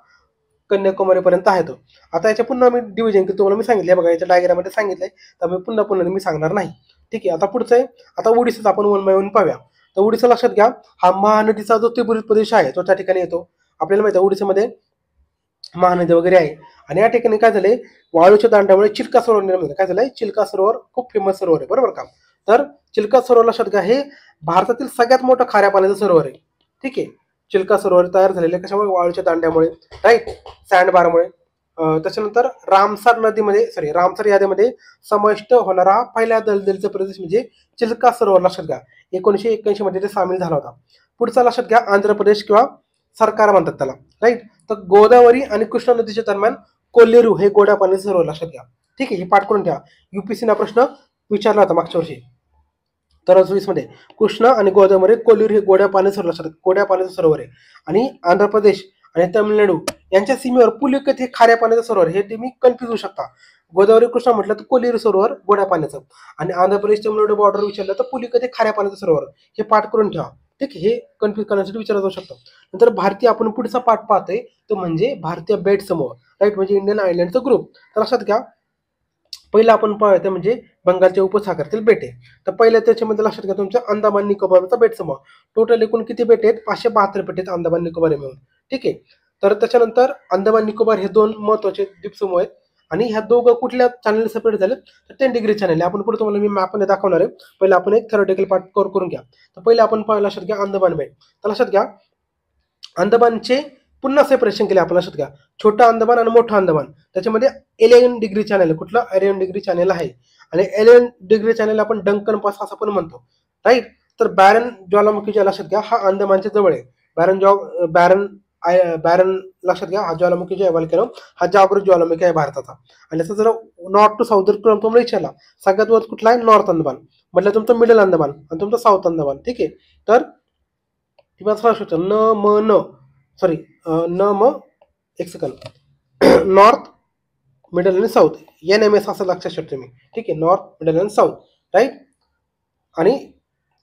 कन्याकुमारीपर्यंत आहे तो. आता याच्या पुन्हा मी डिव्हिजन तुम्हाला मी सांगितले बघा, याच्या डायग्राममध्ये सांगितलंय, तर मी पुन्हा मी सांगणार नाही. ठीक आहे. आता पुढचं आहे, आता ओडिसाचा आपण 1 बाय 1 पाहूया. तर ओडिसा लक्षात घ्या, हा महानदीचा जो त्रिभुज प्रदेश आहे तो त्या ठिकाणी येतो. आपल्याला माहिती आहे ओडिसामध्ये महानदी वगैरे आहे. आणि या ठिकाणी काय झालंय, वाळूच्या दांड्यामुळे चिल्का सरोवर निर्माण झालं. काय झालंय, चिल्का सरोवर खूप फेमस सरोवर आहे. बरोबर का. तर चिल्का सरोवर लक्षात घ्या, हे भारतातील सगळ्यात मोठं खाऱ्या पाण्याचं सरोवर आहे. ठीक आहे. चिल्का सरोवर तयार झालेले कशामुळे, वाळूच्या दांड्यामुळे. राईट. सँडबारमुळे. त्याच्यानंतर रामसर यादीमध्ये समाविष्ट होणारा पहिला दलदलीचा प्रदेश म्हणजे चिल्का सरोवर. लक्षात घ्या, 1981 मध्ये ते सामील झाला होता. पुढचा लक्षात घ्या, आंध्र प्रदेश किंवा सरकार म्हणतात त्याला. राईट. तर गोदावरी आणि कृष्णा नदीच्या दरम्यान कोल्लेरू हे गोड्या पाण्याचे सरोवर. लक्षात घ्या. ठीक आहे. हे पाठ करून घ्या, युपीसीना प्रश्न विचारला होता मागच्या वर्षी 2020 मध्ये. कृष्णा आणि गोदावरी, कोल्लेरू हे गोड्या पाण्याचे सरोवर. लक्षात, गोड्या पाण्याचं सरोवर आहे. आणि आंध्र प्रदेश आणि तमिळनाडू यांच्या सीमेवर पुलिकत हे खाऱ्या पाण्याचं सरोवर. हे तुम्ही कन्फ्युज होऊ शकता. गोदावरी कृष्णा म्हटलं तर कोल्लेरू सरोवर गोड्या पाण्याचं, आणि आंध्र प्रदेश तमिळनाडू बॉर्डर विचारलं तर पुलिकत हे खाऱ्या पाण्याचं सरोवर. हे पाठ करून ठेवा. ठीक आहे. हे कन्फ्युज करण्यासाठी विचारलं जाऊ शकतं. नंतर भारतीय आपण पुढचा पाठ पाहतोय तो म्हणजे भारतीय बेट समूह. राईट. म्हणजे इंडियन आयलँडचा ग्रुप. तर लक्षात घ्या, पहिलं आपण पाहतो म्हणजे बंगालच्या उपसागरातील बेटे. तर पहिल्या त्याच्यामध्ये लक्षात घ्या तुमच्या अंदमान निकोबारचा बेट समूह. टोटल एकूण किती बेट आहेत, 572 बेट आहेत अंदमान निकोबार मिळून. ठीक आहे. तर त्याच्यानंतर अंदमान निकोबार हे 2 महत्वाचे द्वीपसमूह आहेत. आणि ह्या दोघं कुठल्या चॅनल सेपरेट झाले, तर 10 डिग्री चॅनल. आपण पुढे तुम्हाला मी मॅपमध्ये दाखवणार आहे. पहिलं आपण एक थेरोटिकल पार्ट करून घ्या. तर पहिलं आपण पाहिलं लक्षात घ्या अंदमान बेट. तर लक्षात घ्या, अंदमानचे पुन्हा सेपरेशन केले आपण. लक्षात घ्या, छोटा अंदमान आणि मोठा अंदमान. त्याच्यामध्ये 11 डिग्री चॅनल, कुठलं 11 डिग्री चॅनल आहे. आणि 11 डिग्री चॅनल आपण डंकन पास असं पण म्हणतो. राईट. तर बॅरन ज्वालामुखीच्या लक्षात घ्या, हा अंदमानच्या जवळ आहे. बॅरन लक्षात घ्या, हा ज्वालामुखी जो आहे हा जागृत ज्वालामुखी आहे भारताचा. आणि त्याचा जर नॉर्थ टू साऊथ जर तुम्हाला विचारला, सगळ्यात वर कुठला आहे, नॉर्थ अंदमान, म्हटलं तुमचं मिडल अंदमान आणि तुमचं साऊथ अंदमान. ठीक आहे. तर एक सेकंड, नॉर्थ, मिडल आणि साऊथ, NMS असं लक्षात ठेवतो मी. ठीक आहे. नॉर्थ, मिडल आणि साऊथ. राईट. आणि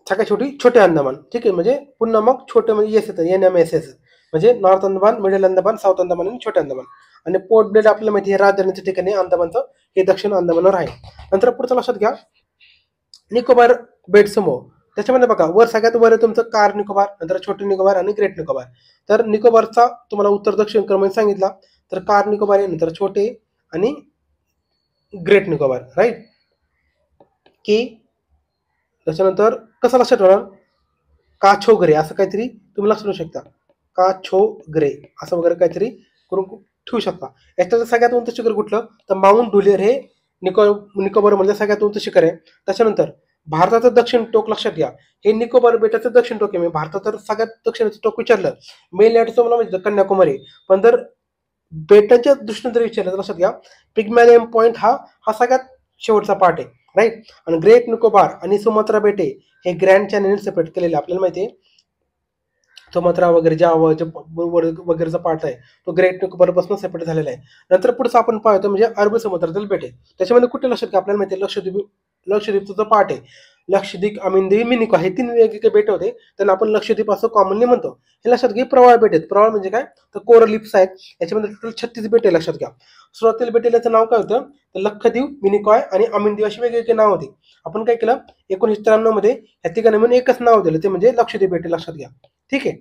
सगळ्यात छोटे अंदमान. ठीक आहे. म्हणजे पुन्हा मग छोटे म्हणजे येस येतं, NMSS, म्हणजे north Andaman, middle Andaman, south Andaman आणि छोटे अंदमान. आणि पोर्ट ब्लेड आपल्याला माहिती आहे राजधानीचं ठिकाणी अंदमानचं, हे दक्षिण अंदमानवर आहे. नंतर पुढचं लक्षात घ्या, निकोबार बेट समूह. त्याच्यामध्ये बघा, वर सगळ्यात वर आहे तुमचं कार निकोबार, नंतर छोटे निकोबार आणि ग्रेट निकोबार. तर निकोबारचा तुम्हाला उत्तर दक्षिण क्रमांक सांगितला, तर कार निकोबार आहे, नंतर छोटे आणि ग्रेट निकोबार, राईट. की त्याच्यानंतर कसं लक्षात ठेवणार, काछोगरे असं काहीतरी तुम्ही लक्षात ठेवू शकता, काछोगरे असं वगैरे काहीतरी करून ठेवू शकता. याच्यात सगळ्यात उंच शिखर कुठलं, तर माउंट डुलियर हे निकोबार मधलं सगळ्यात उंच शिखर आहे. त्याच्यानंतर भारताचं दक्षिण टोक लक्षात घ्या, हे निकोबार बेटाचं दक्षिण टोक आहे. मी भारताचं सगळ्यात दक्षिणाचं टोक विचारलं, मेनलँड तुम्हाला माहिती कन्याकुमारी, पण जर बेटाच्या दृष्टीने जर विचारलं तर लक्षात घ्या, पिग्मॅलियन पॉईंट हा सगळ्यात शेवटचा पार्ट आहे, राईट. आणि ग्रेट निकोबार आणि सुमात्रा बेटे हे ग्रँड चॅनेल सेपरेट केलेले आपल्याला माहिती आहे. सुमात्रा वगैरे जावा वगैरेचा पार्ट आहे तो ग्रेट निकोबारपासून सेपरेट झालेला आहे. नंतर पुढचं आपण पाहतो म्हणजे अरबी समुद्रातील बेटे. त्याच्यामध्ये कुठे लक्षात घ्या, आपल्याला माहिती आहे लक्षद्वीपचा पार्ट आहे. लक्षद्वीप, अमिनद्वीप, मिनिकॉय हे 3 वेगवेगळे बेटे होते, त्यांना आपण लक्षद्वीप असं कॉमनली म्हणतो. हे लक्षात घे, प्रवाळ बेट आहेत. प्रवाळ म्हणजे काय, तर कोरल लिप्स आहेत. याच्यामध्ये टोटल 36 बेटे लक्षात घ्या. सुरुवातीला बेटेलाचं नाव काय होतं, तर लक्षद्वीप, मिनिकॉय आणि अमिनद्वीप अशी वेगवेगळे नाव होते. आपण काय केलं, 1993 मध्ये या तिघांना म्हणून एकच नाव दिलं, ते म्हणजे लक्षद्वीप बेटे. लक्षात घ्या, ठीक आहे.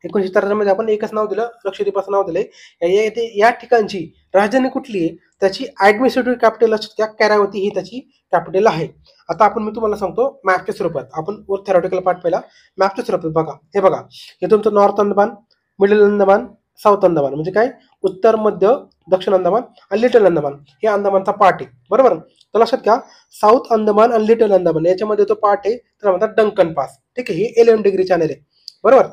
1993 मध्ये आपण एकच नाव दिलं, लक्षद्वीपाचं नाव दिलंय. या ठिकाणची राजधानी कुठली आहे, त्याची ऍडमिनिस्ट्रेटिव्ह कॅपिटल लक्षात घ्या, कॅरावती ही त्याची कॅपिटल आहे. आता मी तुम्हाला सांगतो मॅपच्या स्वरूपात. आपण वर थेरॉटिकल पार्ट पहिला, मॅपच्या स्वरूपात बघा. हे बघा, हे तुमचं north Andaman, middle Andaman, south Andaman म्हणजे काय, उत्तर, मध्य, दक्षिण अंदमान आणि लिटल अंदमान हे अंदमानचा पार्ट आहे, बरोबर. तर लक्षात घ्या, साऊथ अंदमान आणि लिटल अंदमान याच्यामध्ये तो पार्ट आहे, तर म्हणतात डंकन पास, ठीक आहे. हे 11 डिग्री चॅनल आहे, बरोबर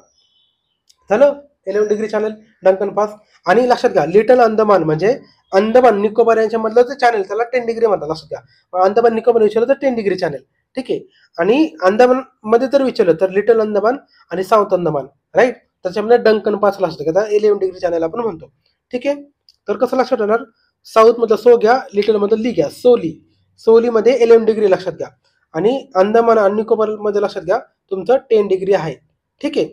झालं. 11 डिग्री चॅनल, डंकन पास. आणि लक्षात घ्या, लिटल अंदमान म्हणजे अंदमान निकोबार यांच्यामधलं जे चॅनल, त्याला 10 डिग्री म्हणतात. लक्षात घ्या, अंदमान निकोबार विचारलं तर 10 डिग्री चॅनल, ठीक आहे. आणि अंदमान मध्ये जर विचारलं तर लिटल अंदमान आणि साऊथ अंदमान, राईट. त्याच्यामध्ये डंकन पास लक्षात घ्या, 11 डिग्री चॅनल आपण म्हणतो, ठीक आहे. तर कसं लक्षात येणार, साऊथ मधलं सो घ्या, लिटल मधलं ली घ्या, सोली मध्ये 11 डिग्री लक्षात घ्या. आणि अंदमान आणि निकोबार मध्ये लक्षात घ्या तुमचं 10 डिग्री आहे, ठीक आहे.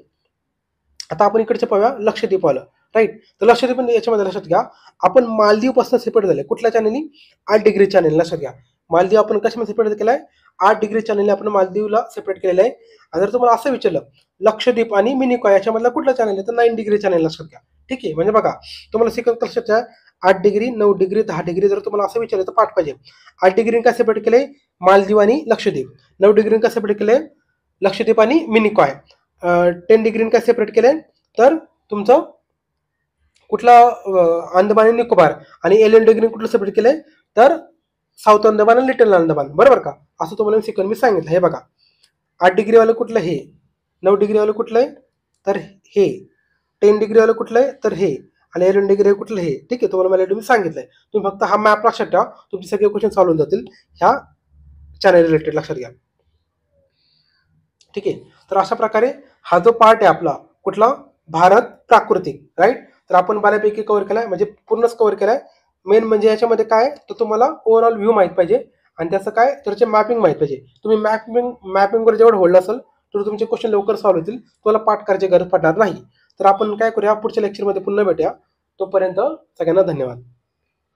आता आपण इकडचे पाहूया लक्षद्वीप आलं, राईट. तर लक्षद्वीप याच्यामध्ये लक्षात घ्या, आपण मालदीव पासून सेपरेट झाले. कुठल्या चॅनलनी, 8 डिग्री चॅनल. लक्षात घ्या, मालदीव आपण कशामध्ये सेपरेट केलाय, 8 डिग्री चॅनलने आपण मालदीवला सेपरेट केलेलं आहे. आणि जर तुम्हाला असं विचारलं लक्षद्वीप आणि मिनिकॉय याच्यामधला कुठला चॅनल आहे, तर 9 डिग्री चॅनल लक्षात घ्या, ठीक आहे. म्हणजे बघा, तुम्हाला सिक्वेन्स लक्षात घ्या, 8 डिग्री, 9 डिग्री, 10 डिग्री. जर तुम्हाला असं विचारलं तर पाठ पाहिजे. 8 डिग्री काय सेपरेट केले, मालदीव आणि लक्षद्वीप. 9 डिग्री काय सेपरेट केले, लक्षद्वीप आणि मिनिकॉय. 10 डिग्री काय सेपरेट केले, तर तुमचं कुठला अंदमान आणि निकोबार. आणि 11 डिग्री कुठलं सेपरेट केलंय, तर साऊथ अंदमान आणि लिटल अंदमान, बरोबर का. असं तुम्हाला सिक्वेन्स मी सांगितलं. हे बघा, 8 डिग्री वालं कुठलं, हे. 9 डिग्री वालं कुठलं आहे, तर हे. 10 डिग्री वालं कुठलं आहे, तर हे. आणि 11 डिग्री कुठलं, हे, ठीक आहे. तुम्हाला मला सांगितलंय. तुम्ही फक्त हा मॅप लक्षात ठेवा, तुमचे सगळे क्वेश्चन सॉल्व्ह होऊन जातील ह्या चॅनल रिलेटेड, लक्षात घ्या, ठीक आहे. तर अशा प्रकारे हा जो पार्ट आहे आपला कुठला, भारत प्राकृतिक, राईट. तर आपण बऱ्यापैकी कव्हर केलाय, म्हणजे पूर्णच कव्हर केलाय. मेन म्हणजे याच्यामध्ये काय, तर तुम्हाला ओव्हरऑल व्ह्यू माहित पाहिजे आणि त्याचं काय, त्याचे मॅपिंग माहित पाहिजे. तुम्ही मॅपिंगवर जेवढं होल्ड असेल तर तुमचे क्वेश्चन लवकर सॉल्व्ह होतील, तुम्हाला पाठ करायची गरज पडणार नाही. तर आपण काय करूया, पुढच्या लेक्चरमध्ये पुन्हा भेटूया. तोपर्यंत सगळ्यांना धन्यवाद.